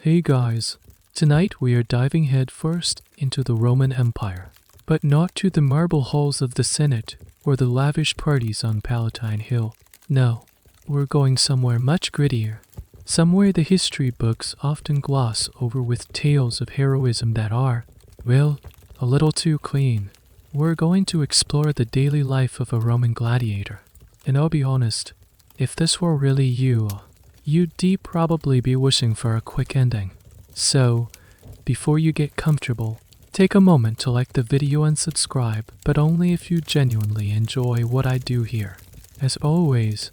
Hey guys, tonight we are diving headfirst into the Roman Empire, but not to the marble halls of the Senate or the lavish parties on Palatine Hill. No, we're going somewhere much grittier, somewhere the history books often gloss over with tales of heroism that are, well, a little too clean. We're going to explore the daily life of a Roman gladiator, and I'll be honest, if this were really you, you'd probably be wishing for a quick ending. So, before you get comfortable, take a moment to like the video and subscribe, but only if you genuinely enjoy what I do here. As always,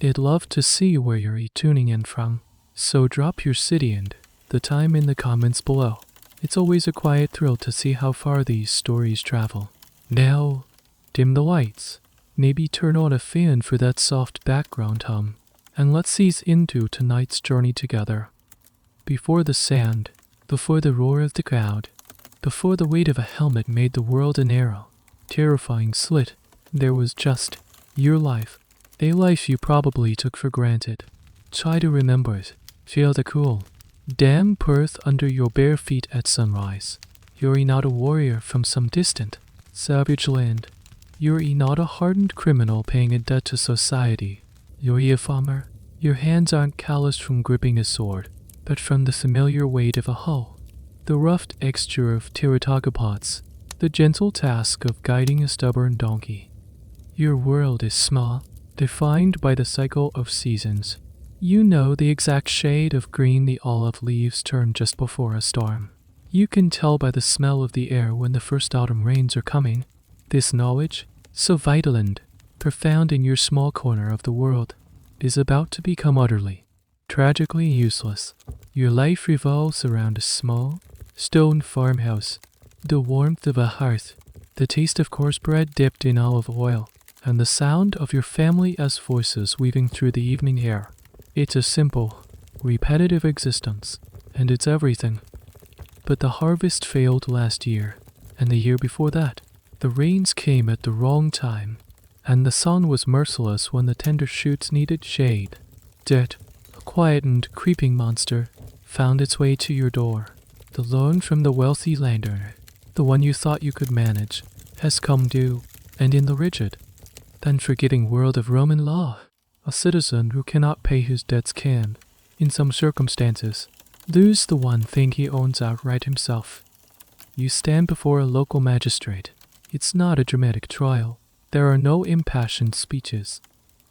I'd love to see where you're tuning in from, so drop your city and the time in the comments below. It's always a quiet thrill to see how far these stories travel. Now, dim the lights, maybe turn on a fan for that soft background hum, and let's ease into tonight's journey together. Before the sand, before the roar of the crowd, before the weight of a helmet made the world a narrow, terrifying slit, there was just your life. A life you probably took for granted. Try to remember it. Feel the cool, damp earth under your bare feet at sunrise. You're not a warrior from some distant, savage land. You're not a hardened criminal paying a debt to society. You're a farmer. Your hands aren't calloused from gripping a sword, but from the familiar weight of a hoe, the rough texture of pterotogopods, the gentle task of guiding a stubborn donkey. Your world is small, defined by the cycle of seasons. You know the exact shade of green the olive leaves turn just before a storm. You can tell by the smell of the air when the first autumn rains are coming. This knowledge, so vital and profound in your small corner of the world, is about to become utterly, tragically useless. Your life revolves around a small, stone farmhouse, the warmth of a hearth, the taste of coarse bread dipped in olive oil, and the sound of your family as voices weaving through the evening air. It's a simple, repetitive existence, and it's everything. But the harvest failed last year, and the year before that. The rains came at the wrong time, and the sun was merciless when the tender shoots needed shade. Debt, a quiet and creeping monster, found its way to your door. The loan from the wealthy landowner, the one you thought you could manage, has come due, and in the rigid, then forgetting world of Roman law, a citizen who cannot pay his debts can, in some circumstances, lose the one thing he owns outright himself. You stand before a local magistrate. It's not a dramatic trial. There are no impassioned speeches.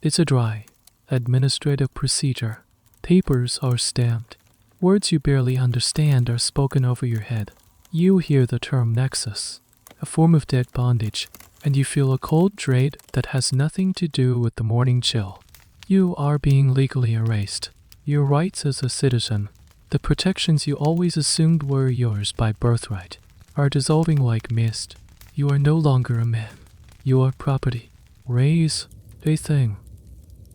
It's a dry, administrative procedure. Papers are stamped. Words you barely understand are spoken over your head. You hear the term nexus, a form of debt bondage, and you feel a cold dread that has nothing to do with the morning chill. You are being legally erased. Your rights as a citizen, the protections you always assumed were yours by birthright, are dissolving like mist. You are no longer a man. You are property. Raise a thing.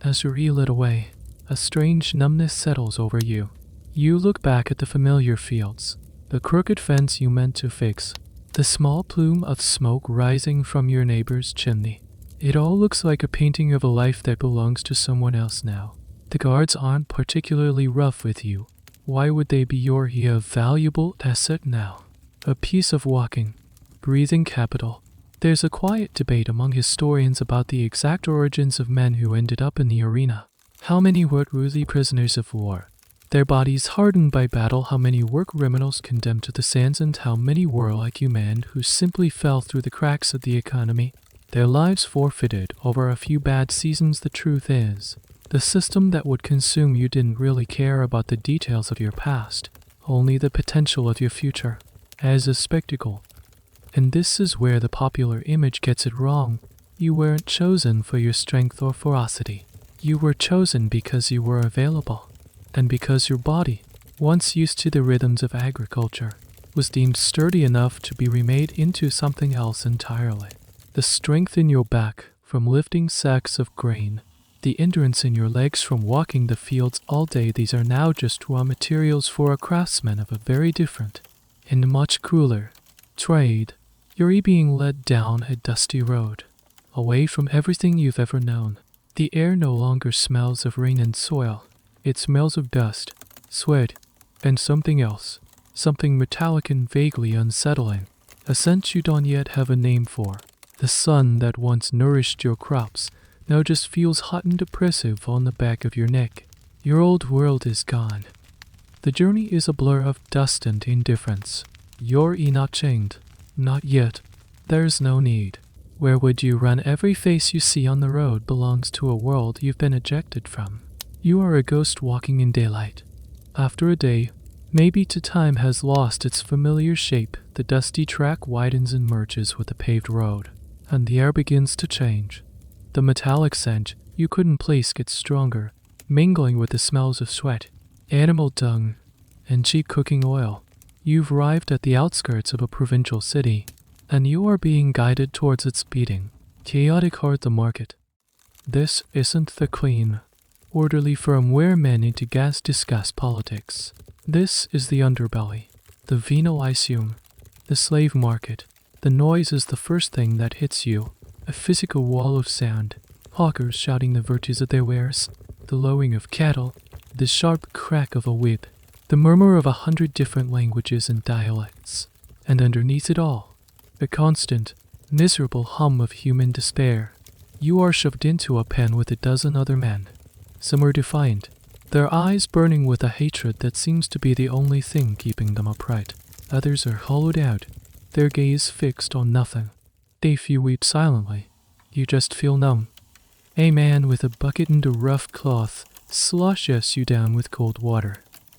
As you reel it away, a strange numbness settles over you. You look back at the familiar fields, the crooked fence you meant to fix, the small plume of smoke rising from your neighbor's chimney. It all looks like a painting of a life that belongs to someone else now. The guards aren't particularly rough with you. Why would they be your valuable asset now? A piece of walking, breathing capital. There's a quiet debate among historians about the exact origins of men who ended up in the arena. How many were truly prisoners of war, their bodies hardened by battle? How many were criminals condemned to the sands, and how many were like you men who simply fell through the cracks of the economy, their lives forfeited over a few bad seasons? The truth is, the system that would consume you didn't really care about the details of your past, only the potential of your future, as a spectacle. And this is where the popular image gets it wrong. You weren't chosen for your strength or ferocity. You were chosen because you were available, and because your body, once used to the rhythms of agriculture, was deemed sturdy enough to be remade into something else entirely. The strength in your back from lifting sacks of grain, the endurance in your legs from walking the fields all day, these are now just raw materials for a craftsman of a very different and much crueler trade. You're being led down a dusty road, away from everything you've ever known. The air no longer smells of rain and soil. It smells of dust, sweat, and something else, something metallic and vaguely unsettling, a scent you don't yet have a name for. The sun that once nourished your crops now just feels hot and oppressive on the back of your neck. Your old world is gone. The journey is a blur of dust and indifference. You're not chained. Not yet. There's no need. Where would you run? Every face you see on the road belongs to a world you've been ejected from. You are a ghost walking in daylight. After a day, maybe time has lost its familiar shape, the dusty track widens and merges with the paved road, and the air begins to change. The metallic scent you couldn't place gets stronger, mingling with the smells of sweat, animal dung, and cheap cooking oil. You've arrived at the outskirts of a provincial city, and you are being guided towards its beating, chaotic heart, the market. This isn't the clean, orderly firm where men into gas discuss politics. This is the underbelly, the Vinolysium, the slave market. The noise is the first thing that hits you, a physical wall of sound, hawkers shouting the virtues of their wares, the lowing of cattle, the sharp crack of a whip, the murmur of 100 different languages and dialects, and underneath it all, a constant, miserable hum of human despair. You are shoved into a pen with a dozen other men. Some are defiant, their eyes burning with a hatred that seems to be the only thing keeping them upright. Others are hollowed out, their gaze fixed on nothing. If you weep silently, you just feel numb. A man with a bucket and a rough cloth sloshes you down with cold water.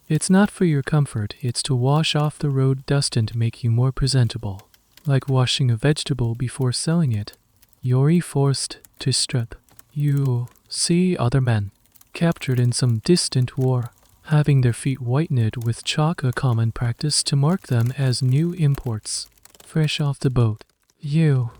It's not for your comfort, it's to wash off the road dust and to make you more presentable. Like washing a vegetable before selling it, you're forced to strip. You see other men, captured in some distant war, having their feet whitened with chalk, a common practice to mark them as new imports, fresh off the boat. You,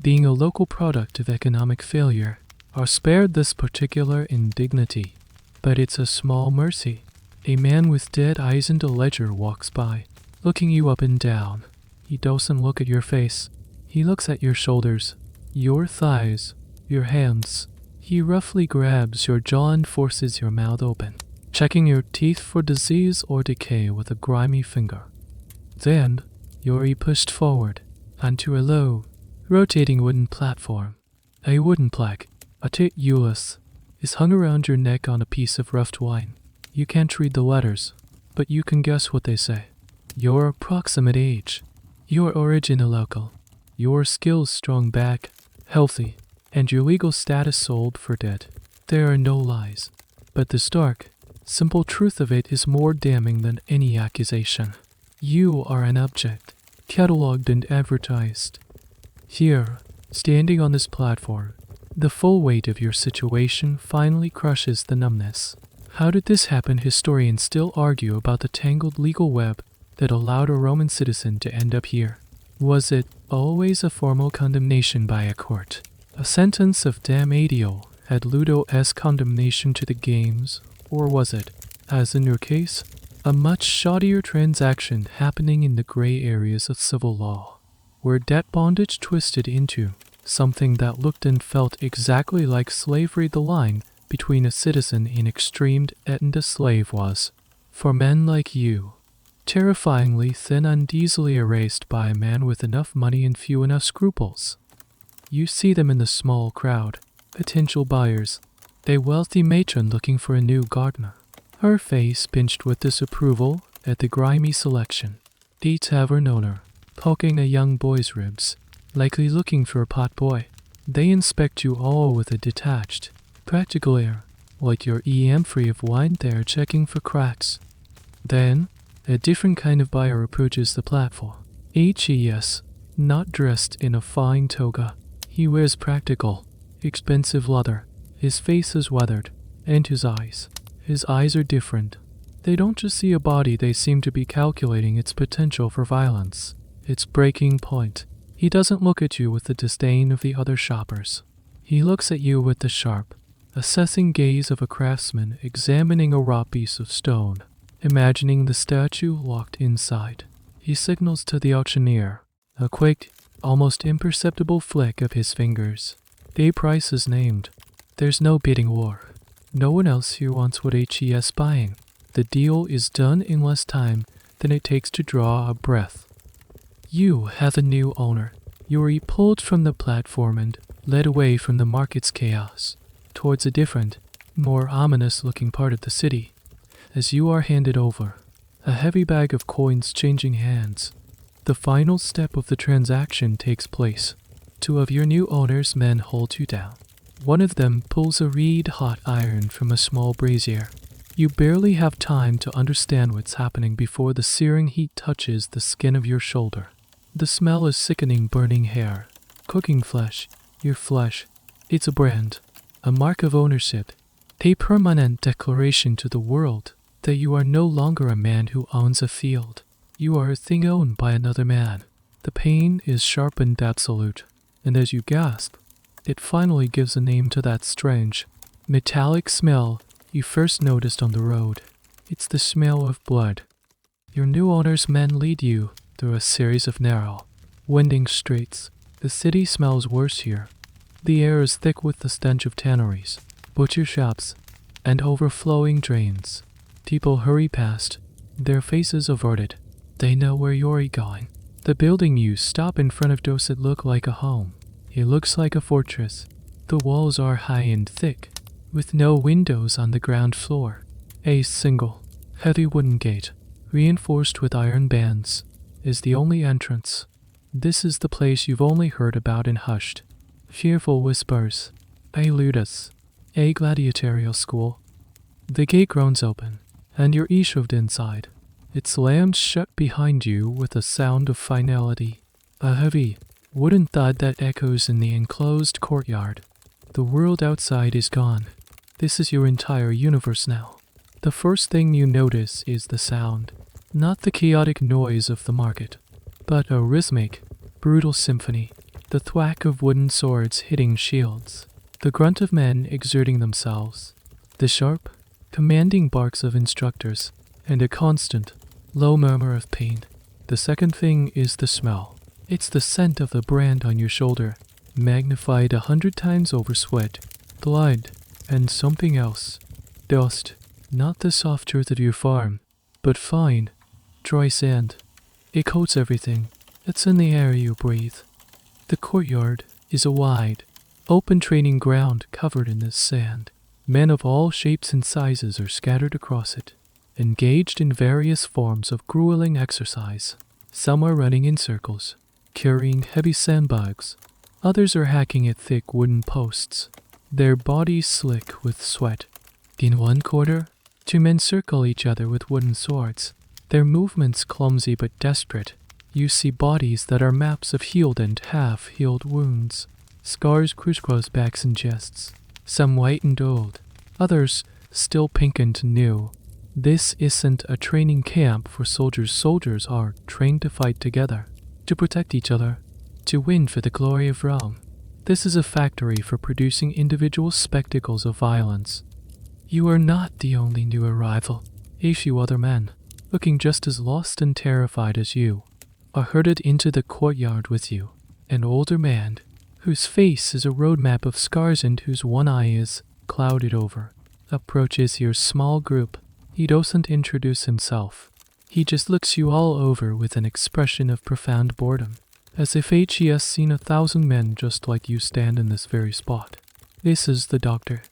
being a local product of economic failure, are spared this particular indignity. But it's a small mercy. A man with dead eyes and a ledger walks by, looking you up and down. He doesn't look at your face. He looks at your shoulders, your thighs, your hands. He roughly grabs your jaw and forces your mouth open, checking your teeth for disease or decay with a grimy finger. Then, you're pushed forward onto a low, rotating wooden platform. A wooden plaque, a titulus, is hung around your neck on a piece of roughed wine. You can't read the letters, but you can guess what they say. Your approximate age, your origin a local, your skills strong back, healthy, and your legal status sold for dead. There are no lies, but the stark, simple truth of it is more damning than any accusation. You are an object, catalogued and advertised. Here, standing on this platform, the full weight of your situation finally crushes the numbness. How did this happen? Historians still argue about the tangled legal web that allowed a Roman citizen to end up here. Was it always a formal condemnation by a court? A sentence of damnatio had ludus condemnation to the games, or was it, as in your case, a much shoddier transaction happening in the gray areas of civil law, where debt bondage twisted into something that looked and felt exactly like slavery? The line between a citizen in extreme and a slave was, for men like you, terrifyingly thin and easily erased by a man with enough money and few enough scruples. You see them in the small crowd, potential buyers, a wealthy matron looking for a new gardener, her face pinched with disapproval at the grimy selection, the tavern owner, poking a young boy's ribs, likely looking for a pot boy. They inspect you all with a detached, practical air, like you're free of wine. They're checking for cracks. Then, a different kind of buyer approaches the platform. HES, not dressed in a fine toga. He wears practical, expensive leather. His face is weathered, and his eyes are different. They don't just see a body, they seem to be calculating its potential for violence, its breaking point. He doesn't look at you with the disdain of the other shoppers. He looks at you with the sharp, assessing gaze of a craftsman examining a raw piece of stone, imagining the statue locked inside. He signals to the auctioneer, a quick, almost imperceptible flick of his fingers. The price is named. There's no bidding war. No one else here wants what HES buying. The deal is done in less time than it takes to draw a breath. You have a new owner. You are pulled from the platform and led away from the market's chaos towards a different, more ominous-looking part of the city. As you are handed over, a heavy bag of coins changing hands, the final step of the transaction takes place. Two of your new owner's men hold you down. One of them pulls a red-hot iron from a small brazier. You barely have time to understand what's happening before the searing heat touches the skin of your shoulder. The smell is sickening burning hair, cooking flesh, your flesh. It's a brand, a mark of ownership, a permanent declaration to the world that you are no longer a man who owns a field. You are a thing owned by another man. The pain is sharp and absolute, and as you gasp, it finally gives a name to that strange, metallic smell you first noticed on the road. It's the smell of blood. Your new owner's men lead you through a series of narrow, winding streets. The city smells worse here. The air is thick with the stench of tanneries, butcher shops, and overflowing drains. People hurry past, their faces averted. They know where you're going. The building you stop in front of doesn't look like a home. It looks like a fortress. The walls are high and thick, with no windows on the ground floor. A single, heavy wooden gate, reinforced with iron bands, is the only entrance. This is the place you've only heard about in hushed, fearful whispers. A ludus, a gladiatorial school. The gate groans open, and you're shoved inside. It slams shut behind you with a sound of finality, a heavy, wooden thud that echoes in the enclosed courtyard. The world outside is gone. This is your entire universe now. The first thing you notice is the sound, not the chaotic noise of the market, but a rhythmic, brutal symphony, the thwack of wooden swords hitting shields, the grunt of men exerting themselves, the sharp, commanding barks of instructors, and a constant, low murmur of pain. The second thing is the smell. It's the scent of the brand on your shoulder, magnified 100 times over sweat, blood, and something else. Dust, not the soft earth of your farm, but fine, dry sand. It coats everything. It's in the air you breathe. The courtyard is a wide, open training ground covered in this sand. Men of all shapes and sizes are scattered across it, engaged in various forms of grueling exercise. Some are running in circles, carrying heavy sandbags. Others are hacking at thick wooden posts, their bodies slick with sweat. In one corner, two men circle each other with wooden swords, their movements clumsy but desperate. You see bodies that are maps of healed and half-healed wounds. Scars crisscross backs and chests, some white and old, others still pink and new. This isn't a training camp for soldiers. Soldiers are trained to fight together, to protect each other, to win for the glory of Rome. This is a factory for producing individual spectacles of violence. You are not the only new arrival. A few other men, looking just as lost and terrified as you, are herded into the courtyard with you. An older man, whose face is a roadmap of scars and whose one eye is clouded over, approaches your small group. He doesn't introduce himself. He just looks you all over with an expression of profound boredom, as if he has seen 1,000 men just like you stand in this very spot. This is the doctor,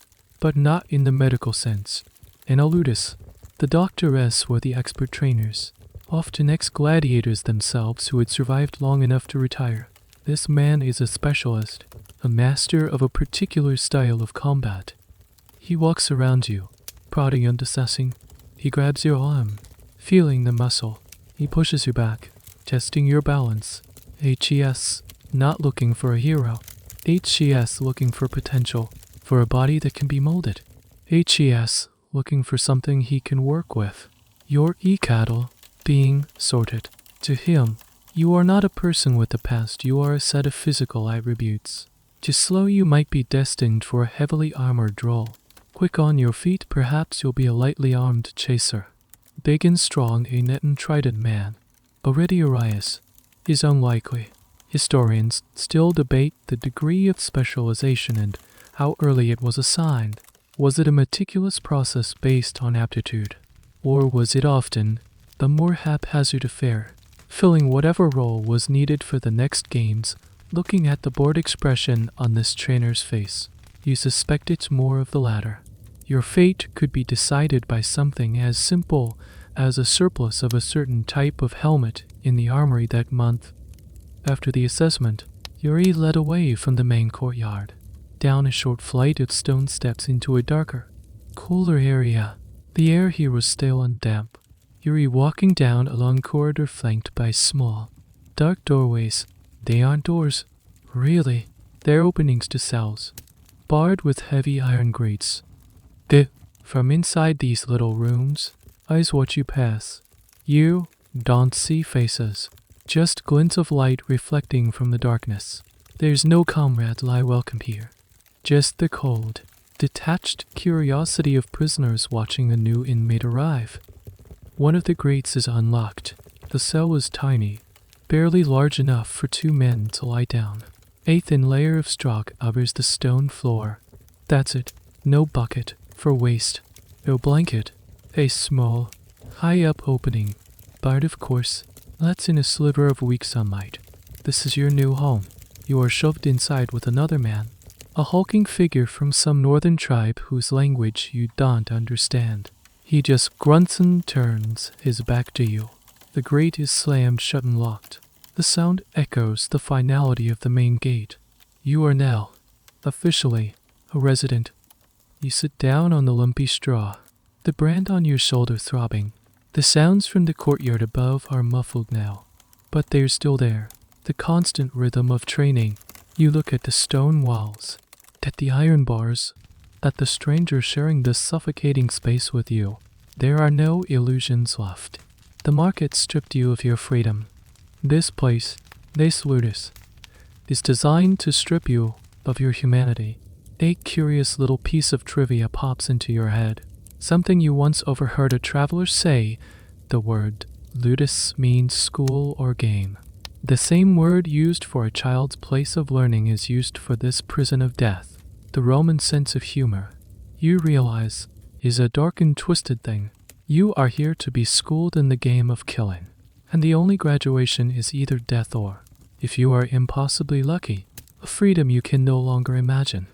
but not in the medical sense. In a ludus, the doctoress were the expert trainers, often ex-gladiators themselves who had survived long enough to retire. This man is a specialist, a master of a particular style of combat. He walks around you, prodding and assessing. He grabs your arm, feeling the muscle. He pushes you back, testing your balance. HES, not looking for a hero. HES looking for potential, for a body that can be molded. HES looking for something he can work with. Your e-cattle being sorted. To him, you are not a person with a past, you are a set of physical attributes. To slow you might be destined for a heavily armored role. Quick on your feet, perhaps you'll be a lightly armed chaser. Big and strong, a net and trident man. Already Arias is unlikely. Historians still debate the degree of specialization and how early it was assigned. Was it a meticulous process based on aptitude? Or was it often a more haphazard affair, filling whatever role was needed for the next games? Looking at the bored expression on this trainer's face, you suspect it's more of the latter. Your fate could be decided by something as simple as a surplus of a certain type of helmet in the armory that month. After the assessment, Yuri led away from the main courtyard, down a short flight of stone steps into a darker, cooler area. The air here was stale and damp. Yuri walking down a long corridor flanked by small, dark doorways. They aren't doors, really. They're openings to cells, barred with heavy iron grates. From inside these little rooms, eyes watch you pass. You don't see faces, just glints of light reflecting from the darkness. There's no comrade lie welcome here, just the cold, detached curiosity of prisoners watching a new inmate arrive. One of the grates is unlocked. The cell is tiny, barely large enough for 2 men to lie down. A thin layer of straw covers the stone floor. That's it. No bucket for waste. No blanket. A small, high-up opening, barred of course, lets in a sliver of weak sunlight. This is your new home. You are shoved inside with another man, a hulking figure from some northern tribe whose language you don't understand. He just grunts and turns his back to you. The grate is slammed shut and locked. The sound echoes the finality of the main gate. You are now, officially, a resident. You sit down on the lumpy straw, the brand on your shoulder throbbing. The sounds from the courtyard above are muffled now, but they're still there. The constant rhythm of training. You look at the stone walls, at the iron bars, at the stranger sharing this suffocating space with you. There are no illusions left. The market stripped you of your freedom. This place, this ludus, is designed to strip you of your humanity. A curious little piece of trivia pops into your head. Something you once overheard a traveler say. The word ludus means school or game. The same word used for a child's place of learning is used for this prison of death. The Roman sense of humor, you realize, is a dark and twisted thing. You are here to be schooled in the game of killing, and the only graduation is either death or, if you are impossibly lucky, a freedom you can no longer imagine.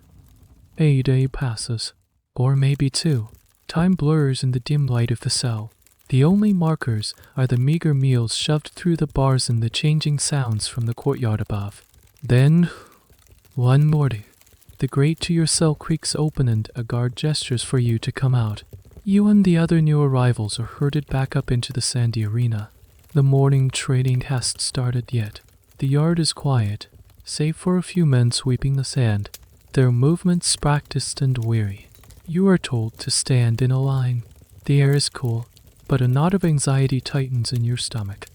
A day passes, or maybe 2. Time blurs in the dim light of the cell. The only markers are the meager meals shoved through the bars and the changing sounds from the courtyard above. Then, one morning, the grate to your cell creaks open and a guard gestures for you to come out. You and the other new arrivals are herded back up into the sandy arena. The morning training hasn't started yet. The yard is quiet, save for a few men sweeping the sand, their movements practiced and weary. You are told to stand in a line. The air is cool, but a knot of anxiety tightens in your stomach.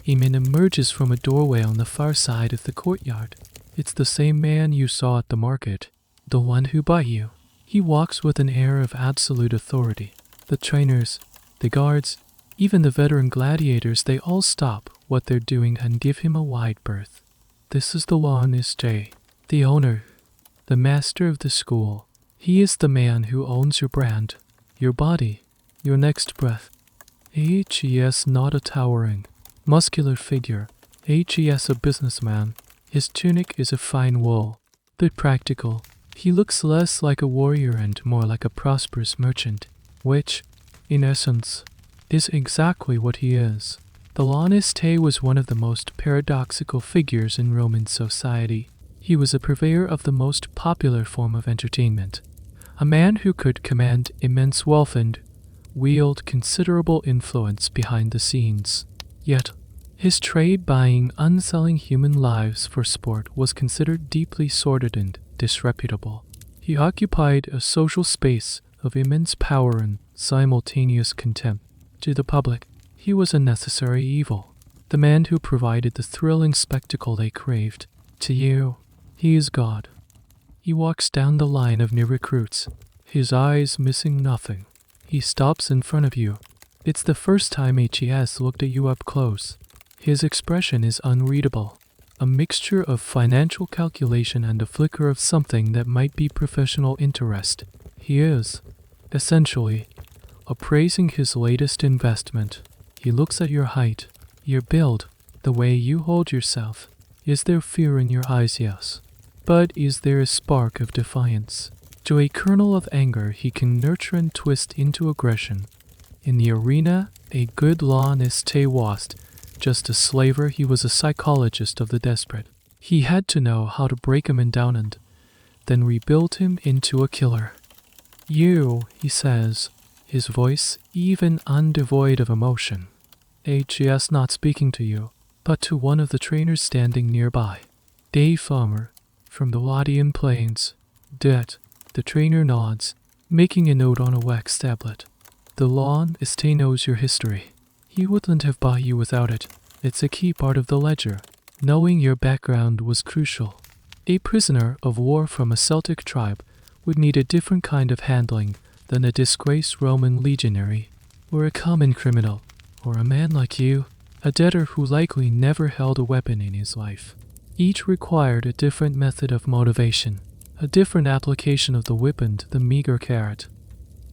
A man emerges from a doorway on the far side of the courtyard. It's the same man you saw at the market, the one who bought you. He walks with an air of absolute authority. The trainers, the guards, even the veteran gladiators, they all stop what they're doing and give him a wide berth. This is the law on this day. The owner, the master of the school, he is the man who owns your brand, your body, your next breath. H.E.S. not a towering, muscular figure. H.E.S. a businessman. His tunic is of fine wool, but practical. He looks less like a warrior and more like a prosperous merchant, which, in essence, is exactly what he is. The Laniste was one of the most paradoxical figures in Roman society. He was a purveyor of the most popular form of entertainment, a man who could command immense wealth and wield considerable influence behind the scenes. Yet, his trade buying unselling human lives for sport was considered deeply sordid and disreputable. He occupied a social space of immense power and simultaneous contempt. To the public, he was a necessary evil, the man who provided the thrilling spectacle they craved. To you, he is God. He walks down the line of new recruits, his eyes missing nothing. He stops in front of you. It's the first time HES looked at you up close. His expression is unreadable, a mixture of financial calculation and a flicker of something that might be professional interest. He is, essentially, appraising his latest investment. He looks at your height, your build, the way you hold yourself. Is there fear in your eyes? Yes. But is there a spark of defiance? To a kernel of anger he can nurture and twist into aggression. In the arena, a good l'honnête was just a slaver, he was a psychologist of the desperate. He had to know how to break him down and then rebuild him into a killer. You, he says, his voice even undevoid of emotion. H.S. not speaking to you, but to one of the trainers standing nearby. Dave Farmer, from the Lothian Plains. Dead. The trainer nods, making a note on a wax tablet. The lawn estate knows your history. He wouldn't have bought you without it. It's a key part of the ledger. Knowing your background was crucial. A prisoner of war from a Celtic tribe would need a different kind of handling than a disgraced Roman legionary, or a common criminal, or a man like you, a debtor who likely never held a weapon in his life. Each required a different method of motivation, a different application of the whip and the meager carrot.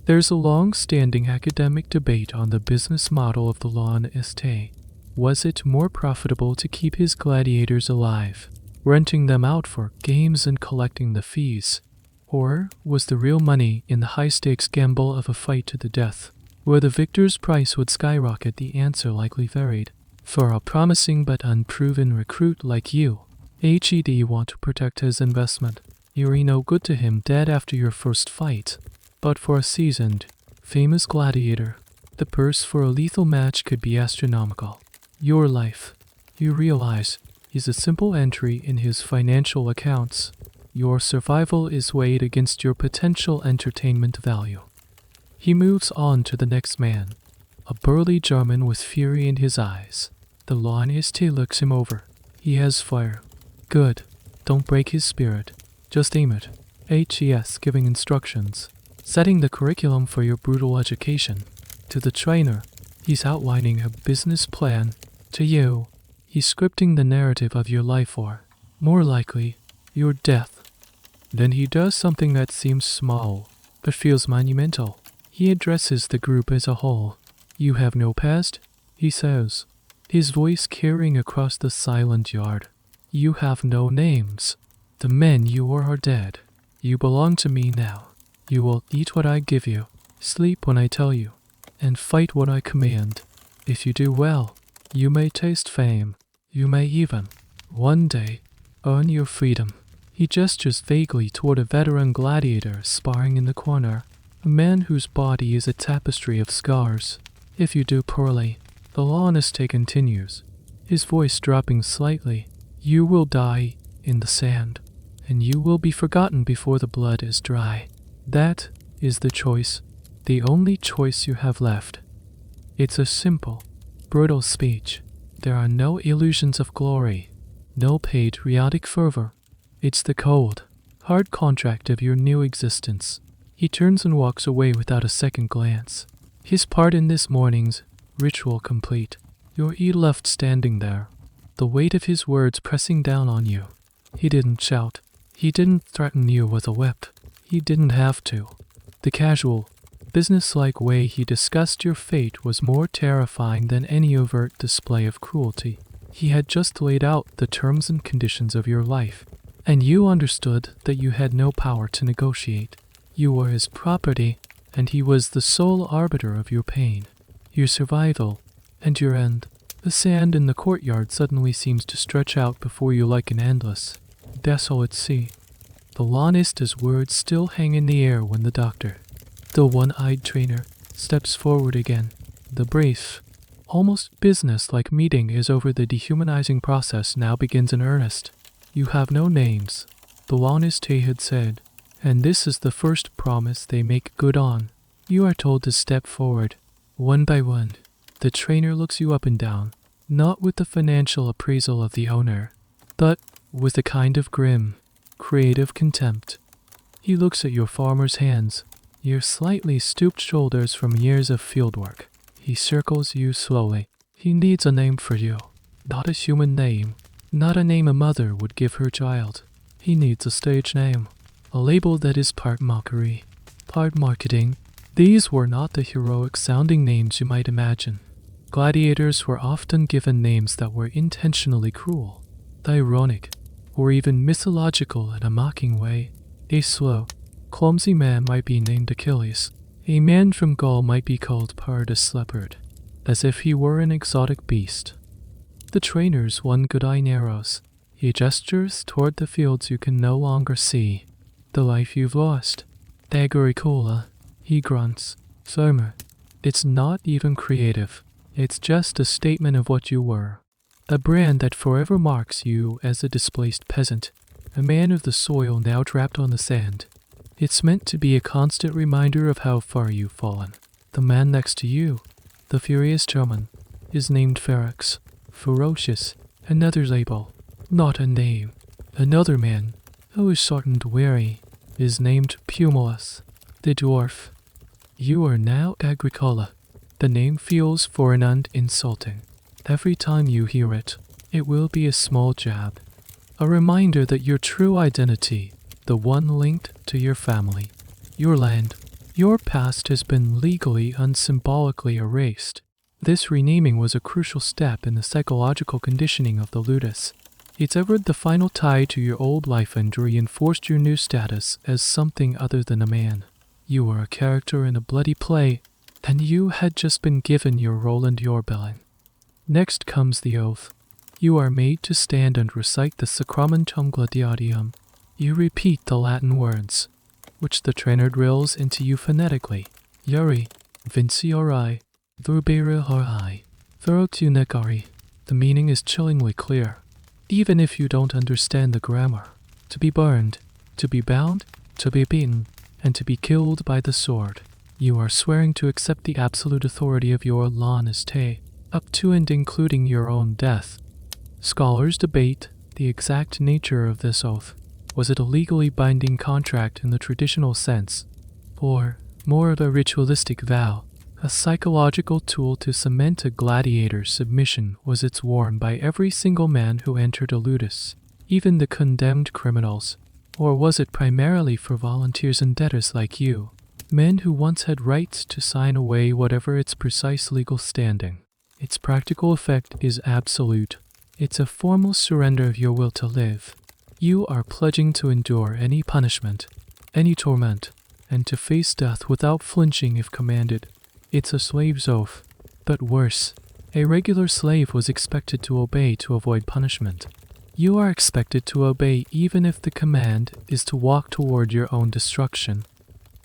There's a long-standing academic debate on the business model of the lawn estate. Was it more profitable to keep his gladiators alive, renting them out for games and collecting the fees? Or was the real money in the high-stakes gamble of a fight to the death, where the victor's price would skyrocket? The answer likely varied. For a promising but unproven recruit like you, HED want to protect his investment. You're no good to him dead after your first fight. But for a seasoned, famous gladiator, the purse for a lethal match could be astronomical. Your life, you realize, is a simple entry in his financial accounts. Your survival is weighed against your potential entertainment value. He moves on to the next man, a burly German with fury in his eyes. The l'honnête looks him over. He has fire. Good. Don't break his spirit. Just aim it. HES giving instructions, setting the curriculum for your brutal education. To the trainer, he's outlining a business plan. To you, he's scripting the narrative of your life, or, more likely, your death. Then he does something that seems small, but feels monumental. He addresses the group as a whole. You have no past, he says, his voice carrying across the silent yard. You have no names. The men you are dead. You belong to me now. You will eat what I give you, sleep when I tell you, and fight what I command. If you do well, you may taste fame. You may even, one day, earn your freedom. He gestures vaguely toward a veteran gladiator sparring in the corner, a man whose body is a tapestry of scars. If you do poorly, the l'honnête continues, his voice dropping slightly. You will die in the sand, and you will be forgotten before the blood is dry. That is the choice, the only choice you have left. It's a simple, brutal speech. There are no illusions of glory, no patriotic fervor. It's the cold, hard contract of your new existence. He turns and walks away without a second glance. His part in this morning's ritual complete. You're left standing there, the weight of his words pressing down on you. He didn't shout. He didn't threaten you with a whip. He didn't have to. The casual, businesslike way he discussed your fate was more terrifying than any overt display of cruelty. He had just laid out the terms and conditions of your life, and you understood that you had no power to negotiate. You were his property, and he was the sole arbiter of your pain, your survival, and your end. The sand in the courtyard suddenly seems to stretch out before you like an endless, desolate sea. The l'honnête's words still hang in the air when the doctor, the one-eyed trainer, steps forward again. The brief, almost business-like meeting is over. The dehumanizing process now begins in earnest. You have no names, the l'honnête had said, and this is the first promise they make good on. You are told to step forward, one by one. The trainer looks you up and down, not with the financial appraisal of the owner, but with a kind of grim, creative contempt. He looks at your farmer's hands, your slightly stooped shoulders from years of fieldwork. He circles you slowly. He needs a name for you, not a human name, not a name a mother would give her child. He needs a stage name, a label that is part mockery, part marketing, These were not the heroic-sounding names you might imagine. Gladiators were often given names that were intentionally cruel, ironic, or even mythological in a mocking way. A slow, clumsy man might be named Achilles. A man from Gaul might be called Paradis Leopard, as if he were an exotic beast. The trainers one good eye narrows. He gestures toward the fields you can no longer see, the life you've lost. Agricola, he grunts. Farmer. It's not even creative. It's just a statement of what you were. A brand that forever marks you as a displaced peasant, a man of the soil now trapped on the sand. It's meant to be a constant reminder of how far you've fallen. The man next to you, the furious German, is named Ferox. Ferocious, another label, not a name. Another man, who is short and weary, is named Pumulus, the dwarf. You are now Agricola. The name feels foreign and insulting. Every time you hear it, it will be a small jab. A reminder that your true identity, the one linked to your family, your land, your past has been legally and symbolically erased. This renaming was a crucial step in the psychological conditioning of the ludus. It severed the final tie to your old life and reinforced your new status as something other than a man. You were a character in a bloody play, and you had just been given your role and your billing. Next comes the oath. You are made to stand and recite the Sacramentum Gladiatorium. You repeat the Latin words, which the trainer drills into you phonetically. Yuri, vinciori, verbere horai, verotunegari. The meaning is chillingly clear, even if you don't understand the grammar. To be burned, to be bound, to be beaten, and to be killed by the sword. You are swearing to accept the absolute authority of your laniste, up to and including your own death. Scholars debate the exact nature of this oath. Was it a legally binding contract in the traditional sense, or more of a ritualistic vow? A psychological tool to cement a gladiator's submission was it worn by every single man who entered a ludus, even the condemned criminals? Or was it primarily for volunteers and debtors like you, men who once had rights to sign away whatever its precise legal standing? Its practical effect is absolute. It's a formal surrender of your will to live. You are pledging to endure any punishment, any torment, and to face death without flinching if commanded. It's a slave's oath, but worse. A regular slave was expected to obey to avoid punishment. You are expected to obey even if the command is to walk toward your own destruction.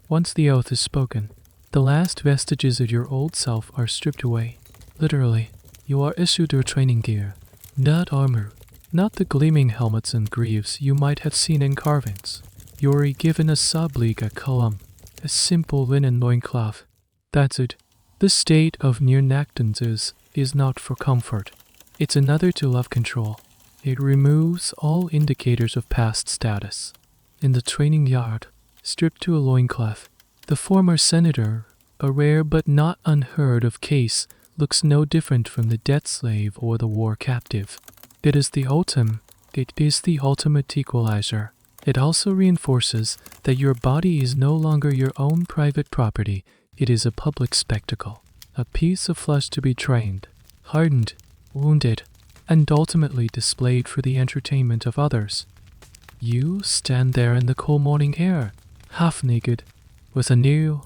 Once the oath is spoken, the last vestiges of your old self are stripped away. Literally, you are issued your training gear, not armor, not the gleaming helmets and greaves you might have seen in carvings. You are given a sabliga column, a simple linen loincloth. That's it. The state of near-nactance is not for comfort. It's another to love control. It removes all indicators of past status. In the training yard, stripped to a loincloth, the former senator, a rare but not unheard of case, looks no different from the debt slave or the war captive. It is the ultimate equalizer. It also reinforces that your body is no longer your own private property. It is a public spectacle, a piece of flesh to be trained, hardened, wounded, and ultimately displayed for the entertainment of others. You stand there in the cool morning air, half naked, with a new,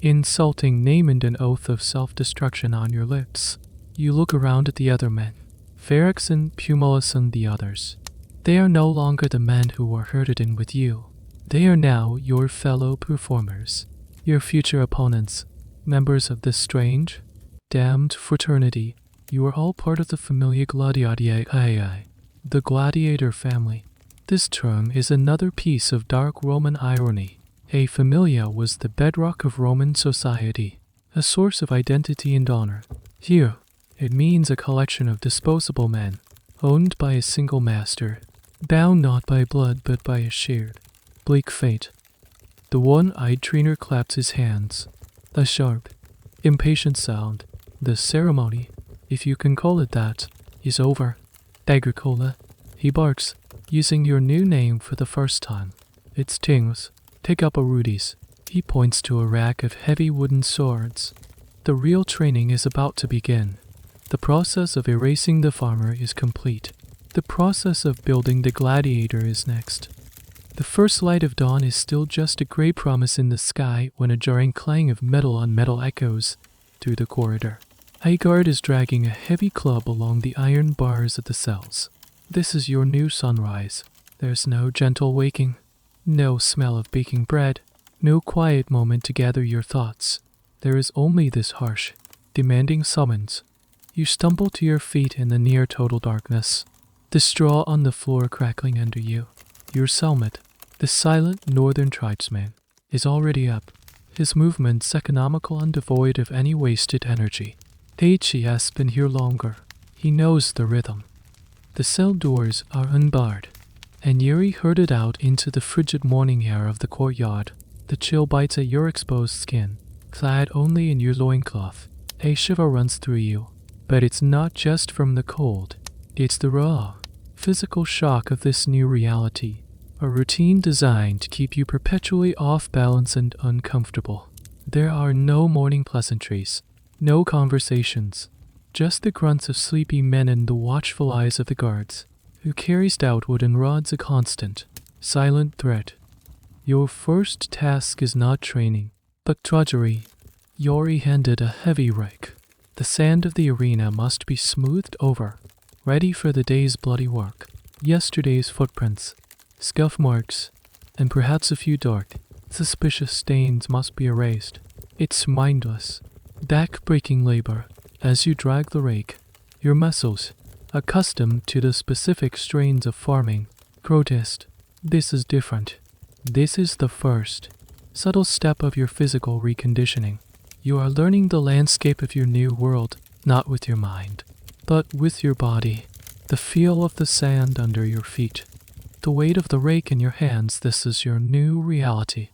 insulting name and an oath of self-destruction on your lips. You look around at the other men, Ferox and Pumulus and the others. They are no longer the men who were herded in with you. They are now your fellow performers, your future opponents, members of this strange, damned fraternity. You are all part of the Familia Gladiatii, the Gladiator family. This term is another piece of dark Roman irony. A familia was the bedrock of Roman society, a source of identity and honor. Here, it means a collection of disposable men, owned by a single master, bound not by blood but by a shared, bleak fate. The one-eyed trainer claps his hands. The sharp, impatient sound, the ceremony, if you can call it that, is over. Agricola, he barks, using your new name for the first time. It's Tings. Take up a Rudy's. He points to a rack of heavy wooden swords. The real training is about to begin. The process of erasing the farmer is complete. The process of building the gladiator is next. The first light of dawn is still just a gray promise in the sky when a jarring clang of metal on metal echoes through the corridor. A guard is dragging a heavy club along the iron bars of the cells. This is your new sunrise. There's no gentle waking, no smell of baking bread, no quiet moment to gather your thoughts. There is only this harsh, demanding summons. You stumble to your feet in the near total darkness. The straw on the floor crackling under you. Your cellmate, the silent northern tribesman, is already up. His movements economical and devoid of any wasted energy. Taichi has been here longer. He knows the rhythm. The cell doors are unbarred, and Yuri herded out into the frigid morning air of the courtyard. The chill bites at your exposed skin, clad only in your loincloth. A shiver runs through you, but it's not just from the cold. It's the raw, physical shock of this new reality, a routine designed to keep you perpetually off balance and uncomfortable. There are no morning pleasantries, no conversations, just the grunts of sleepy men and the watchful eyes of the guards, who carry stout wooden rods a constant, silent threat. Your first task is not training, but drudgery. Yori handed a heavy rake. The sand of the arena must be smoothed over, ready for the day's bloody work. Yesterday's footprints, scuff marks, and perhaps a few dark, suspicious stains must be erased. It's mindless, back-breaking labor as you drag the rake. Your muscles, accustomed to the specific strains of farming, protest. This is different. This is the first, subtle step of your physical reconditioning. You are learning the landscape of your new world, not with your mind, but with your body. The feel of the sand under your feet, the weight of the rake in your hands. This is your new reality.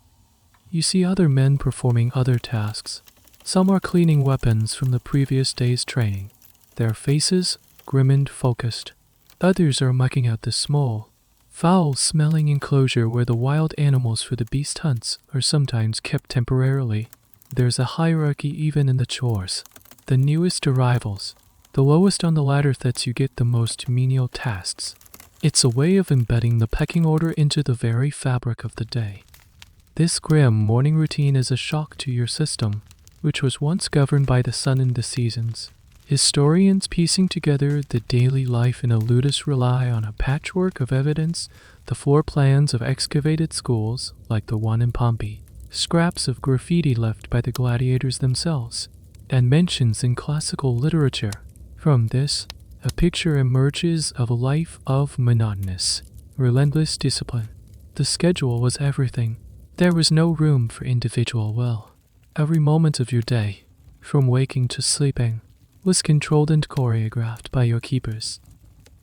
You see other men performing other tasks. Some are cleaning weapons from the previous day's training, their faces grim and focused. Others are mucking out the small, foul-smelling enclosure where the wild animals for the beast hunts are sometimes kept temporarily. There's a hierarchy even in the chores. The newest arrivals, the lowest on the ladder lets you get the most menial tasks. It's a way of embedding the pecking order into the very fabric of the day. This grim morning routine is a shock to your system, which was once governed by the sun and the seasons. Historians piecing together the daily life in a ludus rely on a patchwork of evidence, the floor plans of excavated schools, like the one in Pompeii, scraps of graffiti left by the gladiators themselves, and mentions in classical literature. From this, a picture emerges of a life of monotonous, relentless discipline. The schedule was everything. There was no room for individual will. Every moment of your day, from waking to sleeping, was controlled and choreographed by your keepers.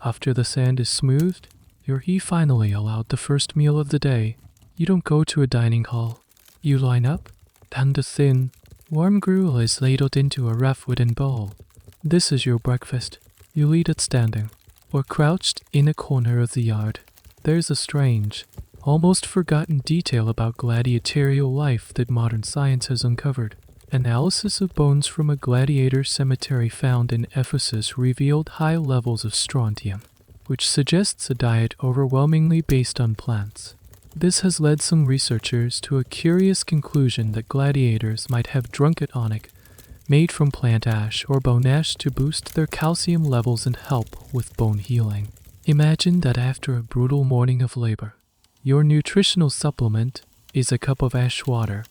After the sand is smoothed, your finally allowed the first meal of the day. You don't go to a dining hall. You line up, and a thin, warm gruel is ladled into a rough wooden bowl. This is your breakfast. You eat it standing, or crouched in a corner of the yard. There's a strange, almost forgotten detail about gladiatorial life that modern science has uncovered. Analysis of bones from a gladiator cemetery found in Ephesus revealed high levels of strontium, which suggests a diet overwhelmingly based on plants. This has led some researchers to a curious conclusion that gladiators might have drunk it onic, made from plant ash or bone ash to boost their calcium levels and help with bone healing. Imagine that after a brutal morning of labor, your nutritional supplement is a cup of ash water.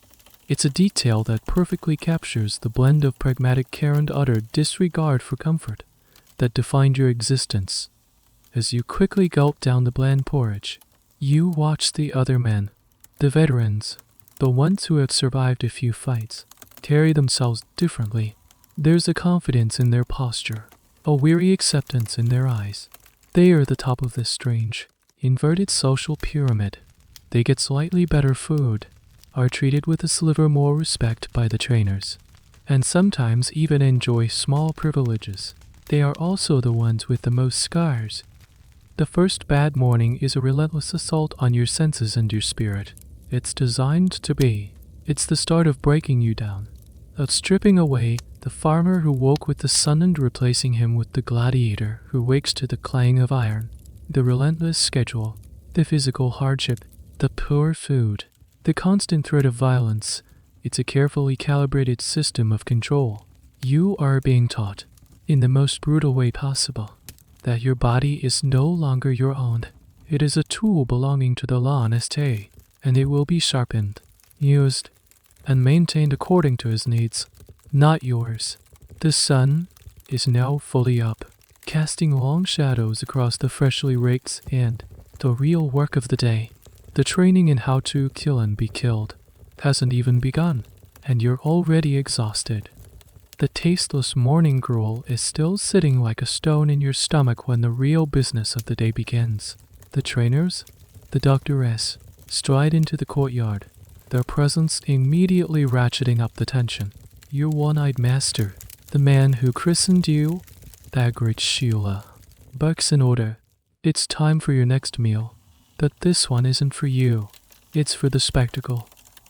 It's a detail that perfectly captures the blend of pragmatic care and utter disregard for comfort that defined your existence. As you quickly gulp down the bland porridge, you watch the other men, the veterans, the ones who have survived a few fights, carry themselves differently. There's a confidence in their posture, a weary acceptance in their eyes. They are the top of this strange, inverted social pyramid. They get slightly better food, are treated with a sliver more respect by the trainers, and sometimes even enjoy small privileges. They are also the ones with the most scars. The first bad morning is a relentless assault on your senses and your spirit. It's designed to be. It's the start of breaking you down, of stripping away the farmer who woke with the sun and replacing him with the gladiator who wakes to the clang of iron, the relentless schedule, the physical hardship, the poor food, the constant threat of violence. It's a carefully calibrated system of control. You are being taught, in the most brutal way possible, that your body is no longer your own. It is a tool belonging to the l'honnêteté, and it will be sharpened, used, and maintained according to his needs, not yours. The sun is now fully up, casting long shadows across the freshly raked and the real work of the day. The training in how to kill and be killed hasn't even begun, and you're already exhausted. The tasteless morning gruel is still sitting like a stone in your stomach when the real business of the day begins. The trainers, the doctoress, stride into the courtyard, their presence immediately ratcheting up the tension. Your one-eyed master, the man who christened you, that great Sheila, bucks in order. It's time for your next meal, but this one isn't for you. It's for the spectacle.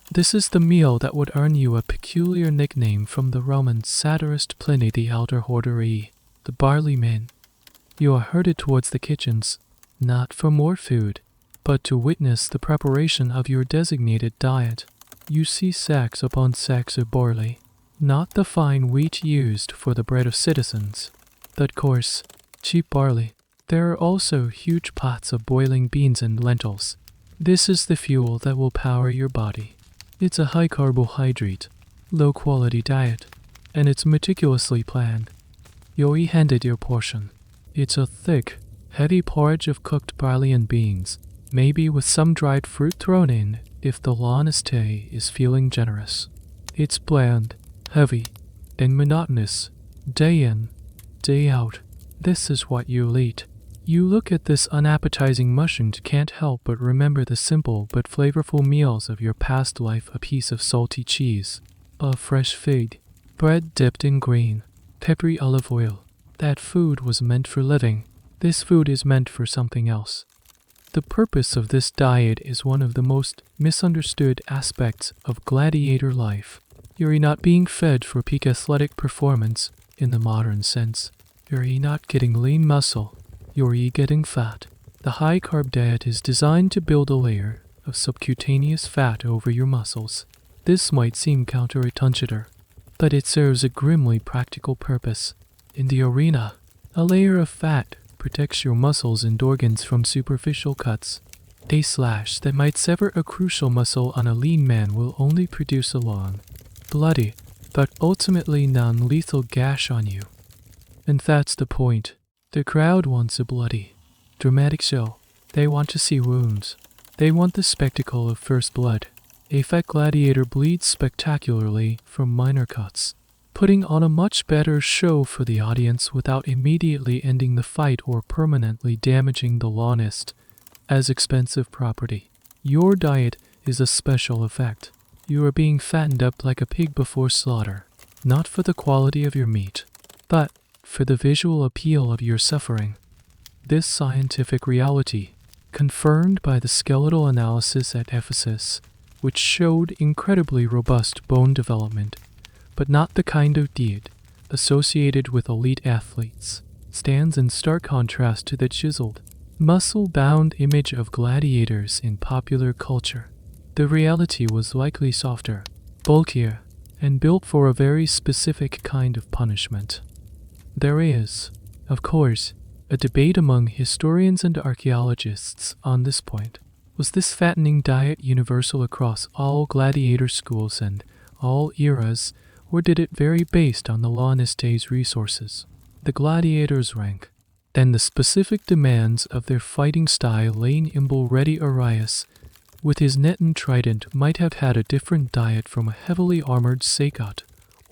This is the meal that would earn you a peculiar nickname from the Roman satirist Pliny the Elder Horderii, the barley men. You are herded towards the kitchens, not for more food, but to witness the preparation of your designated diet. You see sacks upon sacks of barley, not the fine wheat used for the bread of citizens, but coarse, cheap barley. There are also huge pots of boiling beans and lentils. This is the fuel that will power your body. It's a high-carbohydrate, low-quality diet, and it's meticulously planned. You'll be handed your portion. It's a thick, heavy porridge of cooked barley and beans, maybe with some dried fruit thrown in if the l'honnêteté is feeling generous. It's bland, heavy, and monotonous, day in, day out. This is what you'll eat. You look at this unappetizing mush and can't help but remember the simple but flavorful meals of your past life: a piece of salty cheese, a fresh fig, bread dipped in green, peppery olive oil. That food was meant for living. This food is meant for something else. The purpose of this diet is one of the most misunderstood aspects of gladiator life. You're not being fed for peak athletic performance in the modern sense. You're not getting lean muscle. You're getting fat. The high-carb diet is designed to build a layer of subcutaneous fat over your muscles. This might seem counterintuitive, but it serves a grimly practical purpose. In the arena, a layer of fat protects your muscles and organs from superficial cuts. A slash that might sever a crucial muscle on a lean man will only produce a long, bloody, but ultimately non-lethal gash on you. And that's the point. The crowd wants a bloody, dramatic show. They want to see wounds. They want the spectacle of first blood. A fat gladiator bleeds spectacularly from minor cuts, putting on a much better show for the audience without immediately ending the fight or permanently damaging the l'honnêteté as expensive property. Your diet is a special effect. You are being fattened up like a pig before slaughter, not for the quality of your meat, but for the visual appeal of your suffering. This scientific reality, confirmed by the skeletal analysis at Ephesus, which showed incredibly robust bone development, but not the kind of diet associated with elite athletes, stands in stark contrast to the chiseled, muscle-bound image of gladiators in popular culture. The reality was likely softer, bulkier, and built for a very specific kind of punishment. There is, of course, a debate among historians and archaeologists on this point. Was this fattening diet universal across all gladiator schools and all eras, or did it vary based on the l'honnêteté's resources, the gladiator's rank, and the specific demands of their fighting style? Lane Imble Ready Arias, with his net and trident, might have had a different diet from a heavily armored Sagot,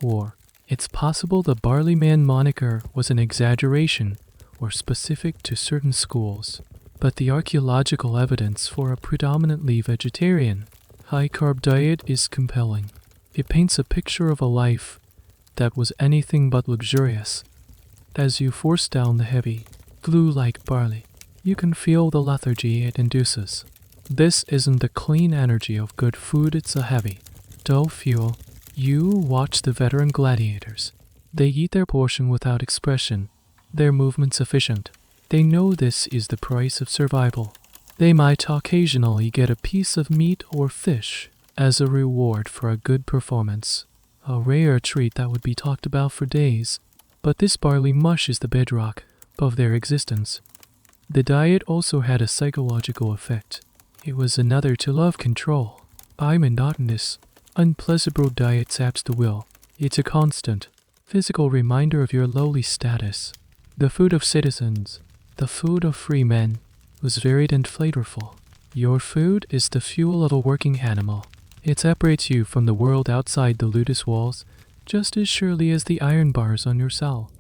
or it's possible the Barley Man moniker was an exaggeration or specific to certain schools. But the archaeological evidence for a predominantly vegetarian, high-carb diet is compelling. It paints a picture of a life that was anything but luxurious. As you force down the heavy, glue-like barley, you can feel the lethargy it induces. This isn't the clean energy of good food, it's a heavy, stow fuel. You watch the veteran gladiators. They eat their portion without expression, their movements efficient. They know this is the price of survival. They might occasionally get a piece of meat or fish as a reward for a good performance, a rare treat that would be talked about for days, but this barley mush is the bedrock of their existence. The diet also had a psychological effect. It was another to love control. By monotonous, unpleasurable diet saps the will. It's a constant, physical reminder of your lowly status. The food of citizens, the food of free men, was varied and flavorful. Your food is the fuel of a working animal. It separates you from the world outside the ludus walls, just as surely as the iron bars on your cell.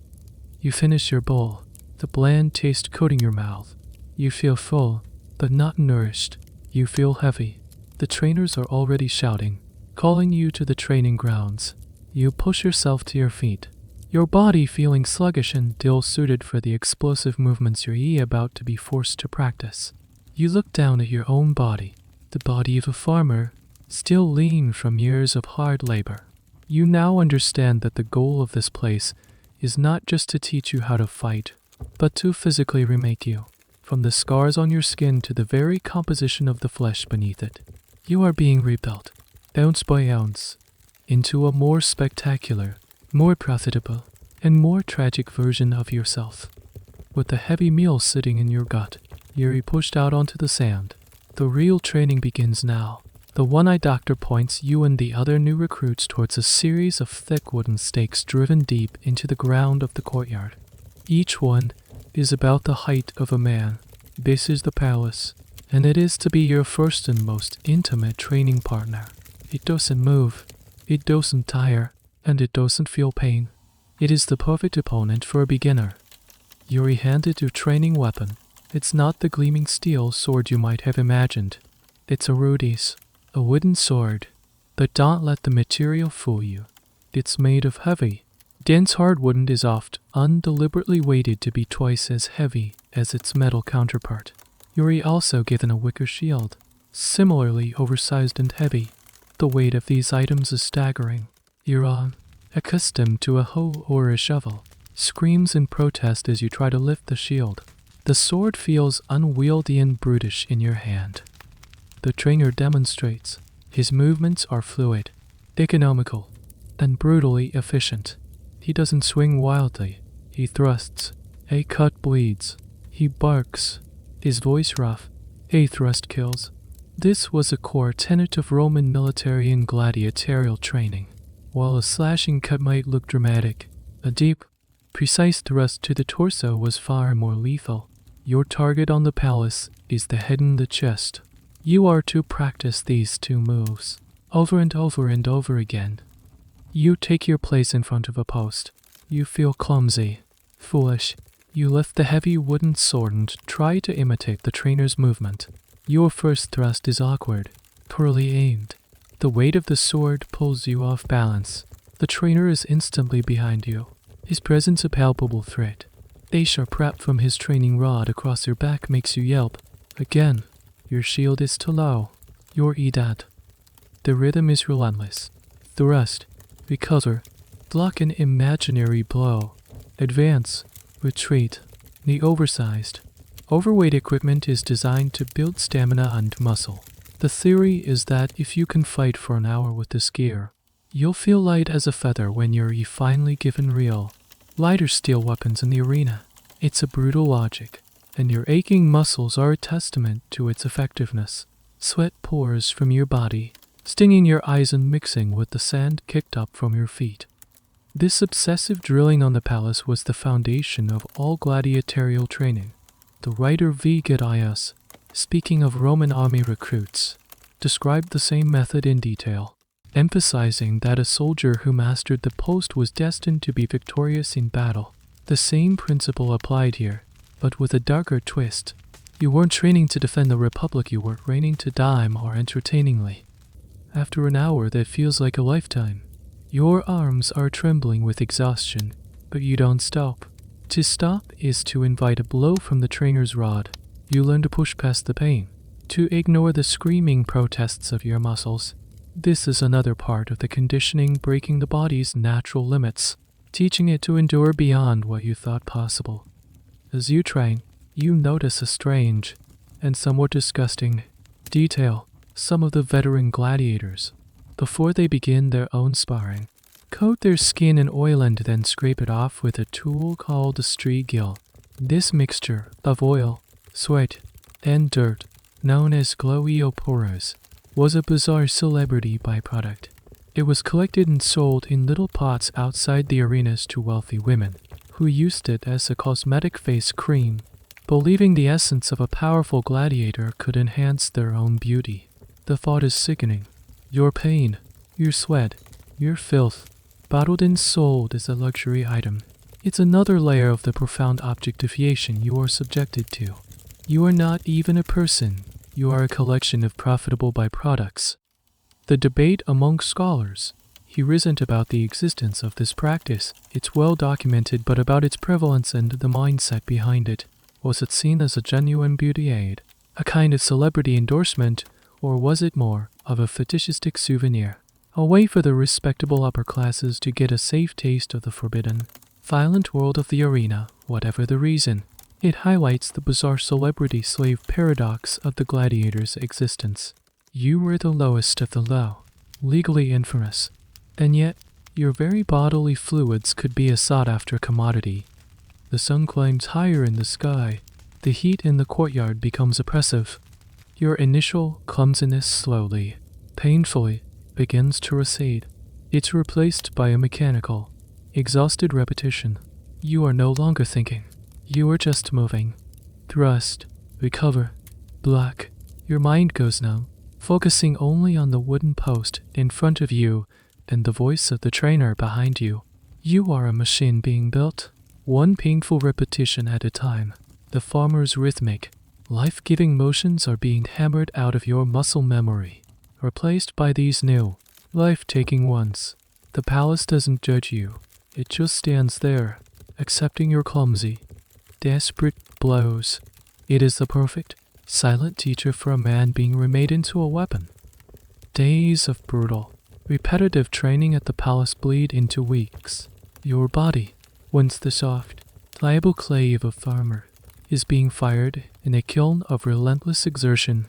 You finish your bowl, the bland taste coating your mouth. You feel full, but not nourished. You feel heavy. The trainers are already shouting, calling you to the training grounds. You push yourself to your feet, your body feeling sluggish and ill-suited for the explosive movements you're about to be forced to practice. You look down at your own body, the body of a farmer, still lean from years of hard labor. You now understand that the goal of this place is not just to teach you how to fight, but to physically remake you, from the scars on your skin to the very composition of the flesh beneath it. You are being rebuilt, ounce by ounce, into a more spectacular, more profitable, and more tragic version of yourself. With the heavy meal sitting in your gut, you're pushed out onto the sand. The real training begins now. The one-eyed doctor points you and the other new recruits towards a series of thick wooden stakes driven deep into the ground of the courtyard. Each one is about the height of a man. This is the palace, and it is to be your first and most intimate training partner. It doesn't move, it doesn't tire, and it doesn't feel pain. It is the perfect opponent for a beginner. You're handed your training weapon. It's not the gleaming steel sword you might have imagined. It's a ludus, a wooden sword. But don't let the material fool you. It's made of heavy, dense hardwood and is oft undeliberately weighted to be twice as heavy as its metal counterpart. You're also given a wicker shield, similarly oversized and heavy. The weight of these items is staggering. You're accustomed to a hoe or a shovel, screams in protest as you try to lift the shield. The sword feels unwieldy and brutish in your hand. The trainer demonstrates. His movements are fluid, economical, and brutally efficient. He doesn't swing wildly. He thrusts. A cut bleeds. He barks. His voice rough. A thrust kills. This was a core tenet of Roman military and gladiatorial training. While a slashing cut might look dramatic, a deep, precise thrust to the torso was far more lethal. Your target on the palace is the head and the chest. You are to practice these two moves, over and over and over again. You take your place in front of a post. You feel clumsy, foolish. You lift the heavy wooden sword and try to imitate the trainer's movement. Your first thrust is awkward, poorly aimed. The weight of the sword pulls you off balance. The trainer is instantly behind you, his presence a palpable threat. A sharp rap from his training rod across your back makes you yelp. Again. Your shield is too low. You're dead. The rhythm is relentless. Thrust, recover, block an imaginary blow, advance, retreat. The oversized, overweight equipment is designed to build stamina and muscle. The theory is that if you can fight for an hour with this gear, you'll feel light as a feather when you're finally given real, lighter steel weapons in the arena. It's a brutal logic, and your aching muscles are a testament to its effectiveness. Sweat pours from your body, stinging your eyes and mixing with the sand kicked up from your feet. This obsessive drilling on the palace was the foundation of all gladiatorial training. The writer V. Gladius, speaking of Roman army recruits, described the same method in detail, emphasizing that a soldier who mastered the post was destined to be victorious in battle. The same principle applied here, but with a darker twist. You weren't training to defend the Republic, you were training to die more entertainingly. After an hour that feels like a lifetime, your arms are trembling with exhaustion, but you don't stop. To stop is to invite a blow from the trainer's rod. You learn to push past the pain, to ignore the screaming protests of your muscles. This is another part of the conditioning, breaking the body's natural limits, teaching it to endure beyond what you thought possible. As you train, you notice a strange and somewhat disgusting detail. Some of the veteran gladiators, before they begin their own sparring, coat their skin in oil and then scrape it off with a tool called a strigil. This mixture of oil, sweat, and dirt, known as gladiopores, was a bizarre celebrity byproduct. It was collected and sold in little pots outside the arenas to wealthy women, who used it as a cosmetic face cream, believing the essence of a powerful gladiator could enhance their own beauty. The thought is sickening. Your pain, your sweat, your filth, bottled and sold as a luxury item. It's another layer of the profound objectification you are subjected to. You are not even a person. You are a collection of profitable byproducts. The debate among scholars isn't about the existence of this practice. It's well documented, but about its prevalence and the mindset behind it. Was it seen as a genuine beauty aid, a kind of celebrity endorsement, or was it more of a fetishistic souvenir, a way for the respectable upper classes to get a safe taste of the forbidden, violent world of the arena? Whatever the reason, it highlights the bizarre celebrity-slave paradox of the gladiator's existence. You were the lowest of the low, legally infamous, and yet your very bodily fluids could be a sought-after commodity. The sun climbs higher in the sky. The heat in the courtyard becomes oppressive. Your initial clumsiness slowly, painfully, begins to recede. It's replaced by a mechanical, exhausted repetition. You are no longer thinking. You are just moving. Thrust, recover, block. Your mind goes numb, focusing only on the wooden post in front of you and the voice of the trainer behind you. You are a machine being built, one painful repetition at a time. The farmer's rhythmic, life-giving motions are being hammered out of your muscle memory, replaced by these new, life-taking ones. The palace doesn't judge you. It just stands there, accepting your clumsy, desperate blows. It is the perfect, silent teacher for a man being remade into a weapon. Days of brutal, repetitive training at the palace bleed into weeks. Your body, once the soft, pliable clay of a farmer, is being fired in a kiln of relentless exertion.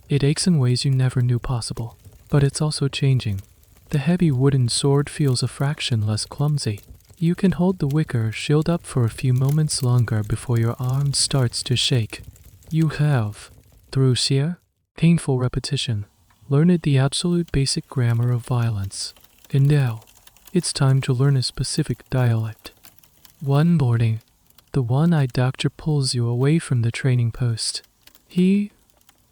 It aches in ways you never knew possible, but it's also changing. The heavy wooden sword feels a fraction less clumsy. You can hold the wicker shield up for a few moments longer before your arm starts to shake. You have, through sheer, painful repetition, learned the absolute basic grammar of violence. And now, it's time to learn a specific dialect. One morning, the one-eyed doctor pulls you away from the training post. He,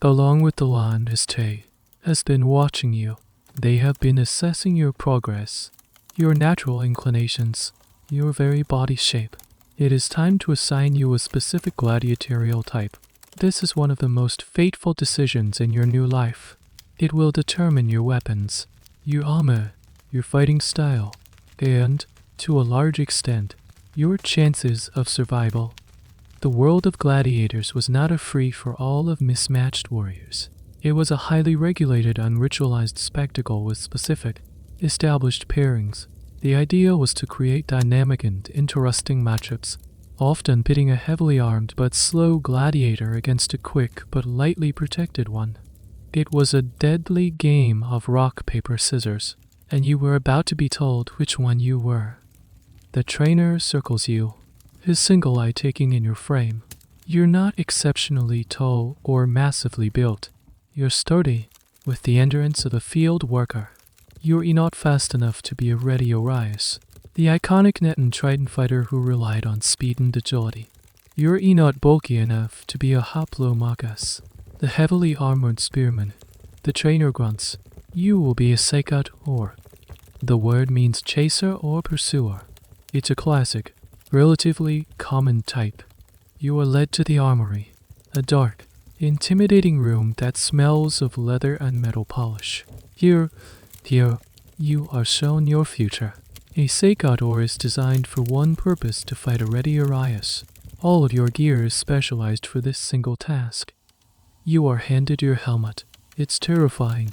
along with the landestay, has been watching you. They have been assessing your progress, your natural inclinations, your very body shape. It is time to assign you a specific gladiatorial type. This is one of the most fateful decisions in your new life. It will determine your weapons, your armor, your fighting style, and, to a large extent, your chances of survival. The world of gladiators was not a free-for-all of mismatched warriors. It was a highly regulated, unritualized spectacle with specific, established pairings. The idea was to create dynamic and interesting matchups, often pitting a heavily armed but slow gladiator against a quick but lightly protected one. It was a deadly game of rock, paper, scissors, and you were about to be told which one you were. The trainer circles you, his single eye taking in your frame. You're not exceptionally tall or massively built. You're sturdy, with the endurance of a field worker. You're not fast enough to be a ready Orias, the iconic Netan Triton fighter who relied on speed and agility. You're not bulky enough to be a Hoplomachus, the heavily armored spearman. The trainer grunts. You will be a Sekat or. The word means chaser or pursuer. It's a classic, relatively common type. You are led to the armory, a dark, intimidating room that smells of leather and metal polish. Here, you are shown your future. A Seikador is designed for one purpose: to fight a ready Arias. All of your gear is specialized for this single task. You are handed your helmet. It's terrifying.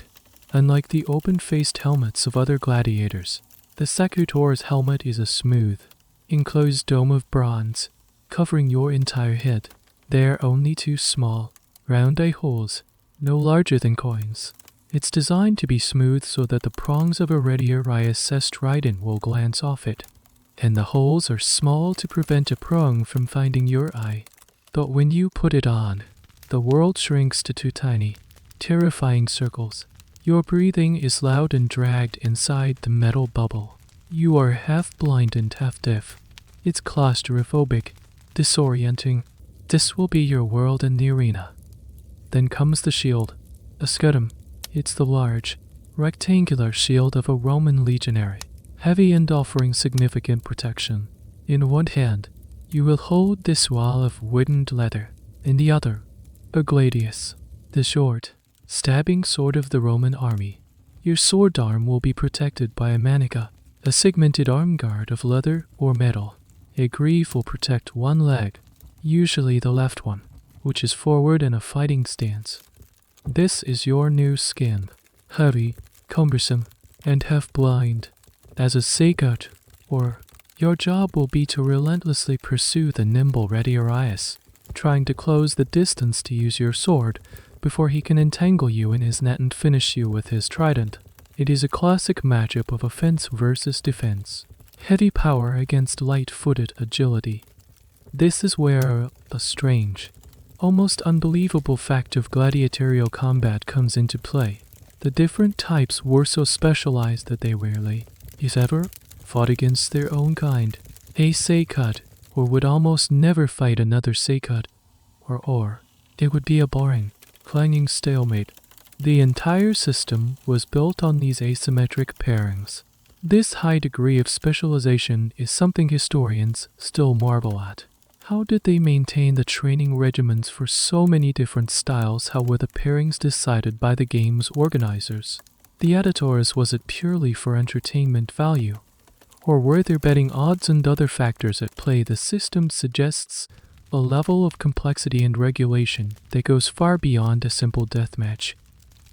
Unlike the open-faced helmets of other gladiators, the secutor's helmet is a smooth, enclosed dome of bronze, covering your entire head. They are only two small, round eye holes, no larger than coins. It's designed to be smooth so that the prongs of a ready Arius trident will glance off it, and the holes are small to prevent a prong from finding your eye. But when you put it on, the world shrinks to two tiny, terrifying circles. Your breathing is loud and dragged inside the metal bubble. You are half blind and half deaf. It's claustrophobic, disorienting. This will be your world in the arena. Then comes the shield, a scutum. It's the large, rectangular shield of a Roman legionary, heavy and offering significant protection. In one hand, you will hold this wall of wooden leather. In the other, a gladius, the short, stabbing sword of the Roman army. Your sword arm will be protected by a manica, a segmented arm guard of leather or metal. A greave will protect one leg, usually the left one, which is forward in a fighting stance. This is your new skin, heavy, cumbersome, and half blind. As a Seikut, or your job will be to relentlessly pursue the nimble ready Arius, trying to close the distance to use your sword before he can entangle you in his net and finish you with his trident. It is a classic matchup of offense versus defense, heavy power against light-footed agility. This is where the strange, almost unbelievable fact of gladiatorial combat comes into play. The different types were so specialized that they rarely, if ever, fought against their own kind. A Seikut, or would almost never fight another Seikut, or it would be a boring, clanging stalemate. The entire system was built on these asymmetric pairings. This high degree of specialization is something historians still marvel at. How did they maintain the training regimens for so many different styles? How were the pairings decided by the game's organizers? The editors, was it purely for entertainment value? Or were there betting odds and other factors at play? The system suggests a level of complexity and regulation that goes far beyond a simple deathmatch.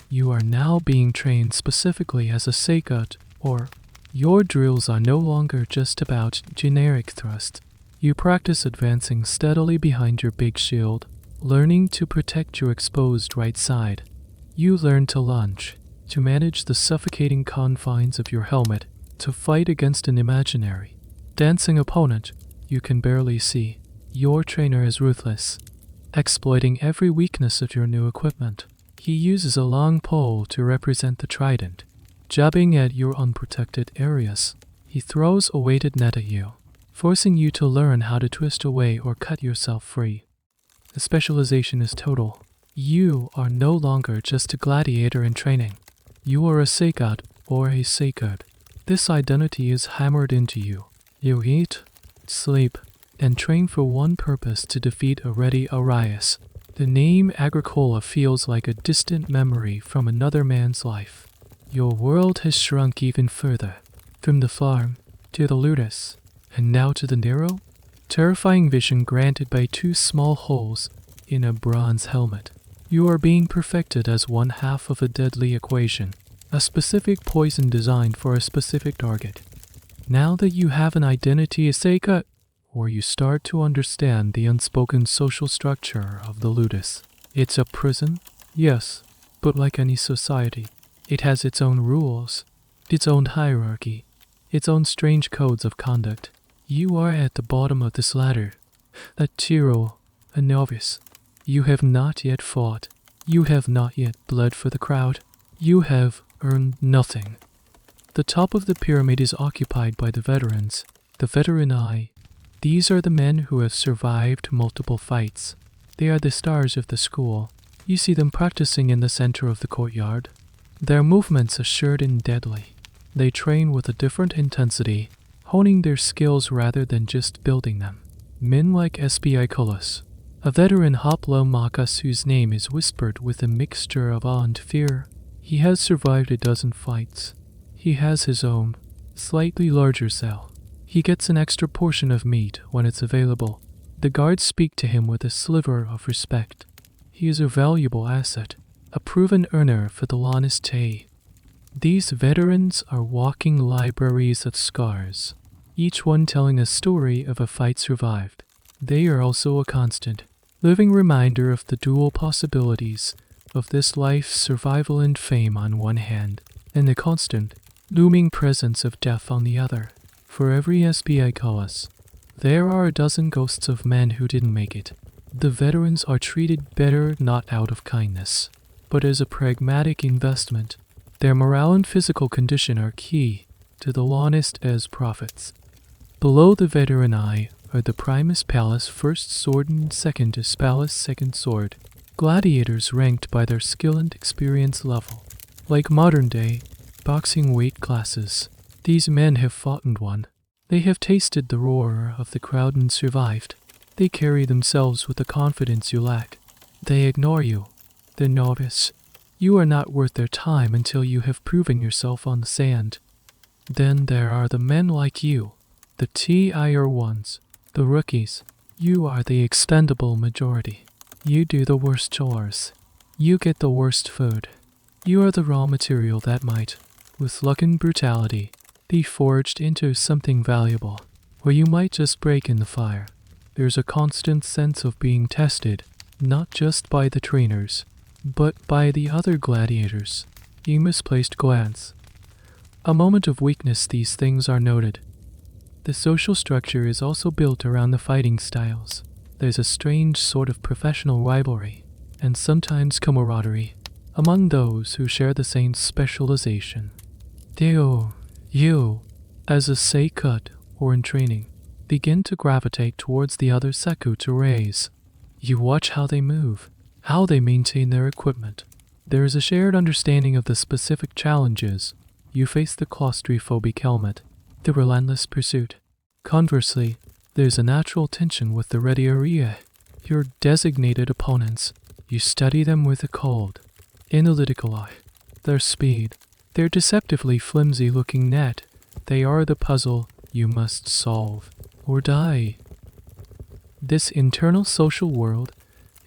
You are now being trained specifically as a Seikut, or your drills are no longer just about generic thrust. You practice advancing steadily behind your big shield, learning to protect your exposed right side. You learn to lunge, to manage the suffocating confines of your helmet, to fight against an imaginary, dancing opponent you can barely see. Your trainer is ruthless, exploiting every weakness of your new equipment. He uses a long pole to represent the trident, jabbing at your unprotected areas. He throws a weighted net at you, forcing you to learn how to twist away or cut yourself free. The specialization is total. You are no longer just a gladiator in training. You are a Seikut or a Seikut. This identity is hammered into you. You eat, sleep, and train for one purpose: to defeat a ready Arius. The name Agricola feels like a distant memory from another man's life. Your world has shrunk even further, from the farm to the ludus, and now to the narrow, terrifying vision granted by two small holes in a bronze helmet. You are being perfected as one half of a deadly equation, a specific poison designed for a specific target. Now that you have an identity as Seikut, or you start to understand the unspoken social structure of the ludus. It's a prison, yes, but like any society, it has its own rules, its own hierarchy, its own strange codes of conduct. You are at the bottom of this ladder, a tyro, a novice. You have not yet fought. You have not yet bled for the crowd. You have earned nothing. The top of the pyramid is occupied by the veterans, the veteranai. These are the men who have survived multiple fights. They are the stars of the school. You see them practicing in the center of the courtyard. Their movements assured and deadly. They train with a different intensity, honing their skills rather than just building them. Men like Colosseum, a veteran Hoplomachus whose name is whispered with a mixture of awe and fear. He has survived a dozen fights. He has his own, slightly larger cell. He gets an extra portion of meat when it's available. The guards speak to him with a sliver of respect. He is a valuable asset, a proven earner for the Lannis Tay. These veterans are walking libraries of scars, each one telling a story of a fight survived. They are also a constant, living reminder of the dual possibilities of this life's survival and fame on one hand, and the constant, looming presence of death on the other. For every SBI Colosseum, there are a dozen ghosts of men who didn't make it. The veterans are treated better not out of kindness, but as a pragmatic investment. Their morale and physical condition are key to the honest as profits. Below the veteran eye are the Primus Palace First Sword and Second is Palace Second Sword, gladiators ranked by their skill and experience level. Like modern-day boxing weight classes, these men have fought and won. They have tasted the roar of the crowd and survived. They carry themselves with the confidence you lack. They ignore you, the novice. You are not worth their time until you have proven yourself on the sand. Then there are the men like you, the tier ones, the rookies. You are the expendable majority. You do the worst chores. You get the worst food. You are the raw material that might, with luck and brutality, be forged into something valuable, or you might just break in the fire. There's a constant sense of being tested, not just by the trainers, but by the other gladiators. A misplaced glance. A moment of weakness, these things are noted. The social structure is also built around the fighting styles. There's a strange sort of professional rivalry, and sometimes camaraderie, among those who share the same specialization. You, as a Seikut or in training, begin to gravitate towards the other Seku to raise. You watch how they move, how they maintain their equipment. There is a shared understanding of the specific challenges. You face the claustrophobic helmet, the relentless pursuit. Conversely, there's a natural tension with the ready area. Your designated opponents, you study them with a cold, analytical eye. Their speed, their deceptively flimsy-looking net, they are the puzzle you must solve or die. This internal social world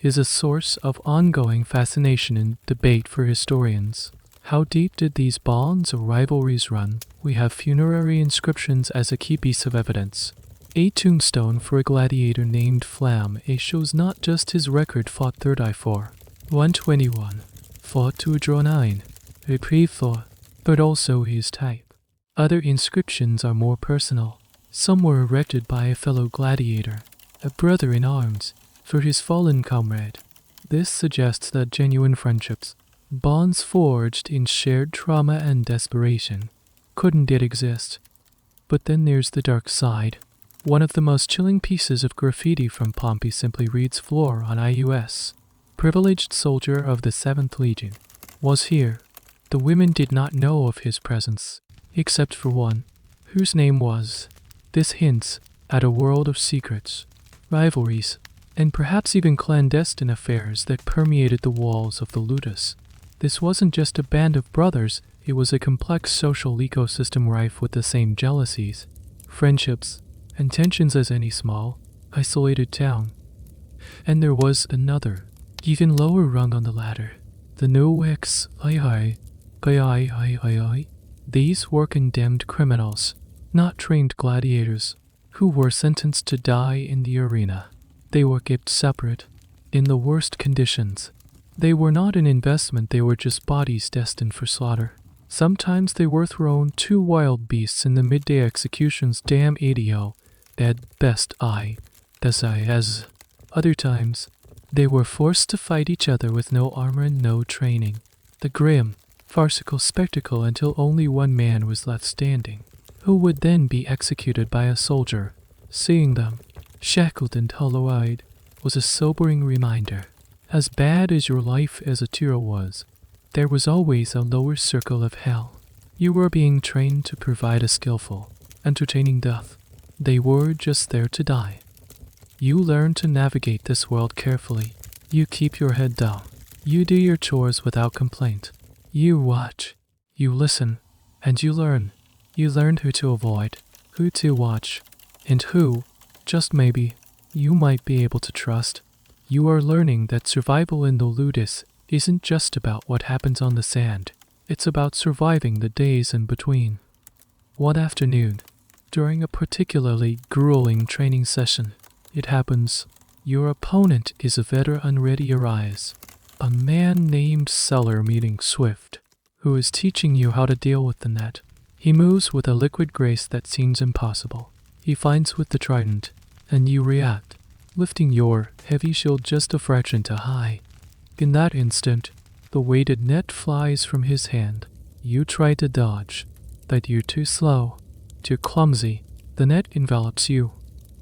is a source of ongoing fascination and debate for historians. How deep did these bonds or rivalries run? We have funerary inscriptions as a key piece of evidence. A tombstone for a gladiator named Flam shows not just his record fought third eye for 121, fought to a draw 9, a pre-thought, but also his type. Other inscriptions are more personal. Some were erected by a fellow gladiator, a brother in arms, for his fallen comrade. This suggests that genuine friendships, bonds forged in shared trauma and desperation, couldn't yet exist. But then there's the dark side. One of the most chilling pieces of graffiti from Pompey simply reads floor on IUS. Privileged soldier of the 7th Legion was here. The women did not know of his presence, except for one, whose name was. This hints at a world of secrets, rivalries, and perhaps even clandestine affairs that permeated the walls of the ludus. This wasn't just a band of brothers, it was a complex social ecosystem rife with the same jealousies, friendships, and tensions as any small, isolated town. And there was another, even lower rung on the ladder, the no-ex These were condemned criminals, not trained gladiators, who were sentenced to die in the arena. They were kept separate, in the worst conditions. They were not an investment, they were just bodies destined for slaughter. Sometimes they were thrown two wild beasts in the midday executions, damn idio, at best as. Other times, they were forced to fight each other with no armor and no training. The grim, farcical spectacle until only one man was left standing, who would then be executed by a soldier. Seeing them, shackled and hollow-eyed, was a sobering reminder. As bad as your life as a Tiro was, there was always a lower circle of hell. You were being trained to provide a skillful, entertaining death. They were just there to die. You learn to navigate this world carefully. You keep your head down. You do your chores without complaint. You watch. You listen. And you learn. You learn who to avoid, who to watch, and who, just maybe, you might be able to trust. You are learning that survival in the ludus isn't just about what happens on the sand. It's about surviving the days in between. One afternoon, during a particularly grueling training session, it happens your opponent is a veteran ready to rise. A man named Seller meeting Swift, who is teaching you how to deal with the net. He moves with a liquid grace that seems impossible. He fights with the trident, and you react, lifting your heavy shield just a fraction too high. In that instant, the weighted net flies from his hand. You try to dodge, but you're too slow, too clumsy. The net envelops you,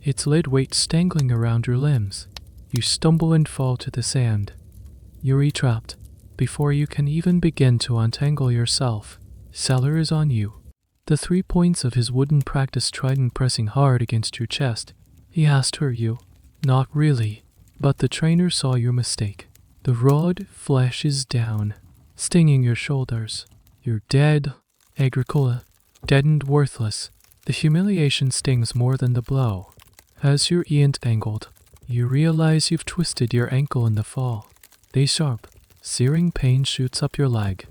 its lead weight strangling around your limbs. You stumble and fall to the sand. You're trapped. Before you can even begin to untangle yourself, Seller is on you, the 3 points of his wooden practice trident pressing hard against your chest. He has hurt you. Not really, but the trainer saw your mistake. The rod flashes down, stinging your shoulders. You're dead, Agricola, dead and worthless. The humiliation stings more than the blow. As you're entangled, you realize you've twisted your ankle in the fall. A sharp, searing pain shoots up your leg.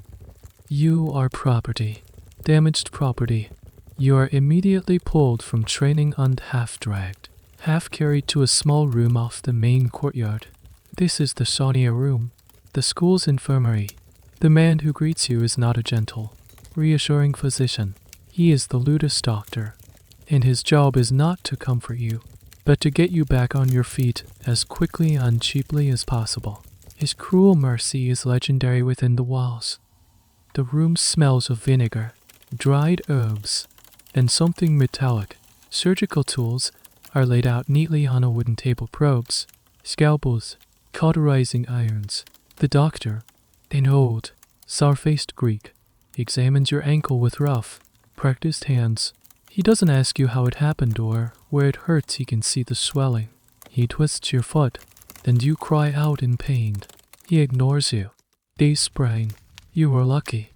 You are property, damaged property. You are immediately pulled from training and half-dragged, half-carried to a small room off the main courtyard. This is the Sonia room, the school's infirmary. The man who greets you is not a gentle, reassuring physician. He is the ludus doctor, and his job is not to comfort you, but to get you back on your feet as quickly and cheaply as possible. His cruel mercy is legendary within the walls. The room smells of vinegar, dried herbs, and something metallic. Surgical tools are laid out neatly on a wooden table. Probes, scalpels, cauterizing irons. The doctor, an old, sour-faced Greek, examines your ankle with rough, practiced hands. He doesn't ask you how it happened or where it hurts. He can see the swelling. He twists your foot, and you cry out in pain. He ignores you. They sprang. You were lucky.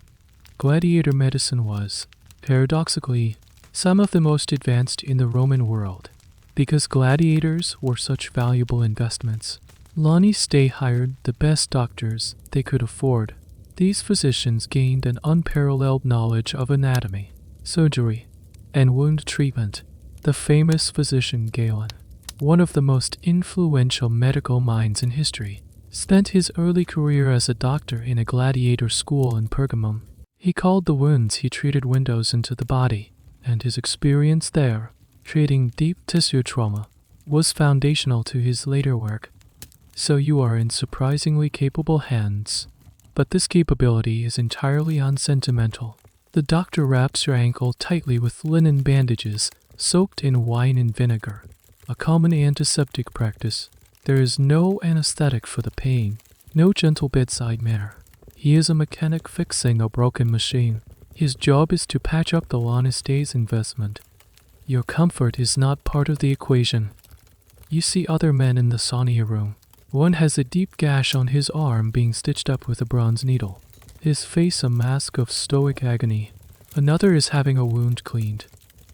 Gladiator medicine was, paradoxically, some of the most advanced in the Roman world. Because gladiators were such valuable investments, Lonnie's Stay hired the best doctors they could afford. These physicians gained an unparalleled knowledge of anatomy, surgery, and wound treatment. The famous physician Galen, one of the most influential medical minds in history, spent his early career as a doctor in a gladiator school in Pergamum. He called the wounds he treated windows into the body, and his experience there, treating deep tissue trauma, was foundational to his later work. So you are in surprisingly capable hands. But this capability is entirely unsentimental. The doctor wraps your ankle tightly with linen bandages soaked in wine and vinegar, a common antiseptic practice. There is no anesthetic for the pain, no gentle bedside manner. He is a mechanic fixing a broken machine. His job is to patch up the honest day's investment. Your comfort is not part of the equation. You see other men in the Sonia room. One has a deep gash on his arm being stitched up with a bronze needle, his face a mask of stoic agony. Another is having a wound cleaned,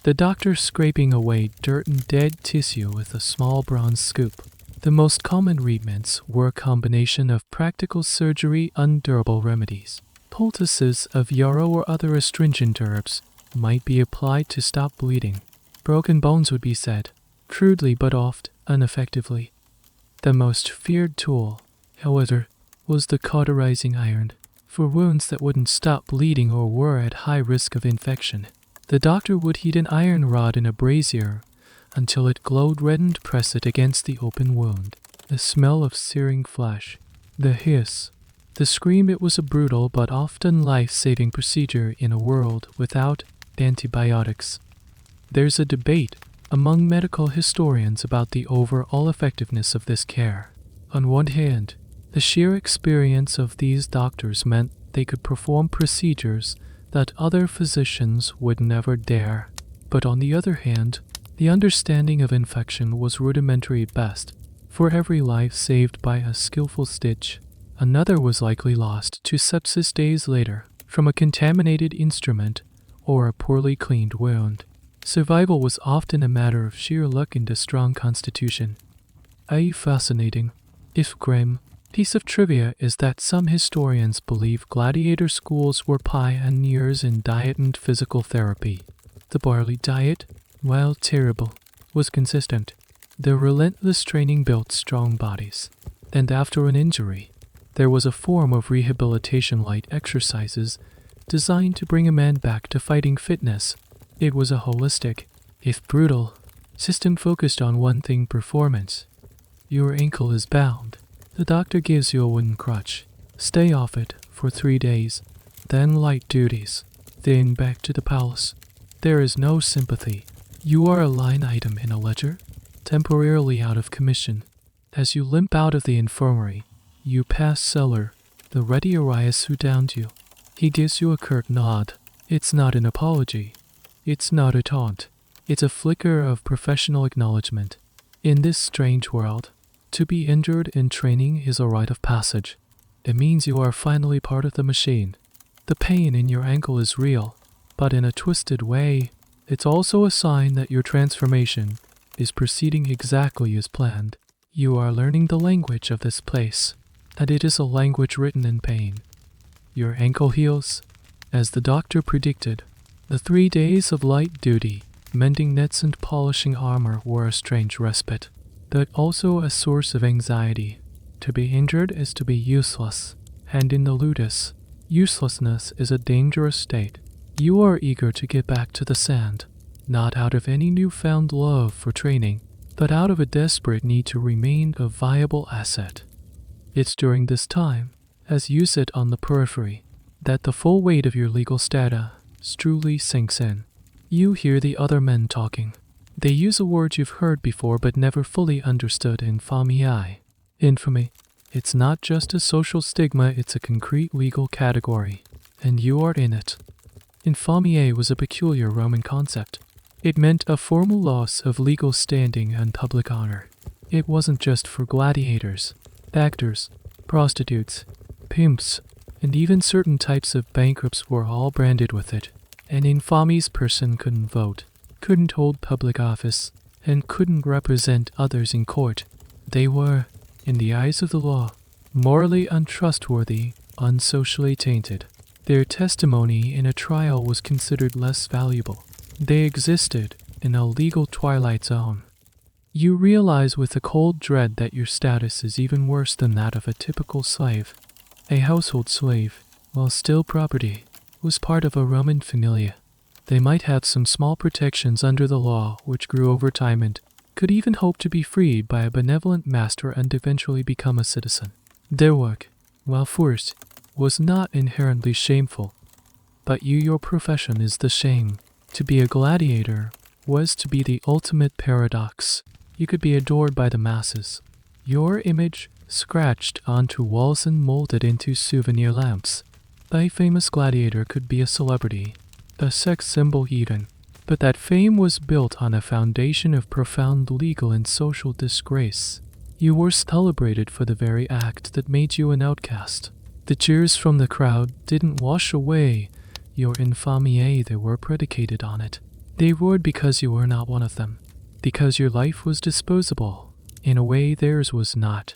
the doctor scraping away dirt and dead tissue with a small bronze scoop. The most common treatments were a combination of practical surgery and durable remedies. Poultices of yarrow or other astringent herbs might be applied to stop bleeding. Broken bones would be set, crudely but oft ineffectively. The most feared tool, however, was the cauterizing iron, for wounds that wouldn't stop bleeding or were at high risk of infection. The doctor would heat an iron rod in a brazier until it glowed red and press it against the open wound. The smell of searing flesh, the hiss, the scream. It was a brutal but often life-saving procedure in a world without antibiotics. There's a debate among medical historians about the overall effectiveness of this care. On one hand, the sheer experience of these doctors meant they could perform procedures that other physicians would never dare. But on the other hand, the understanding of infection was rudimentary at best. For every life saved by a skillful stitch, another was likely lost to sepsis days later from a contaminated instrument or a poorly cleaned wound. Survival was often a matter of sheer luck and a strong constitution. A fascinating, if grim, Piece of trivia is that some historians believe gladiator schools were pioneers in diet and physical therapy. The barley diet, while terrible, was consistent. The relentless training built strong bodies. And after an injury, there was a form of rehabilitation-like exercises designed to bring a man back to fighting fitness. It was a holistic, if brutal, system focused on one thing: performance. Your ankle is bound. The doctor gives you a wooden crutch. Stay off it for 3 days, then light duties, then back to the palace. There is no sympathy. You are a line item in a ledger, temporarily out of commission. As you limp out of the infirmary, you pass Cellar, the ready Arias who downed you. He gives you a curt nod. It's not an apology. It's not a taunt. It's a flicker of professional acknowledgement. In this strange world, to be injured in training is a rite of passage. It means you are finally part of the machine. The pain in your ankle is real, but in a twisted way, it's also a sign that your transformation is proceeding exactly as planned. You are learning the language of this place, and it is a language written in pain. Your ankle heals, as the doctor predicted. The 3 days of light duty, mending nets and polishing armor, were a strange respite, but also a source of anxiety. To be injured is to be useless, and in the ludus, uselessness is a dangerous state. You are eager to get back to the sand, not out of any newfound love for training, but out of a desperate need to remain a viable asset. It's during this time, as you sit on the periphery, that the full weight of your legal status truly sinks in. You hear the other men talking. They use a word you've heard before but never fully understood: infamiae. Infamy. It's not just a social stigma, it's a concrete legal category, and you are in it. Infamiae was a peculiar Roman concept. It meant a formal loss of legal standing and public honor. It wasn't just for gladiators. Actors, prostitutes, pimps, and even certain types of bankrupts were all branded with it. An infamous person couldn't vote, couldn't hold public office, and couldn't represent others in court. They were, in the eyes of the law, morally untrustworthy, unsocially tainted. Their testimony in a trial was considered less valuable. They existed in a legal twilight zone. You realize with a cold dread that your status is even worse than that of a typical slave. A household slave, while still property, was part of a Roman familia. They might have some small protections under the law which grew over time and could even hope to be freed by a benevolent master and eventually become a citizen. Their work, while forced, was not inherently shameful, but your profession is the shame. To be a gladiator was to be the ultimate paradox. You could be adored by the masses, your image scratched onto walls and molded into souvenir lamps. A famous gladiator could be a celebrity, a sex symbol even, but that fame was built on a foundation of profound legal and social disgrace. You were celebrated for the very act that made you an outcast. The cheers from the crowd didn't wash away your infamiae, they were predicated on it. They roared because you were not one of them, because your life was disposable, in a way theirs was not.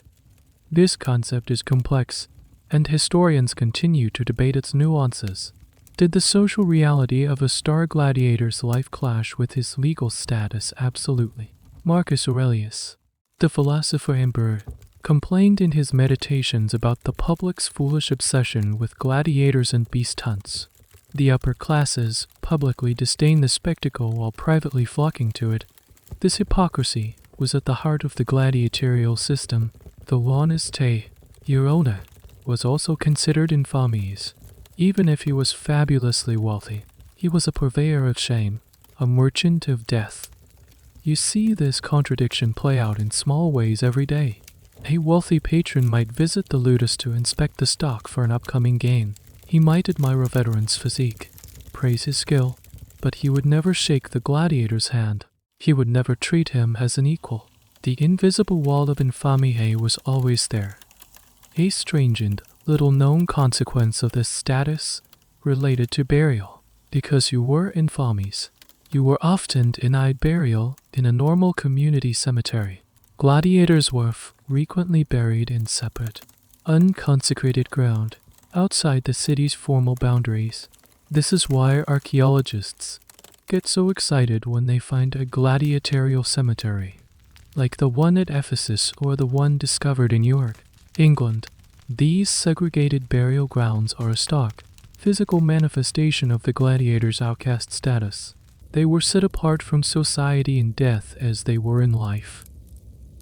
This concept is complex, and historians continue to debate its nuances. Did the social reality of a star gladiator's life clash with his legal status? Absolutely. Marcus Aurelius, the philosopher emperor, complained in his meditations about the public's foolish obsession with gladiators and beast hunts. The upper classes publicly disdained the spectacle while privately flocking to it. This hypocrisy was at the heart of the gladiatorial system. The honest Eurona was also considered infamous. Even if he was fabulously wealthy, he was a purveyor of shame, a merchant of death. You see this contradiction play out in small ways every day. A wealthy patron might visit the ludus to inspect the stock for an upcoming gain. He might admire a veteran's physique, praise his skill, but he would never shake the gladiator's hand. He would never treat him as an equal. The invisible wall of infamy was always there. A strange and little-known consequence of this status related to burial. Because you were infames, you were often denied burial in a normal community cemetery. Gladiators were frequently buried in separate, unconsecrated ground, outside the city's formal boundaries. This is why archaeologists get so excited when they find a gladiatorial cemetery, like the one at Ephesus or the one discovered in York, England. These segregated burial grounds are a stark, physical manifestation of the gladiator's outcast status. They were set apart from society in death as they were in life.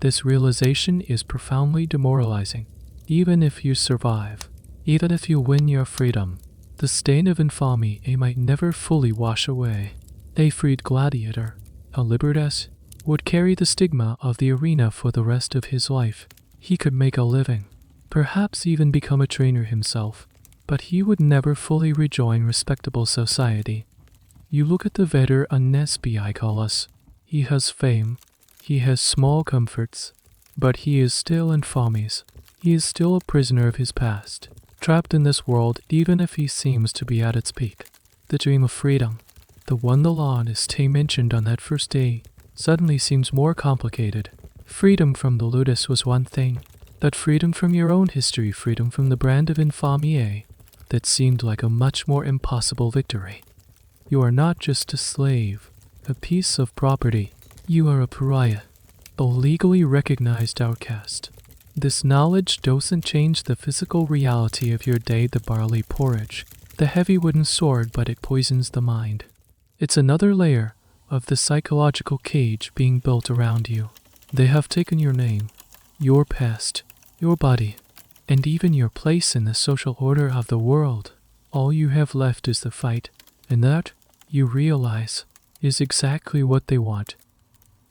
This realization is profoundly demoralizing. Even if you survive, even if you win your freedom, the stain of infamy might never fully wash away. A freed gladiator, a libertas, would carry the stigma of the arena for the rest of his life. He could make a living, perhaps even become a trainer himself, but he would never fully rejoin respectable society. You look at the veteran Nesbiicolus. He has fame, he has small comforts, but he is still infamies. He is still a prisoner of his past, trapped in this world even if he seems to be at its peak. The dream of freedom, the one the lawnist mentioned on that first day, suddenly seems more complicated. Freedom from the ludus was one thing, but freedom from your own history, freedom from the brand of infamy, that seemed like a much more impossible victory. You are not just a slave, a piece of property. You are a pariah, a legally recognized outcast. This knowledge doesn't change the physical reality of your day, the barley porridge, the heavy wooden sword, but it poisons the mind. It's another layer of the psychological cage being built around you. They have taken your name, your past, your body, and even your place in the social order of the world. All you have left is the fight, and that, you realize, is exactly what they want.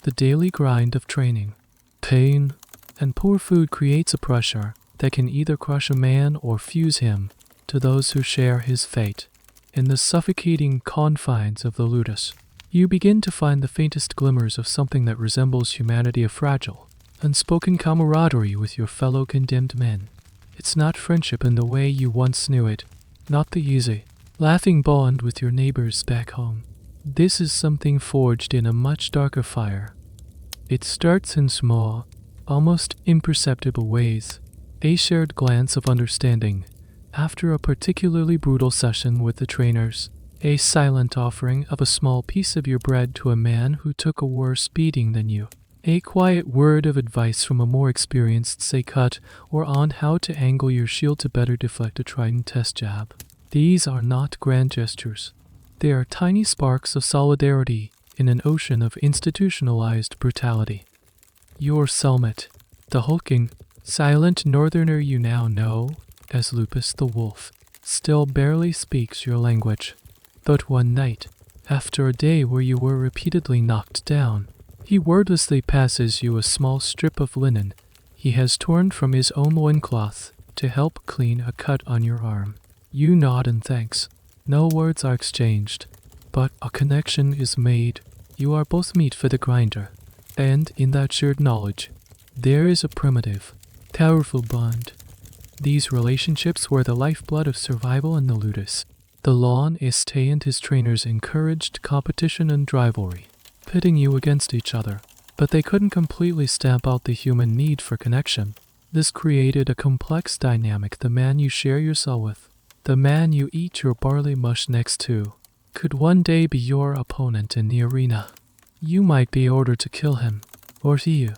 The daily grind of training, pain, and poor food creates a pressure that can either crush a man or fuse him to those who share his fate. In the suffocating confines of the ludus, you begin to find the faintest glimmers of something that resembles humanity, a fragile, unspoken camaraderie with your fellow condemned men. It's not friendship in the way you once knew it, not the easy, laughing bond with your neighbors back home. This is something forged in a much darker fire. It starts in small, almost imperceptible ways. A shared glance of understanding after a particularly brutal session with the trainers. A silent offering of a small piece of your bread to a man who took a worse beating than you. A quiet word of advice from a more experienced cut or on how to angle your shield to better deflect a trident test jab. These are not grand gestures. They are tiny sparks of solidarity in an ocean of institutionalized brutality. Your cellmate, the hulking, silent northerner you now know as Lupus the Wolf, still barely speaks your language. But one night, after a day where you were repeatedly knocked down, he wordlessly passes you a small strip of linen he has torn from his own loincloth to help clean a cut on your arm. You nod in thanks. No words are exchanged, but a connection is made. You are both meat for the grinder, and in that shared knowledge, there is a primitive, powerful bond. These relationships were the lifeblood of survival in the ludus. The lawn estate and his trainers encouraged competition and rivalry, pitting you against each other, but they couldn't completely stamp out the human need for connection. This created a complex dynamic. The man you share your cell with, the man you eat your barley mush next to, could one day be your opponent in the arena. You might be ordered to kill him, or he.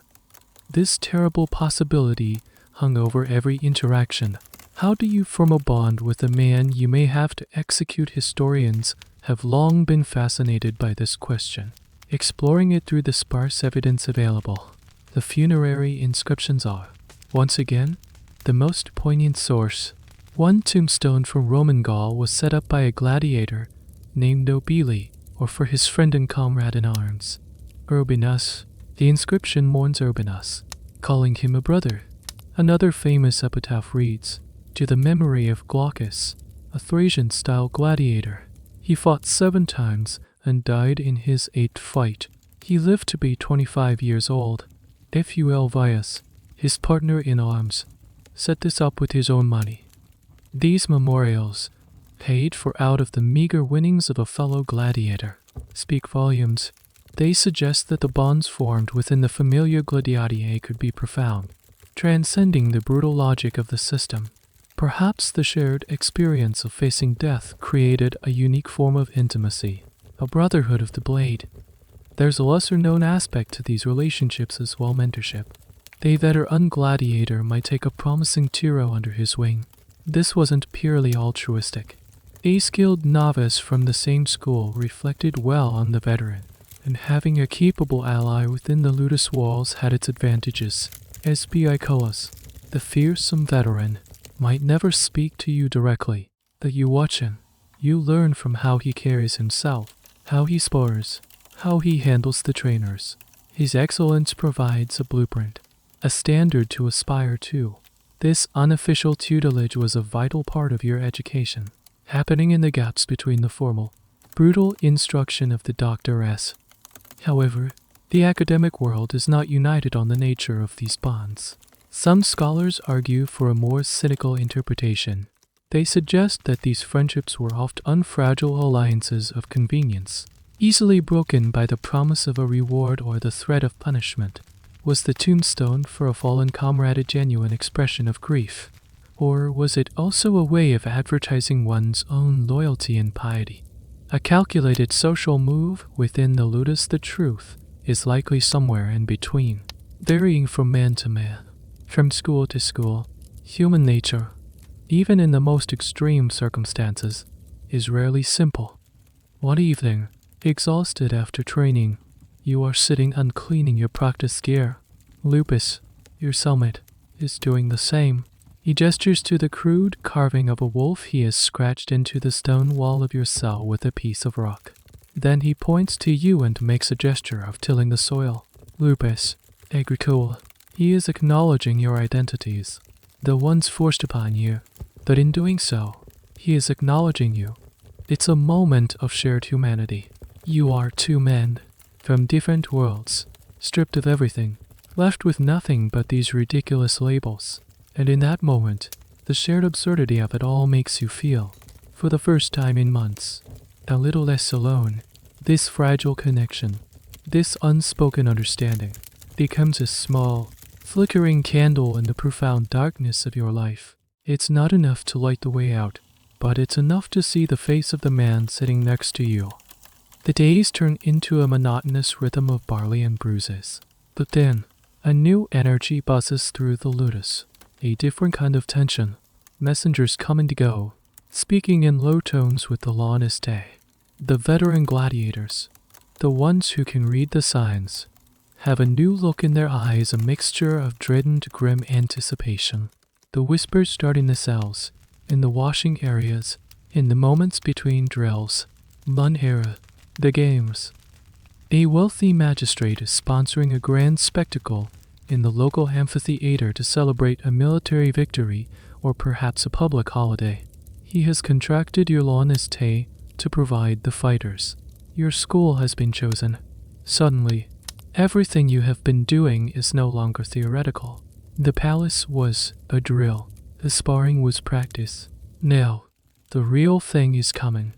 This terrible possibility hung over every interaction. How do you form a bond with a man you may have to execute? Historians have long been fascinated by this question, exploring it through the sparse evidence available. The funerary inscriptions are, once again, the most poignant source. One tombstone from Roman Gaul was set up by a gladiator named Nobili, or for his friend and comrade in arms, Urbanus. The inscription mourns Urbanus, calling him a brother. Another famous epitaph reads, to the memory of Glaucus, a Thracian-style gladiator. He fought 7 times and died in his 8th fight. He lived to be 25 years old. F.U. Elvius, his partner in arms, set this up with his own money. These memorials, paid for out of the meager winnings of a fellow gladiator, speak volumes. They suggest that the bonds formed within the familiar gladiatii could be profound. transcending the brutal logic of the system. Perhaps the shared experience of facing death created a unique form of intimacy, a brotherhood of the blade. There's a lesser-known aspect to these relationships as well: mentorship. A veteran gladiator might take a promising Tiro under his wing. This wasn't purely altruistic. A skilled novice from the same school reflected well on the veteran, and having a capable ally within the ludus walls had its advantages. SBI Colas, the fearsome veteran, might never speak to you directly, but you watch him. You learn from how he carries himself, how he spars, how he handles the trainers. His excellence provides a blueprint, a standard to aspire to. This unofficial tutelage was a vital part of your education, happening in the gaps between the formal, brutal instruction of the doctoress. However, the academic world is not united on the nature of these bonds. Some scholars argue for a more cynical interpretation. They suggest that these friendships were oft unfragile alliances of convenience, easily broken by the promise of a reward or the threat of punishment. Was the tombstone for a fallen comrade a genuine expression of grief? Or was it also a way of advertising one's own loyalty and piety? A calculated social move within the ludus? The truth is likely somewhere in between, varying from man to man, from school to school. Human nature, even in the most extreme circumstances, is rarely simple. One evening, exhausted after training, you are sitting uncleaning your practice gear. Lupus, your cellmate, is doing the same. He gestures to the crude carving of a wolf he has scratched into the stone wall of your cell with a piece of rock. Then he points to you and makes a gesture of tilling the soil. Lupus, agricole. He is acknowledging your identities, the ones forced upon you, but in doing so, he is acknowledging you. It's a moment of shared humanity. You are two men from different worlds, stripped of everything, left with nothing but these ridiculous labels. And in that moment, the shared absurdity of it all makes you feel, for the first time in months, a little less alone. This fragile connection, this unspoken understanding, becomes a small, flickering candle in the profound darkness of your life. It's not enough to light the way out, but it's enough to see the face of the man sitting next to you. The days turn into a monotonous rhythm of barley and bruises. But then, a new energy buzzes through the ludus, a different kind of tension. Messengers come and go, speaking in low tones with the honest day. The veteran gladiators, the ones who can read the signs, have a new look in their eyes, a mixture of dread and grim anticipation. The whispers start in the cells, in the washing areas, in the moments between drills. One era, the games. A wealthy magistrate is sponsoring a grand spectacle in the local amphitheater to celebrate a military victory or perhaps a public holiday. He has contracted your l'honnêteté to provide the fighters. Your school has been chosen. Suddenly, everything you have been doing is no longer theoretical. The palace was a drill. The sparring was practice. Now, the real thing is coming.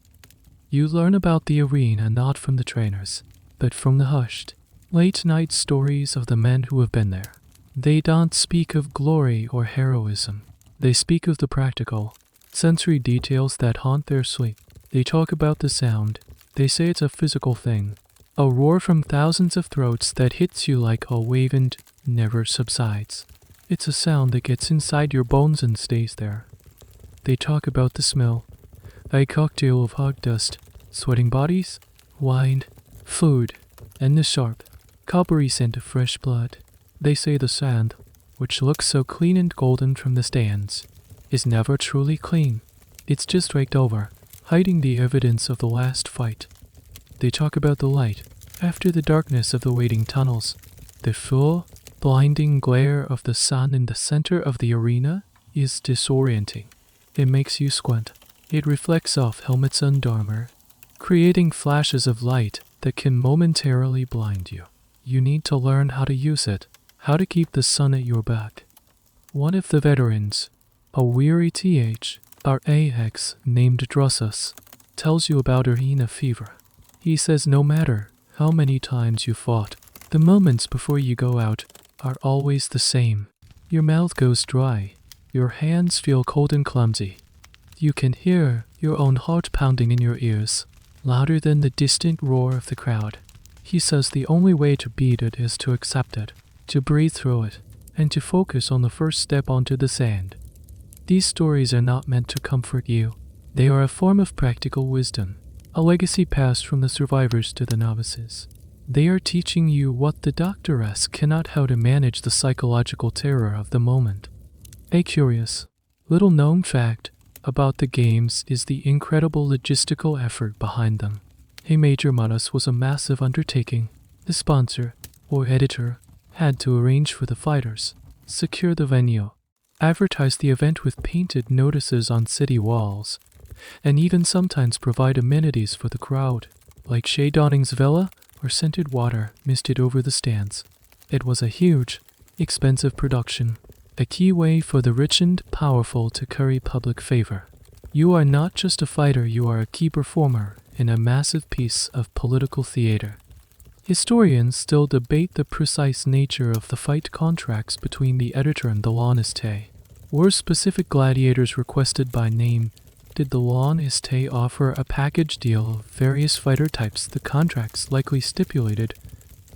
You learn about the arena not from the trainers, but from the hushed, late-night stories of the men who have been there. They don't speak of glory or heroism. They speak of the practical, sensory details that haunt their sleep. They talk about the sound. They say it's a physical thing, a roar from thousands of throats that hits you like a wave and never subsides. It's a sound that gets inside your bones and stays there. They talk about the smell, a cocktail of hot dust, sweating bodies, wine, food, and the sharp, coppery scent of fresh blood. They say the sand, which looks so clean and golden from the stands, is never truly clean. It's just raked over, hiding the evidence of the last fight. They talk about the light, after the darkness of the waiting tunnels. The full, blinding glare of the sun in the center of the arena is disorienting. It makes you squint. It reflects off helmets and armor, creating flashes of light that can momentarily blind you. You need to learn how to use it, how to keep the sun at your back. One of the veterans, a weary RAX named Drusus, tells you about arena fever. He says no matter how many times you fought, the moments before you go out are always the same. Your mouth goes dry. Your hands feel cold and clumsy. You can hear your own heart pounding in your ears, louder than the distant roar of the crowd. He says the only way to beat it is to accept it, to breathe through it, and to focus on the first step onto the sand. These stories are not meant to comfort you. They are a form of practical wisdom, a legacy passed from the survivors to the novices. They are teaching you what the doctoress cannot, how to manage the psychological terror of the moment. A curious, little-known fact about the games is the incredible logistical effort behind them. A major ludus was a massive undertaking. The sponsor, or editor, had to arrange for the fighters, secure the venue, advertise the event with painted notices on city walls, and even sometimes provide amenities for the crowd, like Shea Donning's villa or scented water misted over the stands. It was a huge, expensive production, a key way for the rich and powerful to curry public favor. You are not just a fighter, you are a key performer in a massive piece of political theater. Historians still debate the precise nature of the fight contracts between the editor and the Laniste. Were specific gladiators requested by name? Did the Laniste offer a package deal of various fighter types? The contracts likely stipulated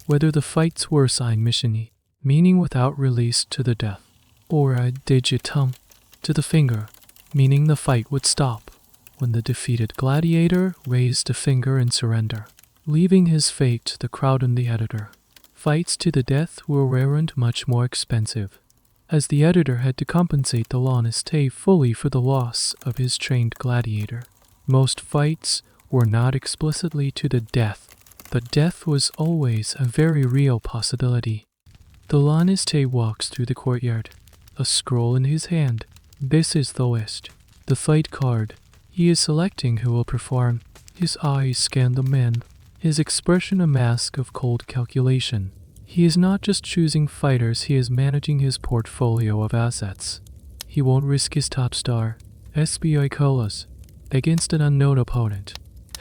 whether the fights were sine missioni, meaning without release to the death, or a digitum, to the finger, meaning the fight would stop when the defeated gladiator raised a finger in surrender, leaving his fate to the crowd and the editor. Fights to the death were rare and much more expensive, as the editor had to compensate the Laniste fully for the loss of his trained gladiator. Most fights were not explicitly to the death, but death was always a very real possibility. The Laniste walks through the courtyard, a scroll in his hand. This is the list, the fight card. He is selecting who will perform. His eyes scan the men, his expression a mask of cold calculation. He is not just choosing fighters, he is managing his portfolio of assets. He won't risk his top star, SBI Colas, against an unknown opponent.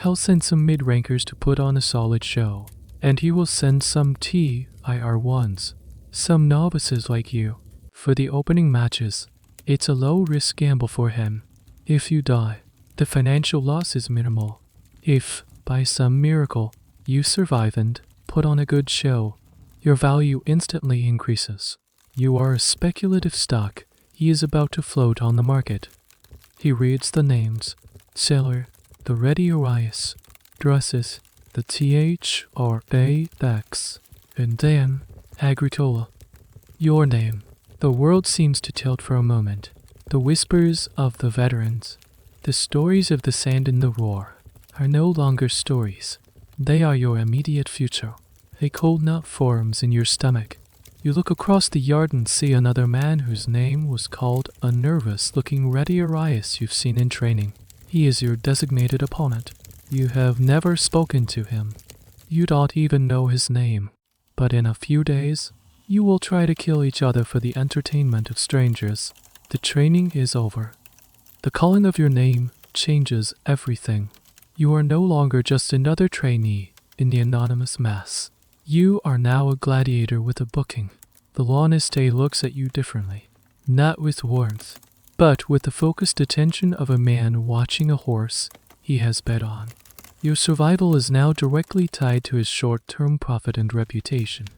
He'll send some mid-rankers to put on a solid show, and he will send some TIR1s, some novices like you, for the opening matches. It's a low-risk gamble for him. If you die, the financial loss is minimal. If, by some miracle, you survive and put on a good show, your value instantly increases. You are a speculative stock. He is about to float on the market. He reads the names: Seller, the Ready Arias, Dresses, the THRAX, and then Agritola. Your name. The world seems to tilt for a moment. The whispers of the veterans, the stories of the sand and the roar, are no longer stories. They are your immediate future. A cold knot forms in your stomach. You look across the yard and see another man whose name was called a nervous-looking Ready Arias you've seen in training. He is your designated opponent. You have never spoken to him. You don't even know his name. But in a few days, you will try to kill each other for the entertainment of strangers. The training is over. The calling of your name changes everything. You are no longer just another trainee in the anonymous mass. You are now a gladiator with a booking. The Laniste looks at you differently, not with warmth, but with the focused attention of a man watching a horse he has bet on. Your survival is now directly tied to his short-term profit and reputation.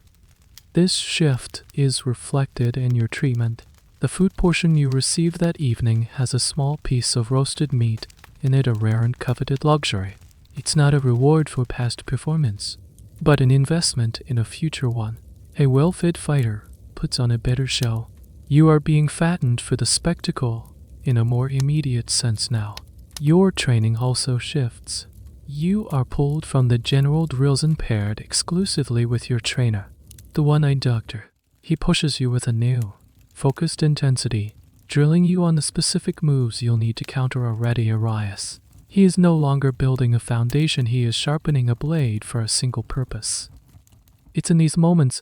This shift is reflected in your treatment. The food portion you received that evening has a small piece of roasted meat in it, a rare and coveted luxury. It's not a reward for past performance, but an investment in a future one. A well-fed fighter puts on a better show. You are being fattened for the spectacle in a more immediate sense now. Your training also shifts. You are pulled from the general drills and paired exclusively with your trainer, the one-eyed doctor. He pushes you with a new, focused intensity, drilling you on the specific moves you'll need to counter a Ready Arias. He is no longer building a foundation, he is sharpening a blade for a single purpose. It's in these moments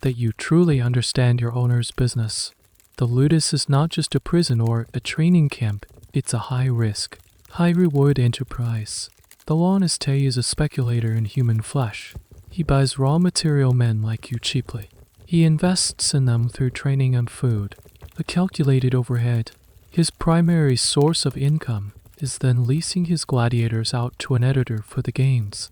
that you truly understand your owner's business. The ludus is not just a prison or a training camp, it's a high-risk, high-reward enterprise. The Laniste is a speculator in human flesh. He buys raw material men like you cheaply. He invests in them through training and food, a calculated overhead. His primary source of income is then leasing his gladiators out to an editor for the games.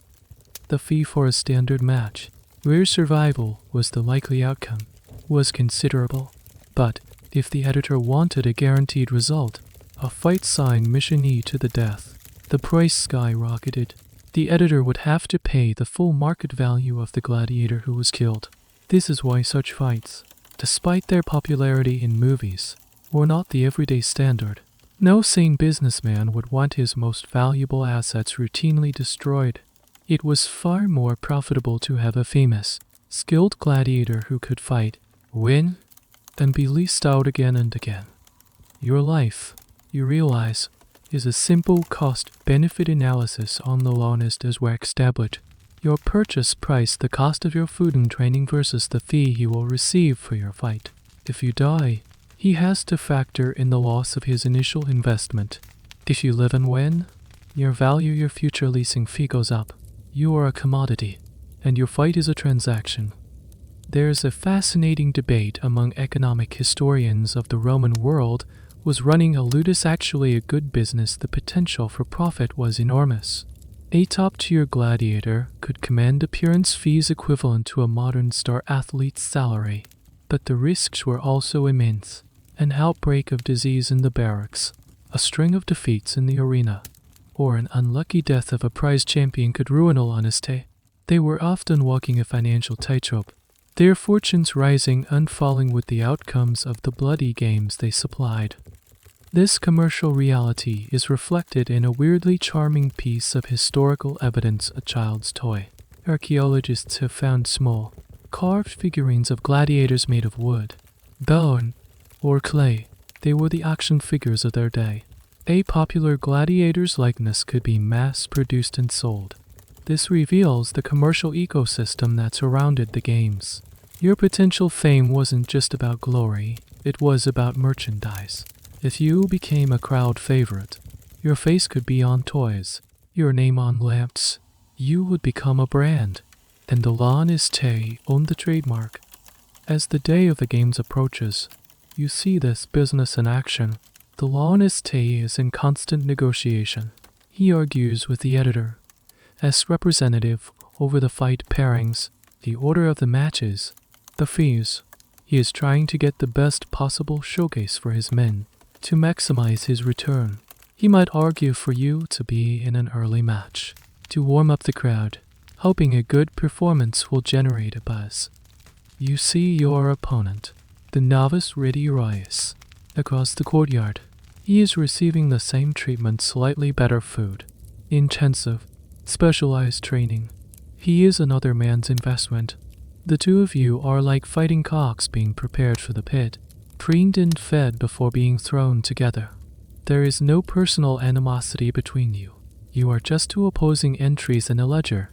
The fee for a standard match, where survival was the likely outcome, was considerable. But if the editor wanted a guaranteed result, a fight sign mission E to the death, the price skyrocketed. The editor would have to pay the full market value of the gladiator who was killed. This is why such fights, despite their popularity in movies, were not the everyday standard. No sane businessman would want his most valuable assets routinely destroyed. It was far more profitable to have a famous, skilled gladiator who could fight, win, than be leased out again and again. Your life, you realize, is a simple cost-benefit analysis on the honest as wax tablet. Your purchase price, the cost of your food and training versus the fee he will receive for your fight. If you die, he has to factor in the loss of his initial investment. If you live and win, your future leasing fee goes up. You are a commodity, and your fight is a transaction. There is a fascinating debate among economic historians of the Roman world. Was running a ludus actually a good business? The potential for profit was enormous. A top-tier gladiator could command appearance fees equivalent to a modern star athlete's salary, but the risks were also immense. An outbreak of disease in the barracks, a string of defeats in the arena, or an unlucky death of a prize champion could ruin all honesty. They were often walking a financial tightrope, their fortunes rising and falling with the outcomes of the bloody games they supplied. This commercial reality is reflected in a weirdly charming piece of historical evidence, a child's toy. Archaeologists have found small, carved figurines of gladiators made of wood, bone, or clay. They were the action figures of their day. A popular gladiator's likeness could be mass-produced and sold. This reveals the commercial ecosystem that surrounded the games. Your potential fame wasn't just about glory, it was about merchandise. If you became a crowd favorite, your face could be on toys, your name on lamps. You would become a brand, and the l'honnêteté owned the trademark. As the day of the games approaches, you see this business in action. The l'honnêteté is in constant negotiation. He argues with the editor, as representative, over the fight pairings, the order of the matches, the fees. He is trying to get the best possible showcase for his men, to maximize his return. He might argue for you to be in an early match, to warm up the crowd, hoping a good performance will generate a buzz. You see your opponent, the novice Radiorius, across the courtyard. He is receiving the same treatment, slightly better food, intensive, specialized training. He is another man's investment. The two of you are like fighting cocks being prepared for the pit, preened and fed before being thrown together. There is no personal animosity between you. You are just two opposing entries in a ledger.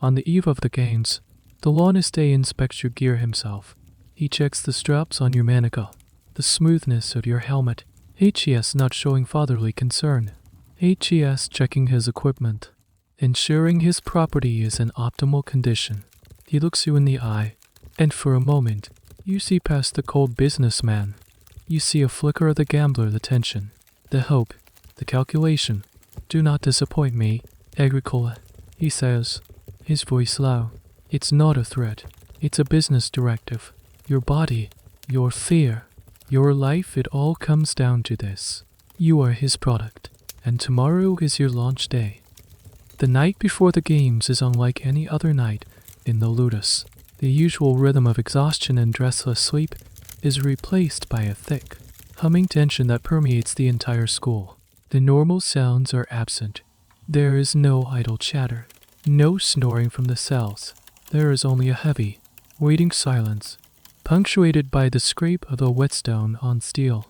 On the eve of the games, the l'honnêteté inspects your gear himself. He checks the straps on your manacle, the smoothness of your helmet. HES not showing fatherly concern. HES checking his equipment, ensuring his property is in optimal condition. He looks you in the eye, and for a moment, you see past the cold businessman. You see a flicker of the gambler, the tension, the hope, the calculation. Do not disappoint me, Agricola, he says, his voice low. It's not a threat. It's a business directive. Your body, your fear, your life, it all comes down to this. You are his product, and tomorrow is your launch day. The night before the games is unlike any other night in the ludus. The usual rhythm of exhaustion and restless sleep is replaced by a thick, humming tension that permeates the entire school. The normal sounds are absent. There is no idle chatter, no snoring from the cells. There is only a heavy, waiting silence, punctuated by the scrape of a whetstone on steel.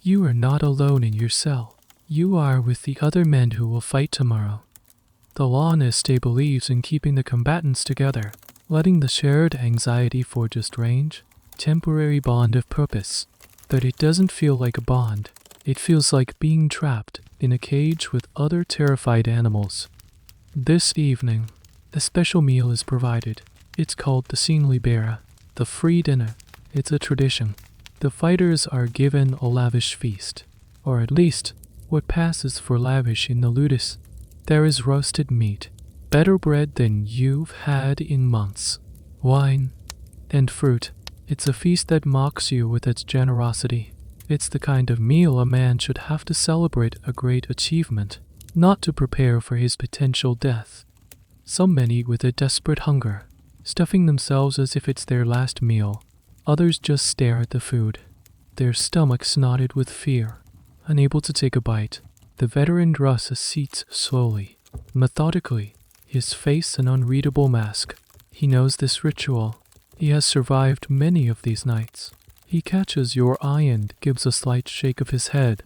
You are not alone in your cell. You are with the other men who will fight tomorrow. The l'honnêteté believes in keeping the combatants together, letting the shared anxiety forge a strange, temporary bond of purpose. That it doesn't feel like a bond. It feels like being trapped in a cage with other terrified animals. This evening, a special meal is provided. It's called the Sine Libera. The free dinner. It's a tradition. The fighters are given a lavish feast, or at least what passes for lavish in the ludus. There is roasted meat, better bread than you've had in months, wine, and fruit. It's a feast that mocks you with its generosity. It's the kind of meal a man should have to celebrate a great achievement, not to prepare for his potential death. Some men eat with a desperate hunger, stuffing themselves as if it's their last meal. Others just stare at the food, their stomachs knotted with fear. Unable to take a bite, the veteran Drusus eats slowly, methodically, his face an unreadable mask. He knows this ritual. He has survived many of these nights. He catches your eye and gives a slight shake of his head,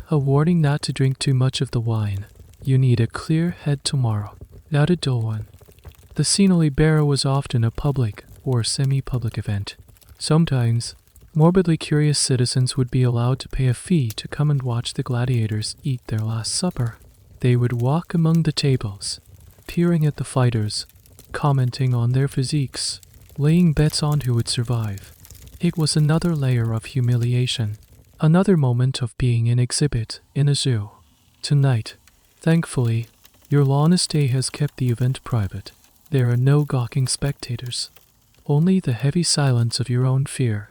a warning not to drink too much of the wine. You need a clear head tomorrow, not a dull one. The Sinali Bear was often a public or semi-public event. Sometimes, morbidly curious citizens would be allowed to pay a fee to come and watch the gladiators eat their last supper. They would walk among the tables, peering at the fighters, commenting on their physiques, laying bets on who would survive. It was another layer of humiliation, another moment of being an exhibit in a zoo. Tonight, thankfully, your lawless day has kept the event private. There are no gawking spectators, only the heavy silence of your own fear.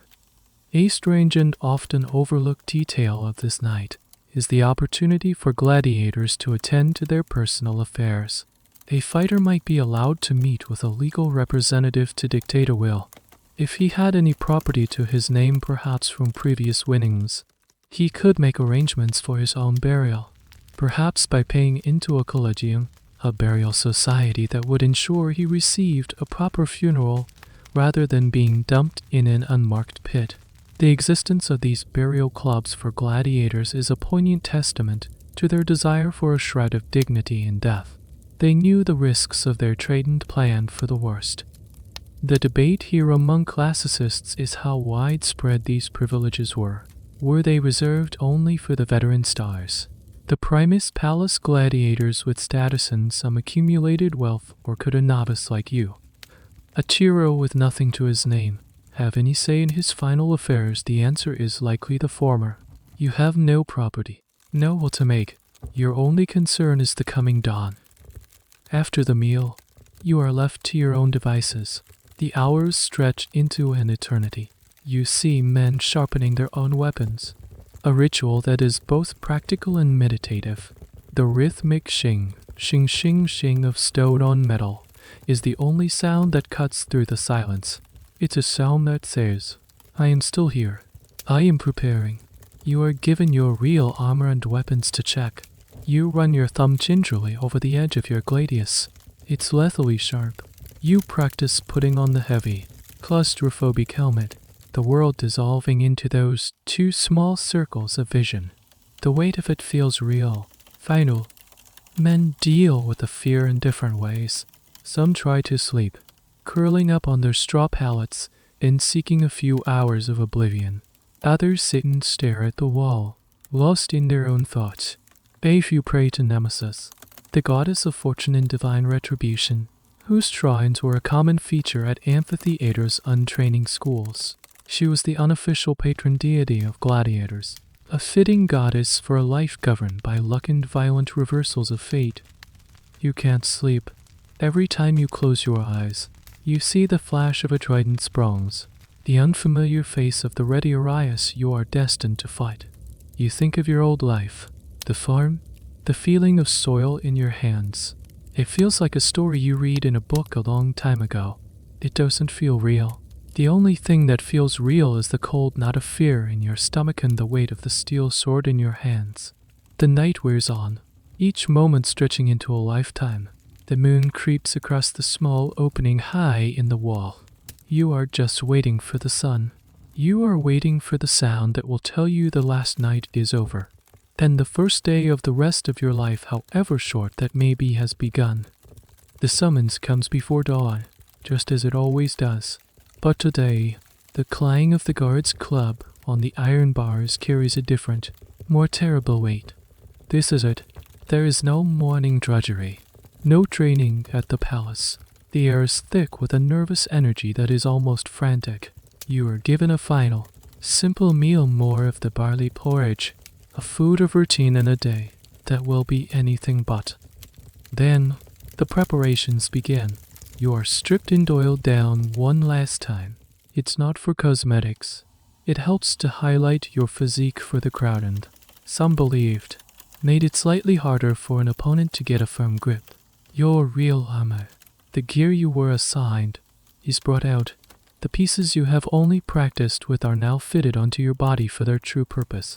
A strange and often overlooked detail of this night is the opportunity for gladiators to attend to their personal affairs. A fighter might be allowed to meet with a legal representative to dictate a will. If he had any property to his name, perhaps from previous winnings, he could make arrangements for his own burial, perhaps by paying into a Colosseum, a burial society that would ensure he received a proper funeral rather than being dumped in an unmarked pit. The existence of these burial clubs for gladiators is a poignant testament to their desire for a shred of dignity in death. They knew the risks of their trade and planned for the worst. The debate here among classicists is how widespread these privileges were. Were they reserved only for the veteran stars, the Primus Palace gladiators with status and some accumulated wealth, or could a novice like you, a Tiro with nothing to his name, have any say in his final affairs? The answer is likely the former. You have no property, no will to make. Your only concern is the coming dawn. After the meal, you are left to your own devices. The hours stretch into an eternity. You see men sharpening their own weapons, a ritual that is both practical and meditative. The rhythmic shing, shing, shing, shing of stone on metal is the only sound that cuts through the silence. It's a sound that says, I am still here. I am preparing. You are given your real armor and weapons to check. You run your thumb gingerly over the edge of your gladius. It's lethally sharp. You practice putting on the heavy, claustrophobic helmet, the world dissolving into those two small circles of vision. The weight of it feels real, final. Men deal with the fear in different ways. Some try to sleep, curling up on their straw pallets and seeking a few hours of oblivion. Others sit and stare at the wall, lost in their own thoughts. A few pray to Nemesis, the goddess of fortune and divine retribution, whose shrines were a common feature at amphitheaters' untraining schools. She was the unofficial patron deity of gladiators, a fitting goddess for a life governed by luck and violent reversals of fate. You can't sleep. Every time you close your eyes, you see the flash of a trident's bronze, the unfamiliar face of the ready Arius you are destined to fight. You think of your old life, the farm, the feeling of soil in your hands. It feels like a story you read in a book a long time ago. It doesn't feel real. The only thing that feels real is the cold knot of fear in your stomach and the weight of the steel sword in your hands. The night wears on, each moment stretching into a lifetime. The moon creeps across the small opening high in the wall. You are just waiting for the sun. You are waiting for the sound that will tell you the last night is over. Then the first day of the rest of your life, however short that may be, has begun. The summons comes before dawn, just as it always does. But today, the clang of the guard's club on the iron bars carries a different, more terrible weight. This is it. There is no morning drudgery, no training at the palace, The air is thick with a nervous energy that is almost frantic. You are given a final, simple meal, more of the barley porridge, a food of routine in a day that will be anything but. Then, the preparations begin. You are stripped and oiled down one last time. It's not for cosmetics. It helps to highlight your physique for the crowd and, some believed, made it slightly harder for an opponent to get a firm grip. Your real armor, the gear you were assigned, is brought out. The pieces you have only practiced with are now fitted onto your body for their true purpose.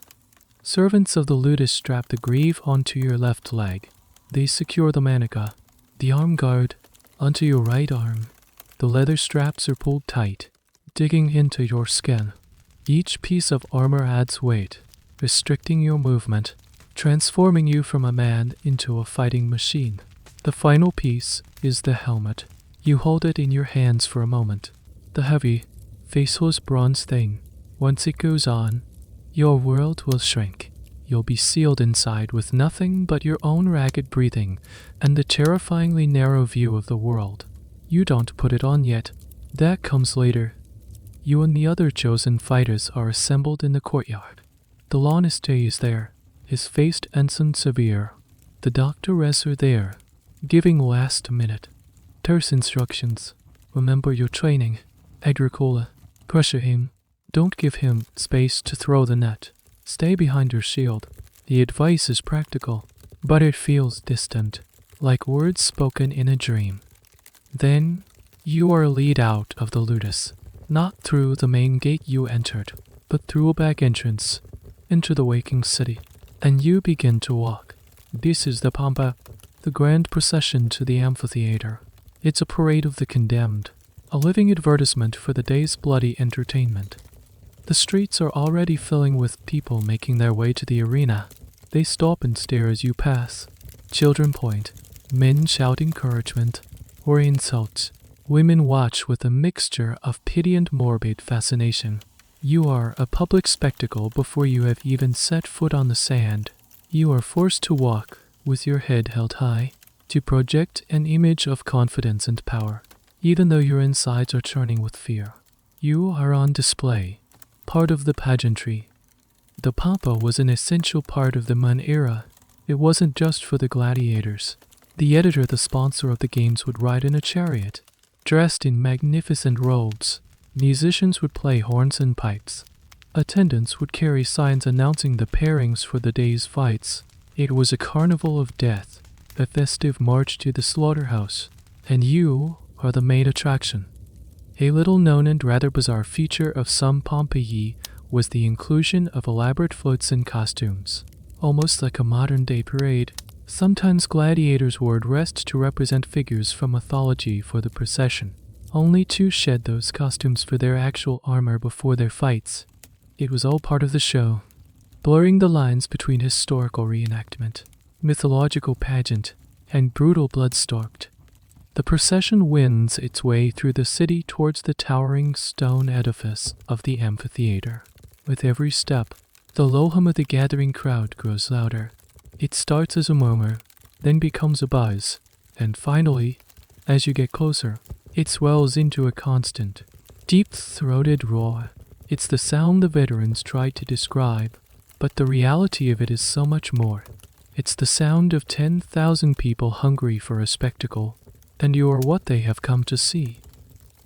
Servants of the ludus strap the greave onto your left leg. They secure the manica, the arm guard, onto your right arm. The leather straps are pulled tight, digging into your skin. Each piece of armor adds weight, restricting your movement, transforming you from a man into a fighting machine. The final piece is the helmet. You hold it in your hands for a moment. The heavy, faceless bronze thing. Once it goes on, your world will shrink. You'll be sealed inside with nothing but your own ragged breathing and the terrifyingly narrow view of the world. You don't put it on yet. That comes later. You and the other chosen fighters are assembled in the courtyard. The Laniste is there, his faced ensign severe. The doctors are there, giving last-minute, terse instructions. Remember your training. Agricola, pressure him. Don't give him space to throw the net. Stay behind your shield. The advice is practical, but it feels distant, like words spoken in a dream. Then, you are lead out of the ludus, not through the main gate you entered, but through a back entrance, into the waking city, and you begin to walk. This is the Pampa, the grand procession to the amphitheater. It's a parade of the condemned, a living advertisement for the day's bloody entertainment. The streets are already filling with people making their way to the arena. They stop and stare as you pass. Children point, men shout encouragement or insults. Women watch with a mixture of pity and morbid fascination. You are a public spectacle before you have even set foot on the sand. You are forced to walk with your head held high, to project an image of confidence and power, even though your insides are churning with fear. You are on display, part of the pageantry. The Pampa was an essential part of the Man era. It wasn't just for the gladiators. The editor, the sponsor of the games, would ride in a chariot, dressed in magnificent robes. Musicians would play horns and pipes. Attendants would carry signs announcing the pairings for the day's fights. It was a carnival of death, a festive march to the slaughterhouse, and you are the main attraction. A little-known and rather bizarre feature of some Pompeii was the inclusion of elaborate floats and costumes, almost like a modern-day parade. Sometimes gladiators wore dressed to represent figures from mythology for the procession, only to shed those costumes for their actual armor before their fights. It was all part of the show, blurring the lines between historical reenactment, mythological pageant, and brutal blood-stalked. The procession wends its way through the city towards the towering stone edifice of the amphitheater. With every step, the low hum of the gathering crowd grows louder. It starts as a murmur, then becomes a buzz, and finally, as you get closer, it swells into a constant, deep-throated roar. It's the sound the veterans tried to describe, but the reality of it is so much more. It's the sound of 10,000 people hungry for a spectacle, and you are what they have come to see.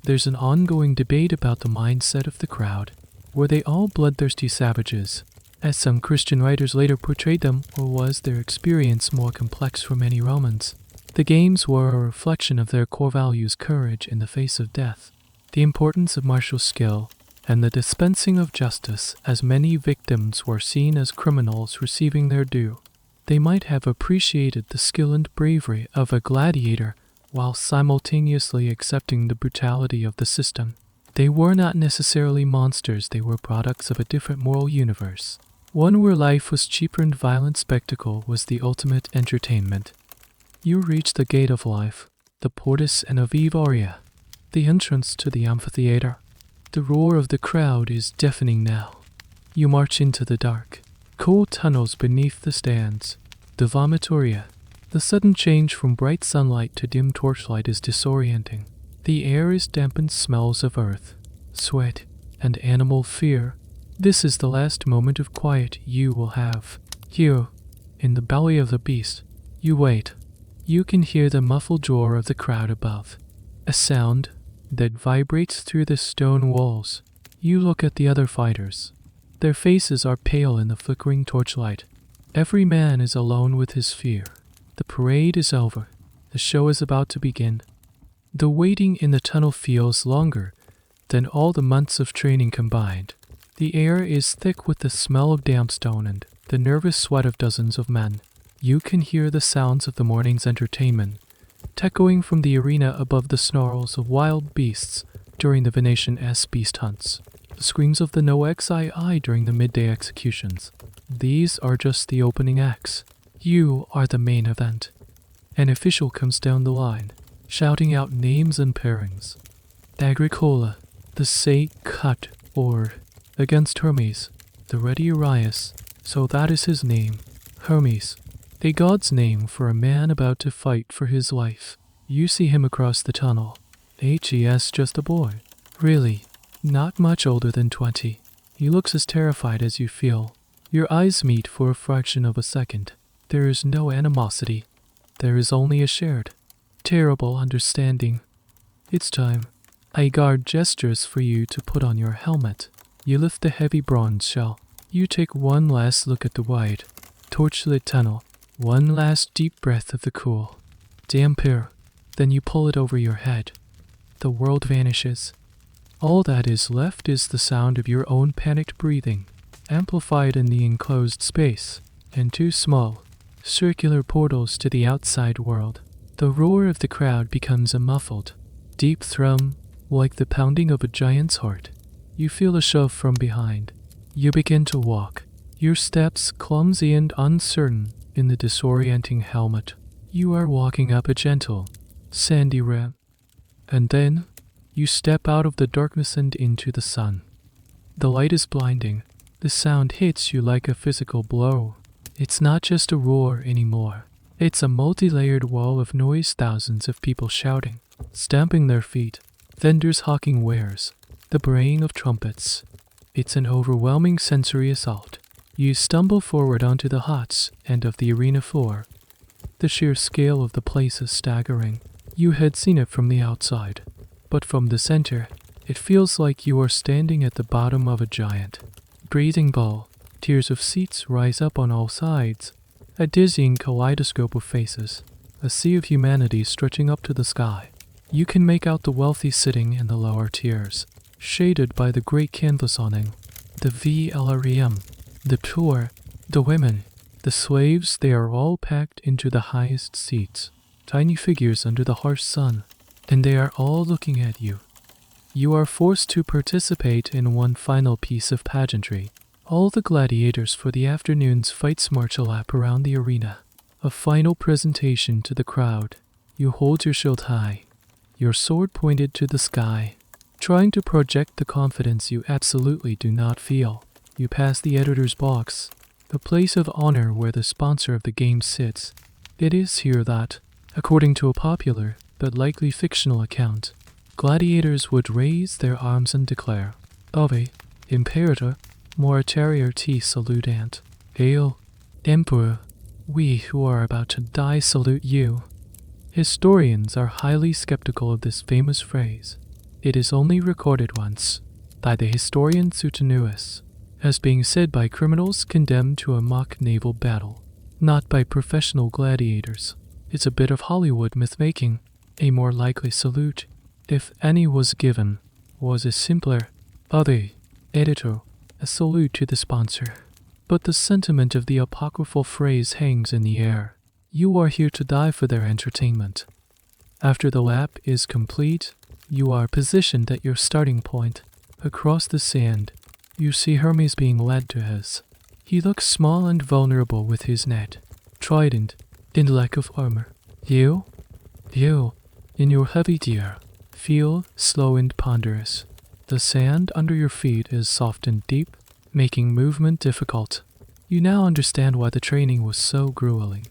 There's an ongoing debate about the mindset of the crowd. Were they all bloodthirsty savages, as some Christian writers later portrayed them, or was their experience more complex for many Romans? The games were a reflection of their core values: courage in the face of death, the importance of martial skill, and the dispensing of justice, as many victims were seen as criminals receiving their due. They might have appreciated the skill and bravery of a gladiator while simultaneously accepting the brutality of the system. They were not necessarily monsters, they were products of a different moral universe, one where life was cheaper and violent spectacle was the ultimate entertainment. You reach the gate of life, the Portus Anavivaria, the entrance to the amphitheater. The roar of the crowd is deafening now. You march into the dark, cool tunnels beneath the stands, the vomitoria, The sudden change from bright sunlight to dim torchlight is disorienting. The air is dampened smells of earth, sweat, and animal fear. This is the last moment of quiet you will have. Here, in the belly of the beast, you wait. You can hear the muffled roar of the crowd above, a sound that vibrates through the stone walls. You look at the other fighters. Their faces are pale in the flickering torchlight. Every man is alone with his fear. The parade is over. The show is about to begin. The waiting in the tunnel feels longer than all the months of training combined. The air is thick with the smell of damp stone and the nervous sweat of dozens of men. You can hear the sounds of the morning's entertainment, echoing from the arena above the snarls of wild beasts during the Venetian-esque beast hunts, the screams of the No-XII during the midday executions. These are just the opening acts. You are the main event. An official comes down the line, shouting out names and pairings. Agricola, the Say Cut, or against Hermes, the ready Arias, so that is his name, Hermes, a god's name for a man about to fight for his life. You see him across the tunnel. HES just a boy. Really, not much older than 20. He looks as terrified as you feel. Your eyes meet for a fraction of a second. There is no animosity. There is only a shared, terrible understanding. It's time. A guard gestures for you to put on your helmet. You lift the heavy bronze shell. You take one last look at the wide, torchlit tunnel. One last deep breath of the cool, damp air. Then you pull it over your head. The world vanishes. All that is left is the sound of your own panicked breathing, amplified in the enclosed space, and two small, circular portals to the outside world. The roar of the crowd becomes a muffled, deep thrum, like the pounding of a giant's heart. You feel a shove from behind. You begin to walk, your steps clumsy and uncertain in the disorienting helmet. You are walking up a gentle, sandy ramp, and then you step out of the darkness and into the sun. The light is blinding. The sound hits you like a physical blow. It's not just a roar anymore. It's a multi-layered wall of noise, thousands of people shouting, stamping their feet, vendors hawking wares, the braying of trumpets. It's an overwhelming sensory assault. You stumble forward onto the hot end of the arena floor. The sheer scale of the place is staggering. You had seen it from the outside, but from the center, it feels like you are standing at the bottom of a giant breathing ball. Tiers of seats rise up on all sides, a dizzying kaleidoscope of faces, a sea of humanity stretching up to the sky. You can make out the wealthy sitting in the lower tiers, shaded by the great canvas awning, the VLREM, the poor, the women, the slaves. They are all packed into the highest seats, tiny figures under the harsh sun, and they are all looking at you. You are forced to participate in one final piece of pageantry. All the gladiators for the afternoon's fights march a lap around the arena. A final presentation to the crowd. You hold your shield high, your sword pointed to the sky, trying to project the confidence you absolutely do not feel. You pass the editor's box, the place of honor where the sponsor of the game sits. It is here that, according to a popular, but likely fictional account, gladiators would raise their arms and declare, Ave, Imperator, Moritarier te salutant. Hail, Emperor, we who are about to die salute you. Historians are highly skeptical of this famous phrase. It is only recorded once, by the historian Suetonius, as being said by criminals condemned to a mock naval battle, not by professional gladiators. It's a bit of Hollywood myth-making. A more likely salute, if any was given, was a simpler, Ave, Editor, a salute to the sponsor. But the sentiment of the apocryphal phrase hangs in the air. You are here to die for their entertainment. After the lap is complete, you are positioned at your starting point. Across the sand, you see Hermes being led to his. He looks small and vulnerable with his net, trident, in lack of armor. You, in your heavy gear, feel slow and ponderous. The sand under your feet is soft and deep, making movement difficult. You now understand why the training was so grueling.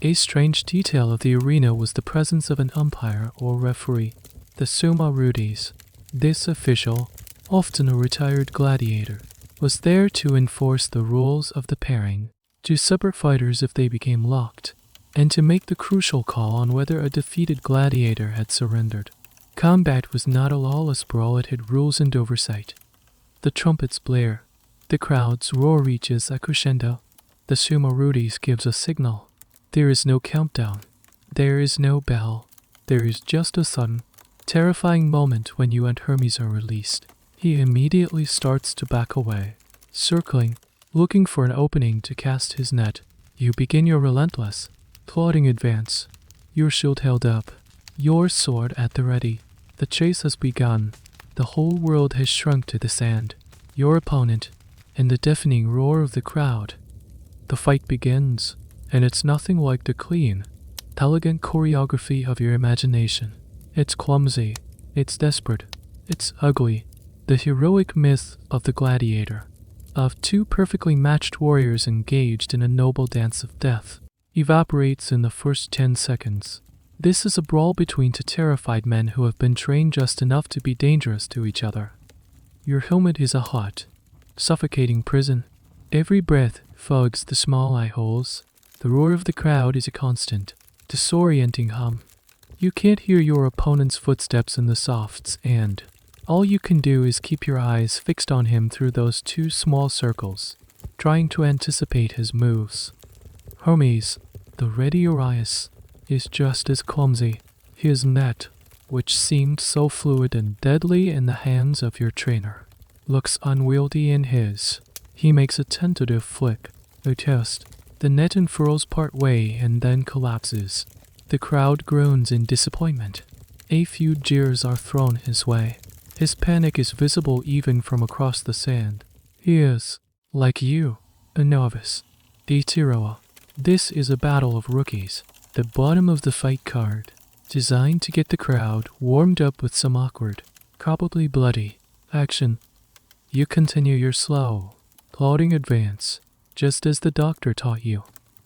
A strange detail of the arena was the presence of an umpire or referee, the summa rudis. This official, often a retired gladiator, was there to enforce the rules of the pairing, to separate fighters if they became locked, and to make the crucial call on whether a defeated gladiator had surrendered. Combat was not a lawless brawl, it had rules and oversight. The trumpets blare. The crowd's roar reaches a crescendo. The summa rudis gives a signal. There is no countdown. There is no bell. There is just a sudden, terrifying moment when you and Hermes are released. He immediately starts to back away, circling, looking for an opening to cast his net. You begin your relentless, plodding advance, your shield held up, your sword at the ready. The chase has begun. The whole world has shrunk to the sand. Your opponent, and the deafening roar of the crowd. The fight begins, and it's nothing like the clean, elegant choreography of your imagination. It's clumsy, it's desperate, it's ugly. The heroic myth of the gladiator, of two perfectly matched warriors engaged in a noble dance of death, evaporates in the first 10 seconds. This is a brawl between two terrified men who have been trained just enough to be dangerous to each other. Your helmet is a hot, suffocating prison. Every breath fogs the small eye holes. The roar of the crowd is a constant, disorienting hum. You can't hear your opponent's footsteps in the softs, and all you can do is keep your eyes fixed on him through those two small circles, trying to anticipate his moves. Hermes, the ready Arias, is just as clumsy. His net, which seemed so fluid and deadly in the hands of your trainer, looks unwieldy in his. He makes a tentative flick, a test. The net unfurls part way and then collapses. The crowd groans in disappointment. A few jeers are thrown his way. His panic is visible even from across the sand. He is, like you, a novice. De Tiroa. This is a battle of rookies. The bottom of the fight card, designed to get the crowd warmed up with some awkward, probably bloody, action. You continue your slow, plodding advance, just as the doctor taught you.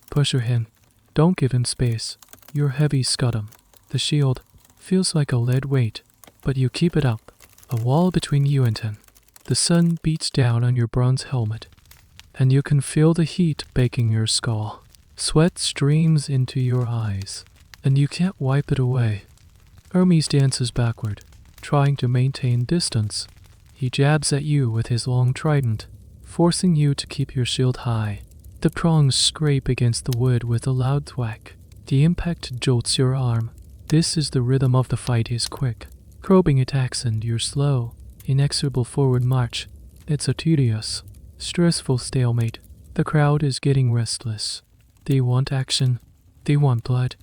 Push her in. Don't give him space. Your heavy scudum, the shield, feels like a lead weight, but you keep it up, a wall between you and him. The sun beats down on your bronze helmet, and you can feel the heat baking your skull. Sweat streams into your eyes, and you can't wipe it away. Hermes dances backward, trying to maintain distance. He jabs at you with his long trident, forcing you to keep your shield high. The prongs scrape against the wood with a loud thwack. The impact jolts your arm. This is the rhythm of the fight. Is quick, probing attacks and your slow, inexorable forward march. It's a tedious, stressful stalemate. The crowd is getting restless. They want action. They want blood.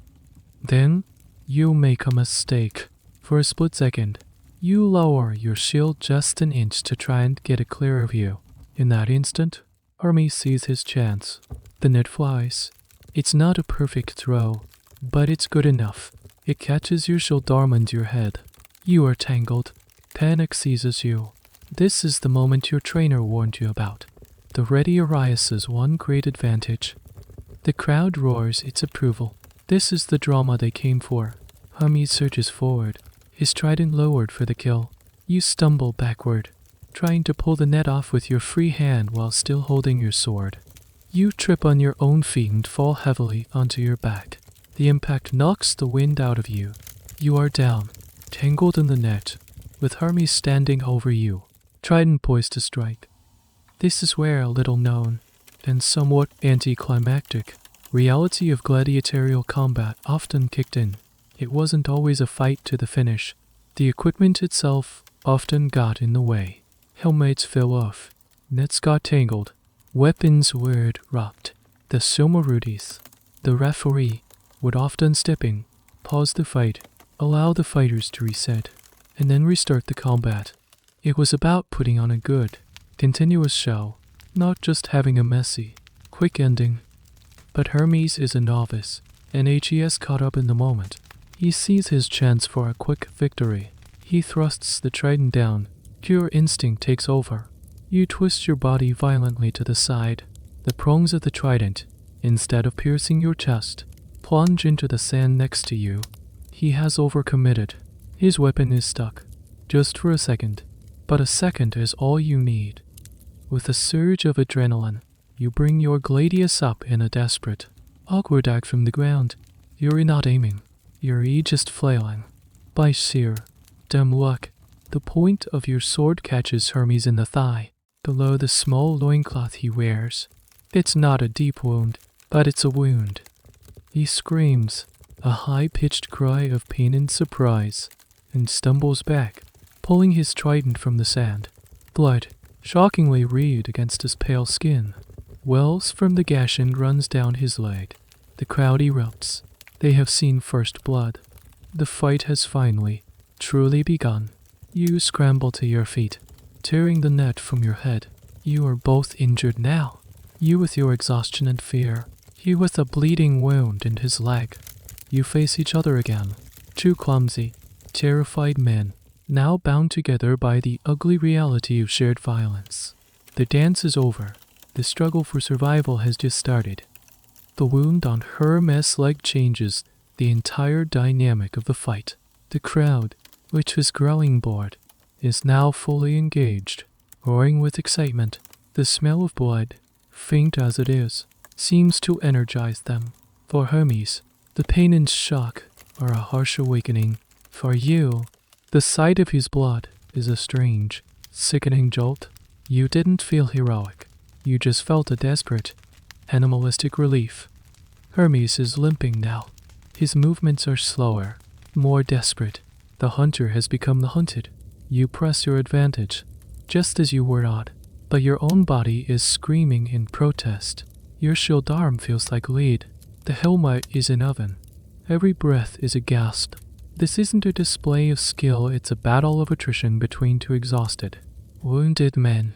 Then, you make a mistake. For a split second, you lower your shield just an inch to try and get a clearer view. In that instant, Hermes sees his chance. The net flies. It's not a perfect throw, but it's good enough. It catches your shield arm and your head. You are tangled. Panic seizes you. This is the moment your trainer warned you about. The ready Arias' one great advantage. The crowd roars its approval. This is the drama they came for. Hermes surges forward, his trident lowered for the kill. You stumble backward, trying to pull the net off with your free hand while still holding your sword. You trip on your own feet and fall heavily onto your back. The impact knocks the wind out of you. You are down, tangled in the net, with Hermes standing over you, trident poised to strike. This is where a little known, and somewhat anticlimactic, reality of gladiatorial combat often kicked in. It wasn't always a fight to the finish. The equipment itself often got in the way. Helmets fell off, nets got tangled, weapons were dropped. The summa rudis, the referee, would often step in, pause the fight, allow the fighters to reset, and then restart the combat. It was about putting on a good, continuous show, not just having a messy, quick ending. But Hermes is a novice, and HES caught up in the moment. He sees his chance for a quick victory. He thrusts the trident down. Pure instinct takes over. You twist your body violently to the side. The prongs of the trident, instead of piercing your chest, plunge into the sand next to you. He has overcommitted. His weapon is stuck. Just for a second. But a second is all you need. With a surge of adrenaline, you bring your gladius up in a desperate, awkward act from the ground. You're not aiming. You're just flailing. By sheer, dumb luck, the point of your sword catches Hermes in the thigh, below the small loincloth he wears. It's not a deep wound, but it's a wound. He screams, a high-pitched cry of pain and surprise, and stumbles back, pulling his trident from the sand. Blood, shockingly red against his pale skin, wells from the gash and runs down his leg. The crowd erupts. They have seen first blood. The fight has finally, truly begun. You scramble to your feet, tearing the net from your head. You are both injured now. You with your exhaustion and fear. He with a bleeding wound in his leg. You face each other again. Two clumsy, terrified men, now bound together by the ugly reality of shared violence. The dance is over. The struggle for survival has just started. The wound on Hermes' leg changes the entire dynamic of the fight. The crowd, which was growing bored, is now fully engaged, roaring with excitement. The smell of blood, faint as it is, seems to energize them. For Hermes, the pain and shock are a harsh awakening. For you, the sight of his blood is a strange, sickening jolt. You didn't feel heroic. You just felt a desperate, animalistic relief. Hermes is limping now. His movements are slower, more desperate. The hunter has become the hunted. You press your advantage, just as you were odd, but your own body is screaming in protest. Your shield arm feels like lead. The helmet is an oven. Every breath is a gasp. This isn't a display of skill, it's a battle of attrition between two exhausted, wounded men.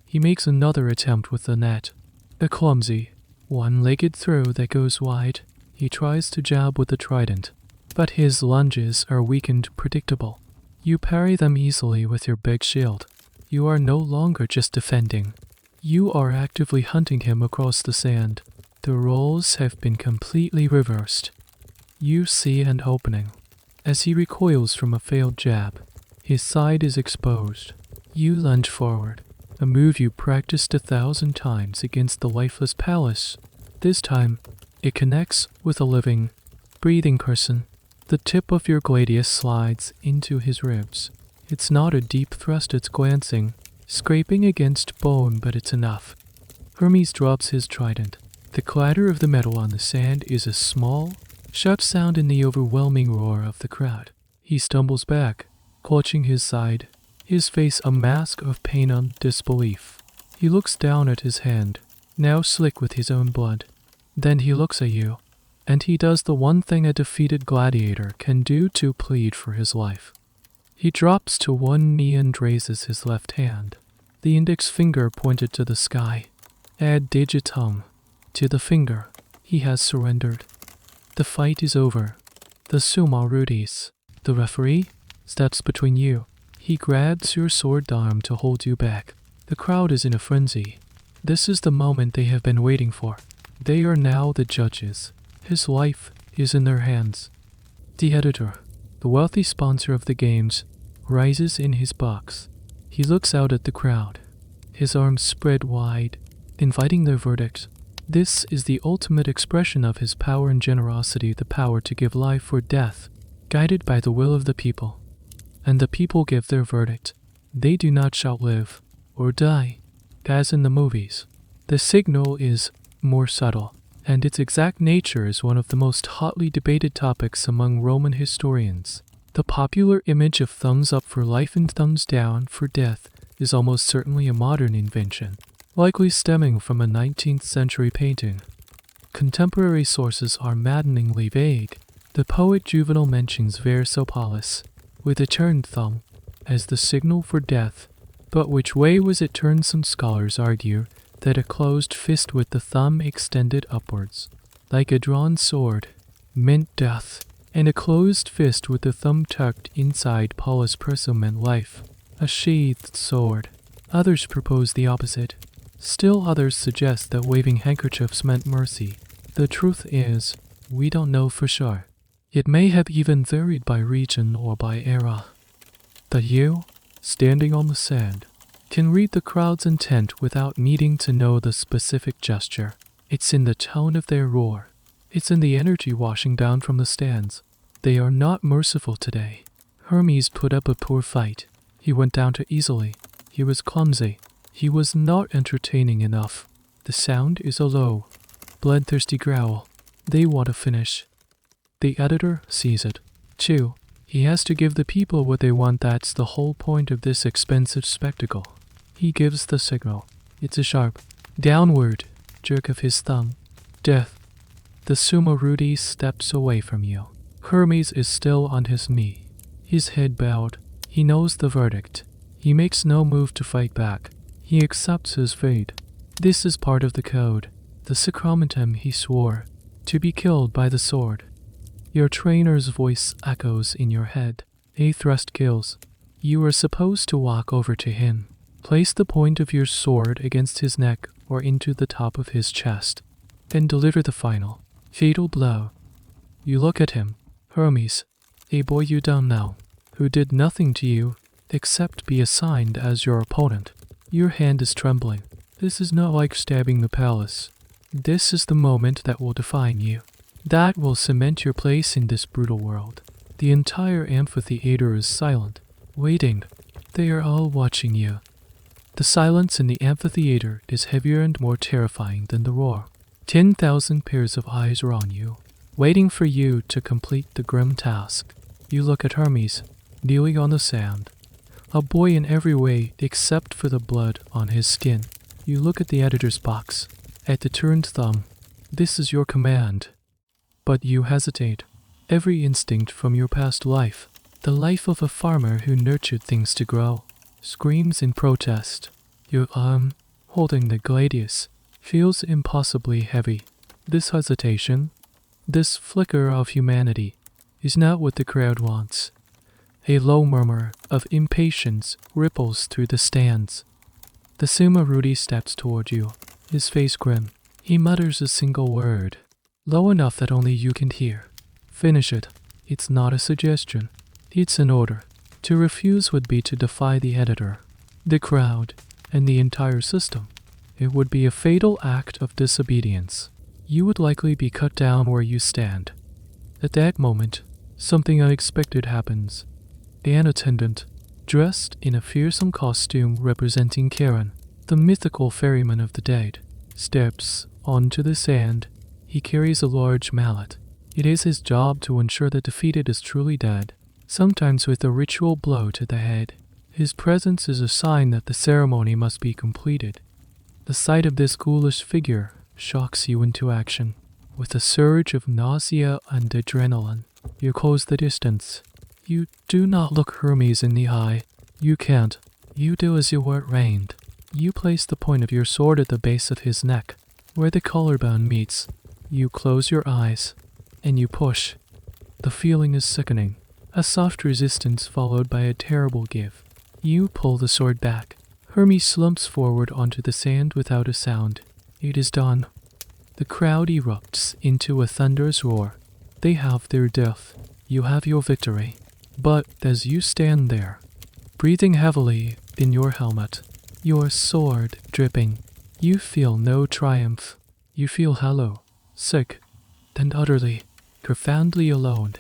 He makes another attempt with the net. A clumsy, one-legged throw that goes wide. He tries to jab with the trident, but his lunges are weak and predictable. You parry them easily with your big shield. You are no longer just defending. You are actively hunting him across the sand. The roles have been completely reversed. You see an opening. As he recoils from a failed jab, his side is exposed. You lunge forward, a move you practiced 1,000 times against the lifeless palace. This time, it connects with a living, breathing person. The tip of your gladius slides into his ribs. It's not a deep thrust, it's glancing, scraping against bone, but it's enough. Hermes drops his trident. The clatter of the metal on the sand is a small, sharp sound in the overwhelming roar of the crowd. He stumbles back, clutching his side, his face a mask of pain and disbelief. He looks down at his hand, now slick with his own blood. Then he looks at you, and he does the one thing a defeated gladiator can do to plead for his life. He drops to one knee and raises his left hand, the index finger pointed to the sky. Ad digitum. To the finger, he has surrendered. The fight is over. The summa rudis, the referee, steps between you. He grabs your sword arm to hold you back. The crowd is in a frenzy. This is the moment they have been waiting for. They are now the judges. His life is in their hands. The editor, the wealthy sponsor of the games, rises in his box. He looks out at the crowd, his arms spread wide, inviting their verdict. This is the ultimate expression of his power and generosity, the power to give life or death, guided by the will of the people. And the people give their verdict. They do not shout live or die, as in the movies. The signal is more subtle, and its exact nature is one of the most hotly debated topics among Roman historians. The popular image of thumbs up for life and thumbs down for death is almost certainly a modern invention, likely stemming from a 19th century painting. Contemporary sources are maddeningly vague. The poet Juvenal mentions Versopolis, with a turned thumb, as the signal for death, but which way was it turned? Some scholars argue that a closed fist with the thumb extended upwards, like a drawn sword, meant death, and a closed fist with the thumb tucked inside Paulus Perso meant life, a sheathed sword. Others propose the opposite. Still others suggest that waving handkerchiefs meant mercy. The truth is, We don't know for sure. It may have even varied by region or by era. But you, standing on the sand, can read the crowd's intent without needing to know the specific gesture. It's in the tone of their roar. It's in the energy washing down from the stands. They are not merciful today. Hermes put up a poor fight. He went down too easily. He was clumsy. He was not entertaining enough. The sound is a low, bloodthirsty growl. They want to finish. The editor sees it, too. He has to give the people what they want. That's the whole point of this expensive spectacle. He gives the signal. It's a sharp, downward jerk of his thumb. Death. The sumo Rudy steps away from you. Hermes is still on his knee, his head bowed. He knows the verdict. He makes no move to fight back. He accepts his fate. This is part of the code. The sacramentum he swore, to be killed by the sword. Your trainer's voice echoes in your head. A thrust kills. You are supposed to walk over to him. Place the point of your sword against his neck or into the top of his chest. Then deliver the final, fatal blow. You look at him, Hermes, a boy you don't know, who did nothing to you except be assigned as your opponent. Your hand is trembling. This is not like stabbing the palace. This is the moment that will define you. That will cement your place in this brutal world. The entire amphitheater is silent, waiting. They are all watching you. The silence in the amphitheater is heavier and more terrifying than the roar. 10,000 pairs of eyes are on you, waiting for you to complete the grim task. You look at Hermes, kneeling on the sand, a boy in every way except for the blood on his skin. You look at the editor's box, at the turned thumb. This is your command. But you hesitate. Every instinct from your past life, the life of a farmer who nurtured things to grow, screams in protest. Your arm, holding the gladius, feels impossibly heavy. This hesitation, this flicker of humanity, is not what the crowd wants. A low murmur of impatience ripples through the stands. The sumo Rudy steps toward you, his face grim. He mutters a single word, low enough that only you can hear. Finish it. It's not a suggestion. It's an order. To refuse would be to defy the editor, the crowd, and the entire system. It would be a fatal act of disobedience. You would likely be cut down where you stand. At that moment, something unexpected happens. An attendant, dressed in a fearsome costume representing Charon, the mythical ferryman of the dead, steps onto the sand. He carries a large mallet. It is his job to ensure the defeated is truly dead, sometimes with a ritual blow to the head. His presence is a sign that the ceremony must be completed. The sight of this ghoulish figure shocks you into action. With a surge of nausea and adrenaline, you close the distance. You do not look Hermes in the eye. You can't. You do as you were trained. You place the point of your sword at the base of his neck, where the collarbone meets. You close your eyes, and you push. The feeling is sickening. A soft resistance followed by a terrible give. You pull the sword back. Hermes slumps forward onto the sand without a sound. It is done. The crowd erupts into a thunderous roar. They have their death. You have your victory. But as you stand there, breathing heavily in your helmet, your sword dripping, you feel no triumph. You feel hollow, sick, and utterly, profoundly alone.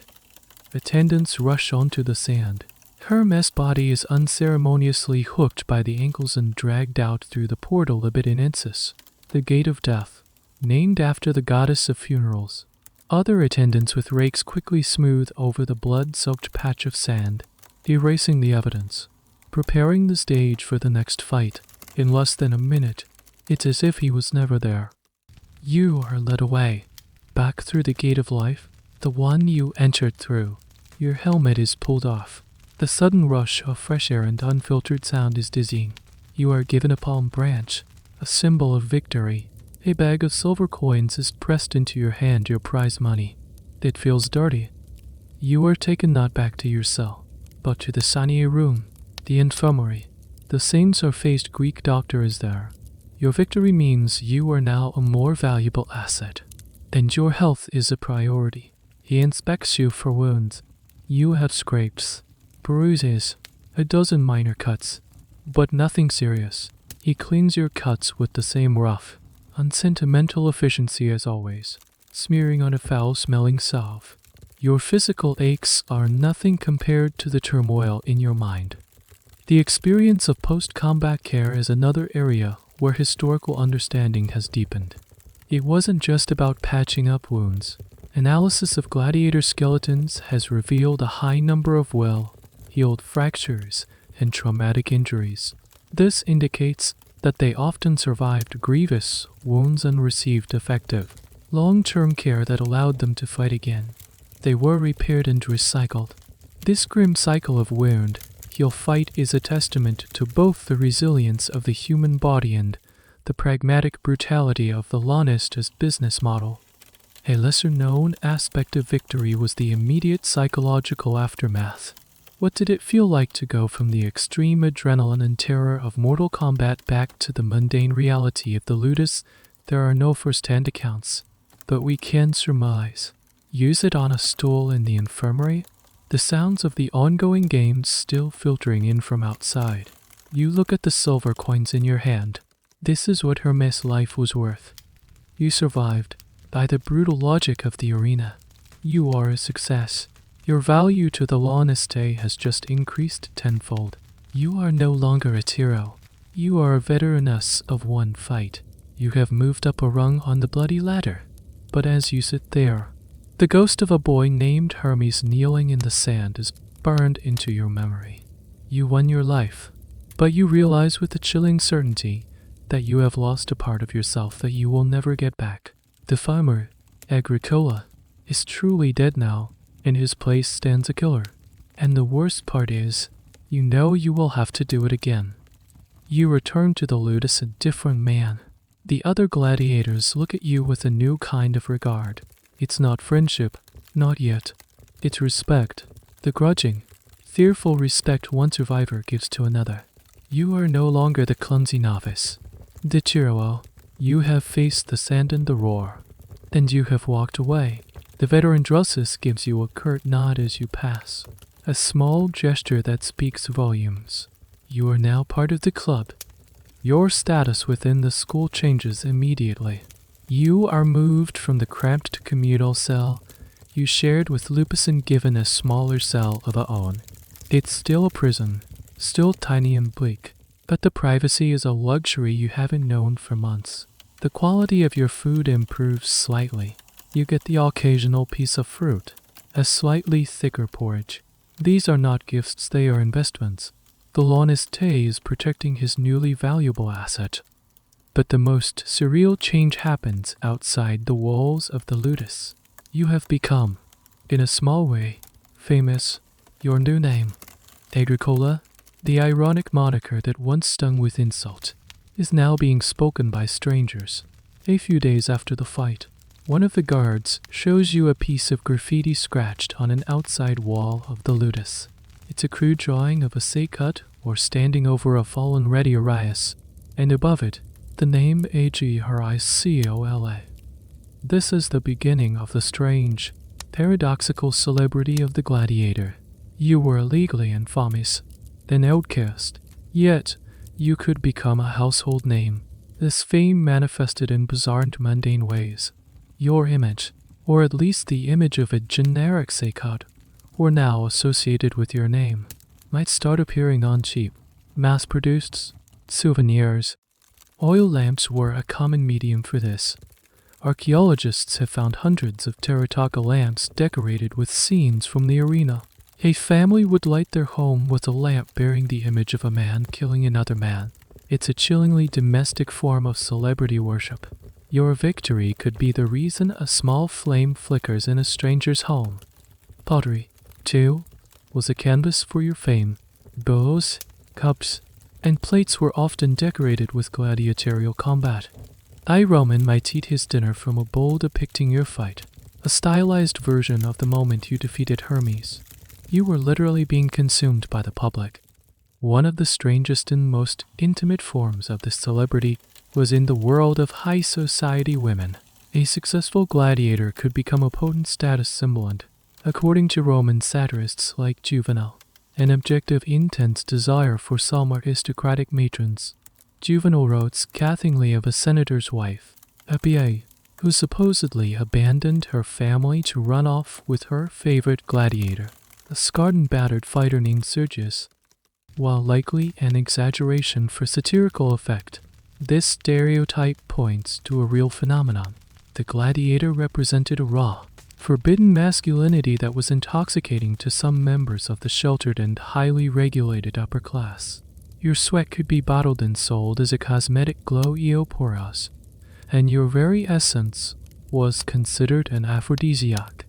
Attendants rush onto the sand. Hermes' body is unceremoniously hooked by the ankles and dragged out through the portal a bit in Insis, the gate of death, named after the goddess of funerals. Other attendants with rakes quickly smooth over the blood-soaked patch of sand, erasing the evidence, preparing the stage for the next fight. In less than a minute, it's as if he was never there. You are led away, back through the gate of life, the one you entered through. Your helmet is pulled off. The sudden rush of fresh air and unfiltered sound is dizzying. You are given a palm branch, a symbol of victory. A bag of silver coins is pressed into your hand, your prize money. It feels dirty. You are taken not back to your cell, but to the sunnier room, the infirmary. The saint-surfaced Greek doctor is there. Your victory means you are now a more valuable asset. then your health is a priority. He inspects you for wounds. You have scrapes, bruises, a dozen minor cuts, but nothing serious. He cleans your cuts with the same rough, unsentimental efficiency as always, smearing on a foul-smelling salve. Your physical aches are nothing compared to the turmoil in your mind. The experience of post-combat care is another area where historical understanding has deepened. It wasn't just about patching up wounds. Analysis of gladiator skeletons has revealed a high number of well-healed fractures and traumatic injuries. This indicates that they often survived grievous wounds and received effective, long-term care that allowed them to fight again. They were repaired and recycled. This grim cycle of wound, heal, fight is a testament to both the resilience of the human body and the pragmatic brutality of the ludus business model. A lesser-known aspect of victory was the immediate psychological aftermath. What did it feel like to go from the extreme adrenaline and terror of Mortal Kombat back to the mundane reality of the ludus? There are no first-hand accounts, but we can surmise. Use it on a stool in the infirmary, the sounds of the ongoing games still filtering in from outside. You look at the silver coins in your hand. This is what Hermes' life was worth. You survived. By the brutal logic of the arena, you are a success. Your value to the ludus has just increased tenfold. You are no longer a hero. You are a veteraness of one fight. You have moved up a rung on the bloody ladder. But as you sit there, the ghost of a boy named Hermes kneeling in the sand is burned into your memory. You won your life, but you realize with a chilling certainty that you have lost a part of yourself that you will never get back. The farmer, Agricola, is truly dead now. In his place stands a killer. And the worst part is, you know you will have to do it again. You return to the ludus a different man. The other gladiators look at you with a new kind of regard. It's not friendship, not yet. It's respect. The grudging, fearful respect one survivor gives to another. You are no longer the clumsy novice. The hero. You have faced the sand and the roar, and you have walked away. The veteran Drusus gives you a curt nod as you pass, a small gesture that speaks volumes. You are now part of the club. Your status within the school changes immediately. You are moved from the cramped communal cell you shared with Lupus and given a smaller cell of your own. It's still a prison, still tiny and bleak, but the privacy is a luxury you haven't known for months. The quality of your food improves slightly. You get the occasional piece of fruit, a slightly thicker porridge. These are not gifts, they are investments. The ludus is protecting his newly valuable asset. But the most surreal change happens outside the walls of the ludus. You have become, in a small way, famous. Your new name, Agricola, the ironic moniker that once stung with insult, is now being spoken by strangers. A few days after the fight, one of the guards shows you a piece of graffiti scratched on an outside wall of the ludus. It's a crude drawing of a say-cut or standing over a fallen ready Arias, and above it, the name Agricola. This is the beginning of the strange, paradoxical celebrity of the gladiator. You were illegally infamous, an outcast, yet you could become a household name. This fame manifested in bizarre and mundane ways. Your image, or at least the image of a generic say-cut, or now associated with your name, might start appearing on cheap, mass-produced souvenirs. Oil lamps were a common medium for this. Archaeologists have found hundreds of terracotta lamps decorated with scenes from the arena. A family would light their home with a lamp bearing the image of a man killing another man. It's a chillingly domestic form of celebrity worship. Your victory could be the reason a small flame flickers in a stranger's home. Pottery, too, was a canvas for your fame. Bowls, cups, and plates were often decorated with gladiatorial combat. A Roman might eat his dinner from a bowl depicting your fight, a stylized version of the moment you defeated Hermes. You were literally being consumed by the public. One of the strangest and most intimate forms of this celebrity was in the world of high society women. A successful gladiator could become a potent status symbol and, according to Roman satirists like Juvenal, an objective intense desire for some aristocratic matrons. Juvenal wrote scathingly of a senator's wife, Appia, who supposedly abandoned her family to run off with her favorite gladiator, a scarred and battered fighter named Sergius. While likely an exaggeration for satirical effect, this stereotype points to a real phenomenon. The gladiator represented a raw, forbidden masculinity that was intoxicating to some members of the sheltered and highly regulated upper class. Your sweat could be bottled and sold as a cosmetic glow eoporos, and your very essence was considered an aphrodisiac.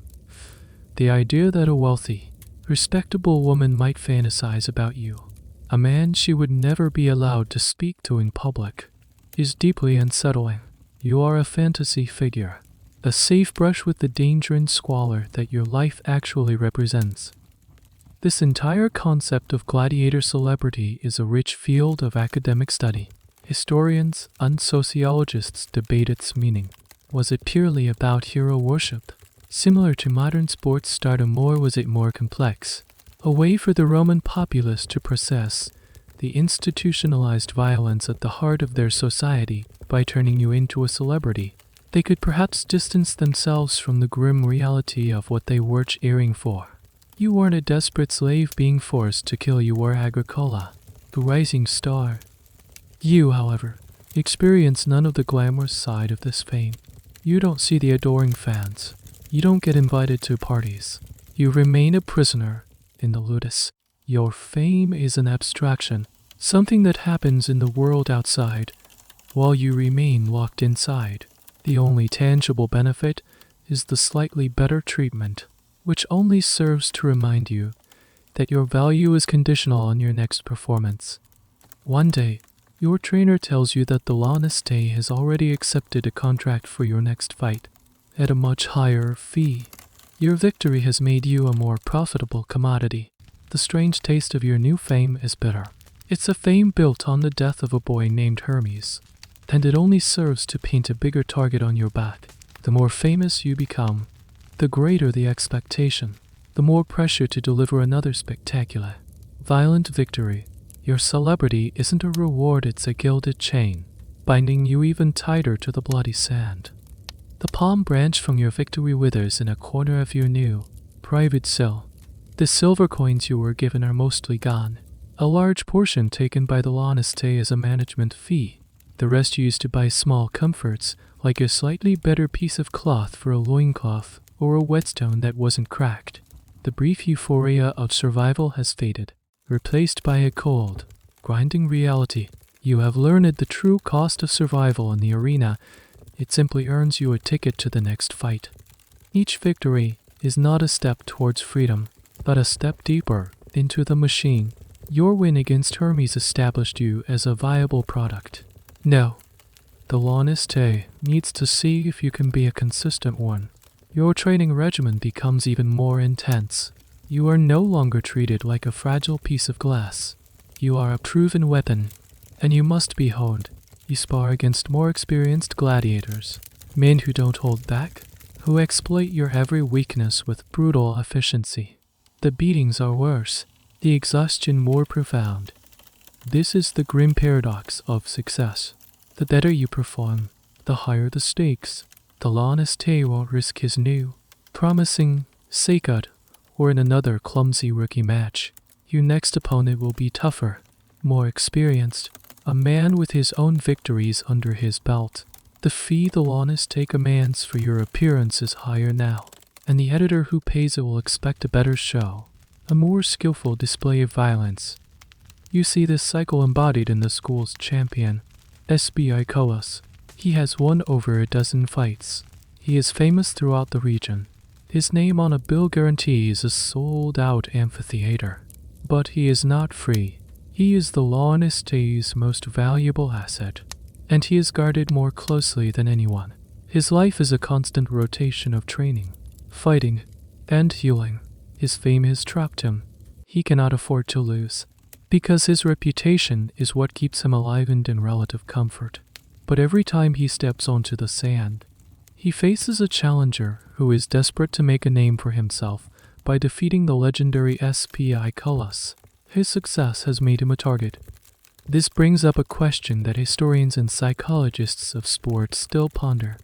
The idea that a wealthy, respectable woman might fantasize about you, a man she would never be allowed to speak to in public, is deeply unsettling. You are a fantasy figure, a safe brush with the danger and squalor that your life actually represents. This entire concept of gladiator celebrity is a rich field of academic study. Historians and sociologists debate its meaning. Was it purely about hero worship, similar to modern sports stardom, or was it more complex? A way for the Roman populace to process the institutionalized violence at the heart of their society by turning you into a celebrity. They could perhaps distance themselves from the grim reality of what they were cheering for. You weren't a desperate slave being forced to kill, you were Agricola, the rising star. You, however, experience none of the glamorous side of this fame. You don't see the adoring fans. You don't get invited to parties. You remain a prisoner in the ludus. Your fame is an abstraction, something that happens in the world outside, while you remain locked inside. The only tangible benefit is the slightly better treatment, which only serves to remind you that your value is conditional on your next performance. One day, your trainer tells you that the Laniste has already accepted a contract for your next fight at a much higher fee. Your victory has made you a more profitable commodity. The strange taste of your new fame is bitter. It's a fame built on the death of a boy named Hermes, and it only serves to paint a bigger target on your back. The more famous you become, the greater the expectation, the more pressure to deliver another spectacular, violent victory. Your celebrity isn't a reward, it's a gilded chain, binding you even tighter to the bloody sand. The palm branch from your victory withers in a corner of your new, private cell. The silver coins you were given are mostly gone. A large portion taken by the Laniste as a management fee. The rest used to buy small comforts, like a slightly better piece of cloth for a loincloth, or a whetstone that wasn't cracked. The brief euphoria of survival has faded, replaced by a cold, grinding reality. You have learned the true cost of survival in the arena. It simply earns you a ticket to the next fight. Each victory is not a step towards freedom, but a step deeper into the machine. Your win against Hermes established you as a viable product. No, the Laniste needs to see if you can be a consistent one. Your training regimen becomes even more intense. You are no longer treated like a fragile piece of glass. You are a proven weapon, and you must be honed. You spar against more experienced gladiators, men who don't hold back, who exploit your every weakness with brutal efficiency. The beatings are worse, the exhaustion more profound. This is the grim paradox of success. The better you perform, the higher the stakes. The Laniste won't risk his new, promising Seikad or in another clumsy rookie match. Your next opponent will be tougher, more experienced, a man with his own victories under his belt. The fee the Laniste commands for your appearance is higher now, and the editor who pays it will expect a better show, a more skillful display of violence. You see this cycle embodied in the school's champion, SBI Colas. He has won over a dozen fights. He is famous throughout the region. His name on a bill guarantees a sold-out amphitheater. But he is not free. He is the Laniste's most valuable asset, and he is guarded more closely than anyone. His life is a constant rotation of training, fighting, and healing. His fame has trapped him. He cannot afford to lose, because his reputation is what keeps him alive and in relative comfort. But every time he steps onto the sand, He faces a challenger who is desperate to make a name for himself by defeating the legendary SPI Colosseum. His success has made him a target. This brings up a question that historians and psychologists of sports still ponder.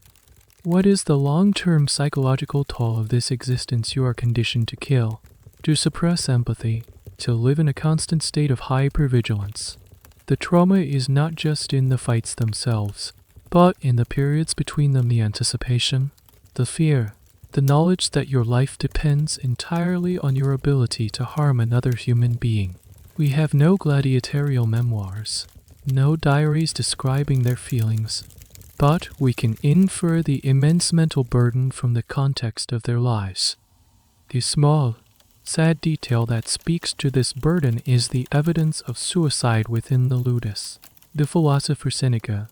What is the long-term psychological toll of this existence you are conditioned to kill, to suppress empathy, to live in a constant state of hypervigilance? The trauma is not just in the fights themselves, but in the periods between them, the anticipation, the fear, the knowledge that your life depends entirely on your ability to harm another human being. We have no gladiatorial memoirs, no diaries describing their feelings, but we can infer the immense mental burden from the context of their lives. The small, sad detail that speaks to this burden is the evidence of suicide within the ludus. The philosopher Seneca,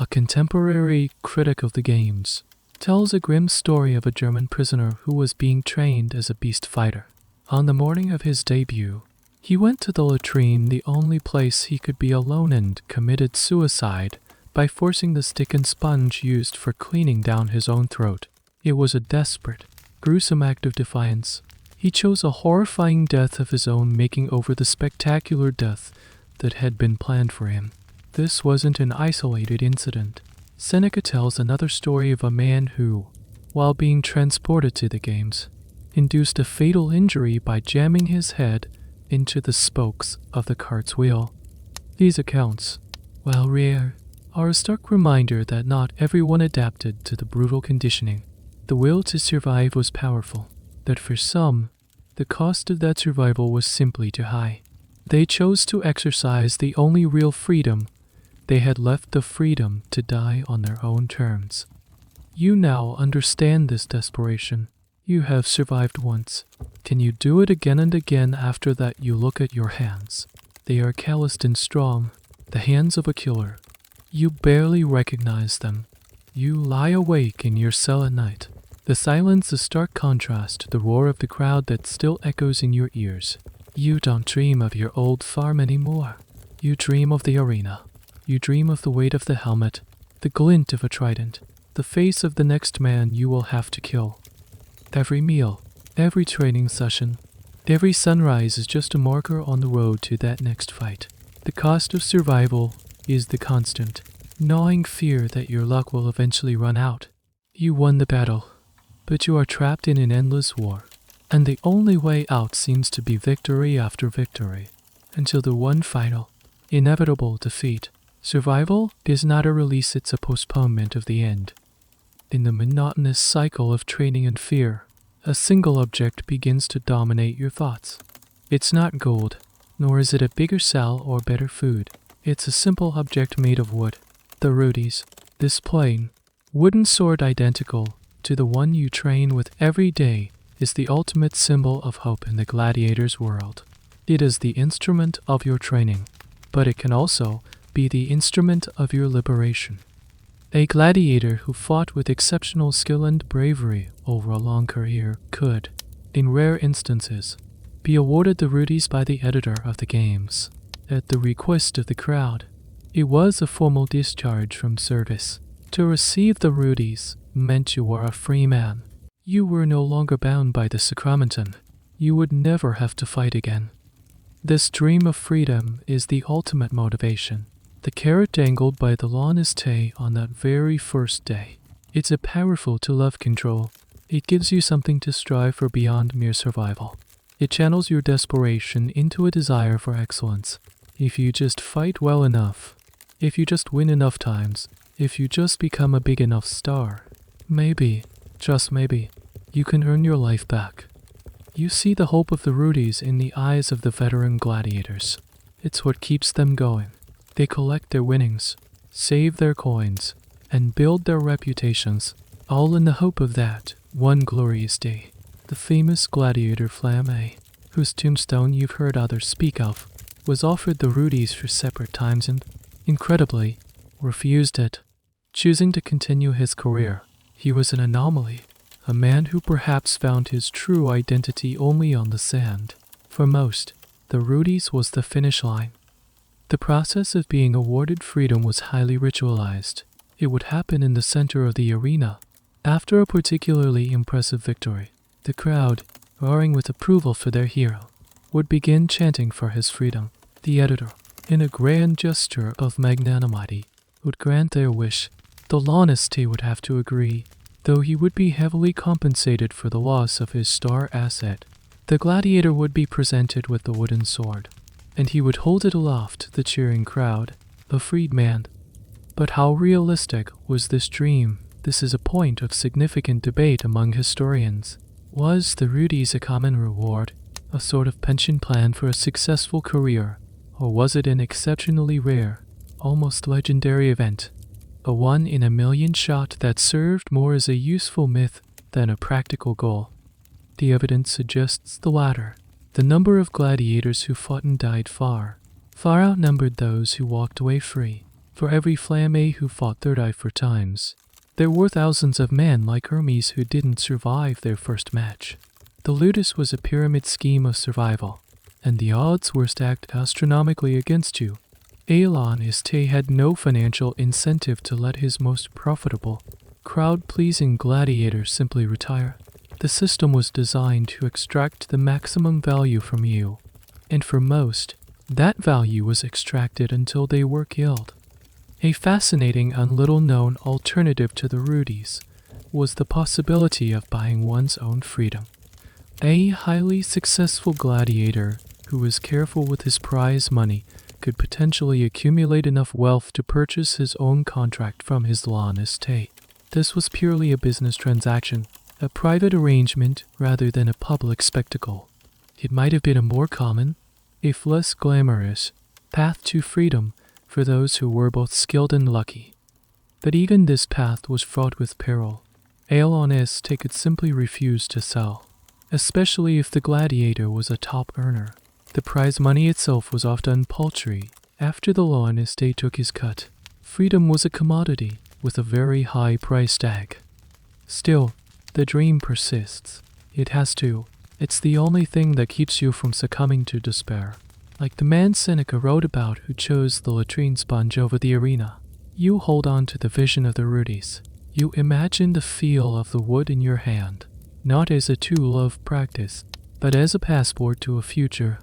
a contemporary critic of the games, tells a grim story of a German prisoner who was being trained as a beast fighter. On the morning of his debut, he went to the latrine, the only place he could be alone, and committed suicide by forcing the stick and sponge used for cleaning down his own throat. It was a desperate, gruesome act of defiance. He chose a horrifying death of his own, making over the spectacular death that had been planned for him. This wasn't an isolated incident. Seneca tells another story of a man who, while being transported to the games, induced a fatal injury by jamming his head into the spokes of the cart's wheel. These accounts, while rare, are a stark reminder that not everyone adapted to the brutal conditioning. The will to survive was powerful, that for some, the cost of that survival was simply too high. They chose to exercise the only real freedom they had left, the freedom to die on their own terms. You now understand this desperation. You have survived once. Can you do it again and again? After that, you look at your hands. They are calloused and strong, the hands of a killer. You barely recognize them. You lie awake in your cell at night. The silence is stark contrast to the roar of the crowd that still echoes in your ears. You don't dream of your old farm anymore. You dream of the arena. You dream of the weight of the helmet, the glint of a trident, the face of the next man you will have to kill. Every meal, every training session, every sunrise is just a marker on the road to that next fight. The cost of survival is the constant, gnawing fear that your luck will eventually run out. You won the battle, but you are trapped in an endless war, and the only way out seems to be victory after victory, until the one final, inevitable defeat. Survival is not a release, it's a postponement of the end. In the monotonous cycle of training and fear, a single object begins to dominate your thoughts. It's not gold, nor is it a bigger cell or better food. It's a simple object made of wood. The rudies, this plain, wooden sword identical to the one you train with every day, is the ultimate symbol of hope in the gladiator's world. It is the instrument of your training, but it can also be the instrument of your liberation. A gladiator who fought with exceptional skill and bravery over a long career could, in rare instances, be awarded the rudies by the editor of the games. At the request of the crowd, it was a formal discharge from service. To receive the rudies meant you were a free man. You were no longer bound by the sacramentum. You would never have to fight again. This dream of freedom is the ultimate motivation. The carrot dangled by the l'honnêteté on that very first day. It's a powerful tool of control. It gives you something to strive for beyond mere survival. It channels your desperation into a desire for excellence. If you just fight well enough, if you just win enough times, if you just become a big enough star, maybe, just maybe, you can earn your life back. You see the hope of the rudies in the eyes of the veteran gladiators. It's what keeps them going. They collect their winnings, save their coins, and build their reputations, all in the hope of that one glorious day. The famous gladiator Flamme, whose tombstone you've heard others speak of, was offered the rudies for separate times and, incredibly, refused it, choosing to continue his career. He was an anomaly, a man who perhaps found his true identity only on the sand. For most, the rudies was the finish line. The process of being awarded freedom was highly ritualized. It would happen in the center of the arena, After a particularly impressive victory, the crowd, roaring with approval for their hero, would begin chanting for his freedom. The editor, in a grand gesture of magnanimity, would grant their wish. The Loniste would have to agree, though he would be heavily compensated for the loss of his star asset. The gladiator would be presented with the wooden sword, and he would hold it aloft to the cheering crowd, a freed man. But how realistic was this dream? This is a point of significant debate among historians. Was the rudis a common reward, a sort of pension plan for a successful career, or was it an exceptionally rare, almost legendary event, a one-in-a-million shot that served more as a useful myth than a practical goal? The evidence suggests the latter. The number of gladiators who fought and died far outnumbered those who walked away free. For every flamme who fought 34 times, there were thousands of men like Hermes who didn't survive their first match. The ludus was a pyramid scheme of survival, and the odds were stacked astronomically against you. Colosseum had no financial incentive to let his most profitable, crowd-pleasing gladiator simply retire. The system was designed to extract the maximum value from you, and for most, that value was extracted until they were killed. A fascinating and little-known alternative to the rudis was the possibility of buying one's own freedom. A highly successful gladiator who was careful with his prize money could potentially accumulate enough wealth to purchase his own contract from his Loniste. This was purely a business transaction, a private arrangement rather than a public spectacle. It might have been a more common, if less glamorous, path to freedom for those who were both skilled and lucky. But even this path was fraught with peril. Colosseum could simply refuse to sell, especially if the gladiator was a top earner. The prize money itself was often paltry. After the Loniste took his cut, freedom was a commodity with a very high price tag. Still, the dream persists. It has to. It's the only thing that keeps you from succumbing to despair. Like the man Seneca wrote about who chose the latrine sponge over the arena, you hold on to the vision of the rudis. You imagine the feel of the wood in your hand, not as a tool of practice, but as a passport to a future.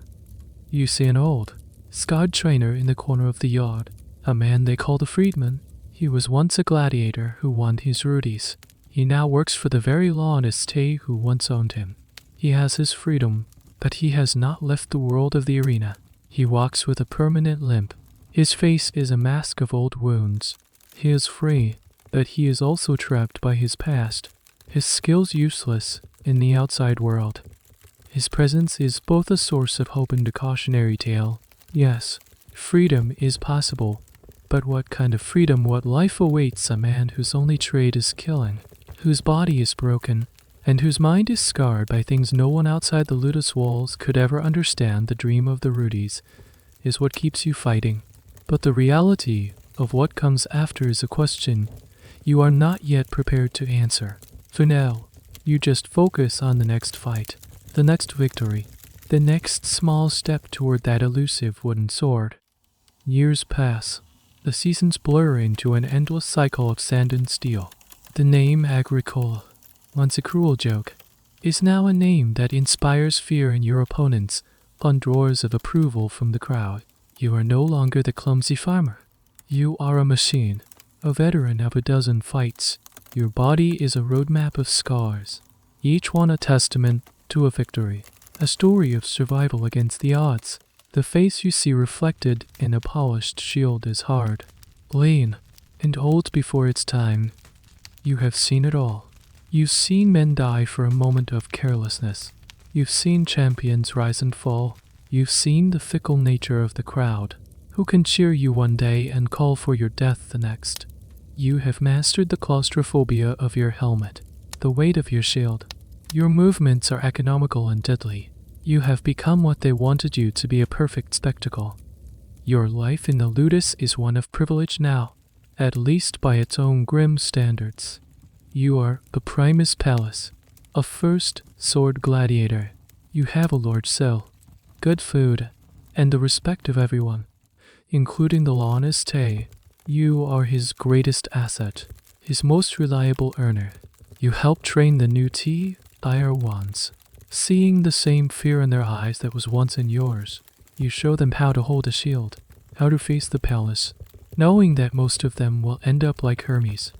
You see an old, scarred trainer in the corner of the yard, a man they called a freedman. He was once a gladiator who won his rudis. He now works for the very Loniste who once owned him. He has his freedom, but he has not left the world of the arena. He walks with a permanent limp. His face is a mask of old wounds. He is free, but he is also trapped by his past, his skills useless in the outside world. His presence is both a source of hope and a cautionary tale. Yes, freedom is possible, but what kind of freedom? What life awaits a man whose only trade is killing, whose body is broken, and whose mind is scarred by things no one outside the ludus walls could ever understand? The dream of the rudis is what keeps you fighting, but the reality of what comes after is a question you are not yet prepared to answer. For now, you just focus on the next fight, the next victory, the next small step toward that elusive wooden sword. Years pass. The seasons blur into an endless cycle of sand and steel. The name Agricola, once a cruel joke, is now a name that inspires fear in your opponents on drawers of approval from the crowd. You are no longer the clumsy farmer. You are a machine, a veteran of a dozen fights. Your body is a roadmap of scars, each one a testament to a victory, a story of survival against the odds. The face you see reflected in a polished shield is hard, lean, and old before its time. You have seen it all. You've seen men die for a moment of carelessness. You've seen champions rise and fall. You've seen the fickle nature of the crowd, who can cheer you one day and call for your death the next. You have mastered the claustrophobia of your helmet, the weight of your shield. Your movements are economical and deadly. You have become what they wanted you to be, a perfect spectacle. Your life in the ludus is one of privilege now, at least by its own grim standards. You are the Primus Palace, a first sword gladiator. You have a large cell, good food, and the respect of everyone, including the Loniste. You are his greatest asset, his most reliable earner. You help train the new Tier ones. Seeing the same fear in their eyes that was once in yours, you show them how to hold a shield, how to face the palace, knowing that most of them will end up like Hermes.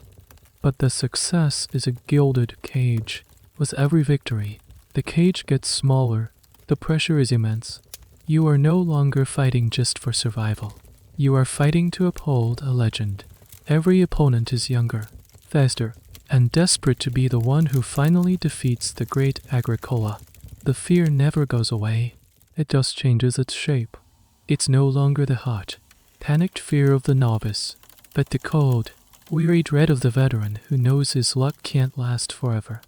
But the success is a gilded cage. With every victory, the cage gets smaller, the pressure is immense. You are no longer fighting just for survival. You are fighting to uphold a legend. Every opponent is younger, faster, and desperate to be the one who finally defeats the great Agricola. The fear never goes away. It just changes its shape. It's no longer the hot, panicked fear of the novice, but the cold, weary dread of the veteran who knows his luck can't last forever.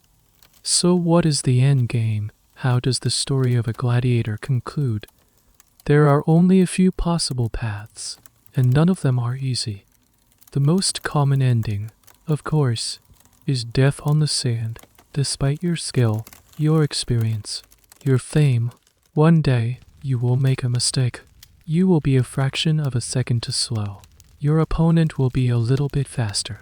So what is the end game? How does the story of a gladiator conclude? There are only a few possible paths, and none of them are easy. The most common ending, of course, is death on the sand. Despite your skill, your experience, your fame, one day you will make a mistake. You will be a fraction of a second too slow. Your opponent will be a little bit faster,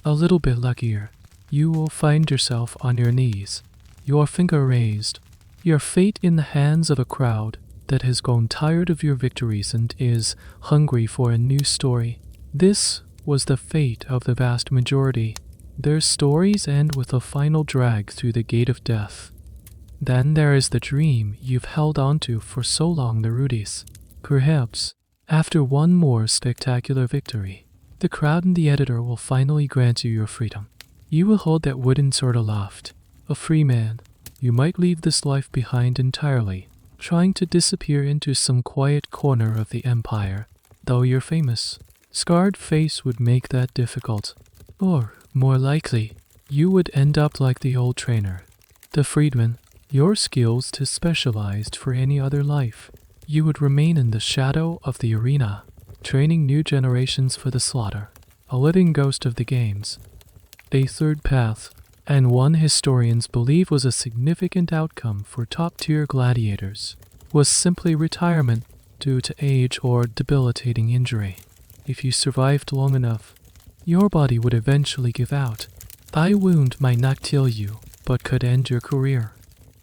a little bit luckier. You will find yourself on your knees, your finger raised, your fate in the hands of a crowd that has grown tired of your victories and is hungry for a new story. This was the fate of the vast majority. Their stories end with a final drag through the gate of death. Then there is the dream you've held onto for so long, the ludus. Perhaps, after one more spectacular victory, the crowd and the editor will finally grant you your freedom. You will hold that wooden sword aloft, a free man. You might leave this life behind entirely, trying to disappear into some quiet corner of the empire. Though your famous, scarred face would make that difficult. Or, more likely, you would end up like the old trainer, the freedman, your skills too specialized for any other life. You would remain in the shadow of the arena, training new generations for the slaughter, a living ghost of the games. A third path, and one historians believe was a significant outcome for top-tier gladiators, was simply retirement due to age or debilitating injury. If you survived long enough, your body would eventually give out. Thy wound might not kill you, but could end your career.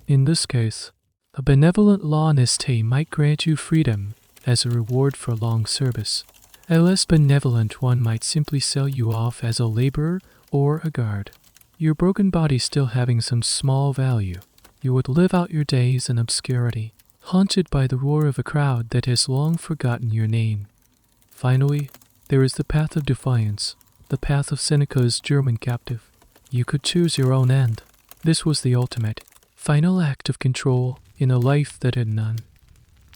In this case, a benevolent law might grant you freedom as a reward for long service. A less benevolent one might simply sell you off as a laborer or a guard. Your broken body still having some small value, you would live out your days in obscurity, haunted by the roar of a crowd that has long forgotten your name. Finally, there is the path of defiance, the path of Seneca's German captive. You could choose your own end. This was the ultimate, final act of control in a life that had none.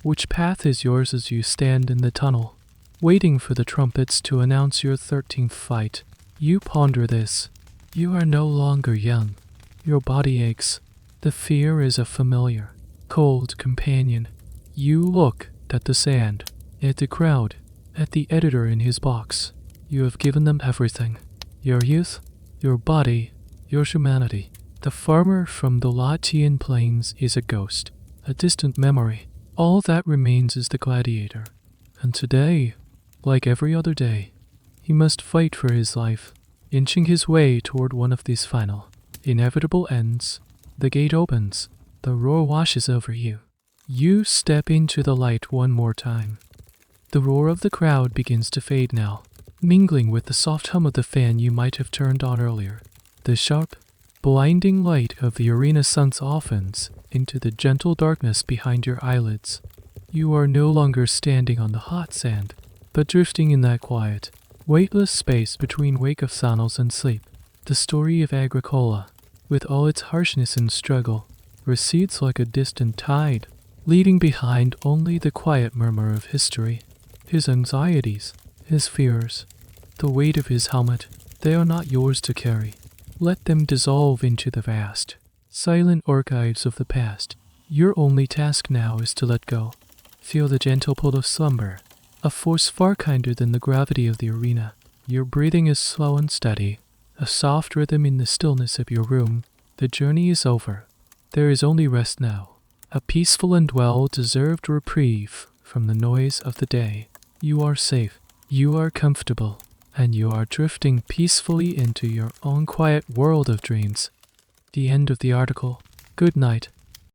Which path is yours as you stand in the tunnel, waiting for the trumpets to announce your 13th fight? You ponder this. You are no longer young. Your body aches. The fear is a familiar, cold companion. You look at the sand, at the crowd, at the editor in his box. You have given them everything. Your youth, your body, your humanity. The farmer from the Latian plains is a ghost, a distant memory. All that remains is the gladiator. And today, like every other day, he must fight for his life, inching his way toward one of these final, inevitable ends. The gate opens. The roar washes over you. You step into the light one more time. The roar of the crowd begins to fade now, mingling with the soft hum of the fan you might have turned on earlier. The sharp, blinding light of the arena sun softens into the gentle darkness behind your eyelids. You are no longer standing on the hot sand, but drifting in that quiet, weightless space between wake of Sanos and sleep. The story of Agricola, with all its harshness and struggle, recedes like a distant tide, leaving behind only the quiet murmur of history. His anxieties, his fears, the weight of his helmet, they are not yours to carry. Let them dissolve into the vast, silent archives of the past. Your only task now is to let go. Feel the gentle pull of slumber, a force far kinder than the gravity of the arena. Your breathing is slow and steady, a soft rhythm in the stillness of your room. The journey is over. There is only rest now, a peaceful and well-deserved reprieve from the noise of the day. You are safe. You are comfortable. and you are drifting peacefully into your own quiet world of dreams. The end of the article. Good night.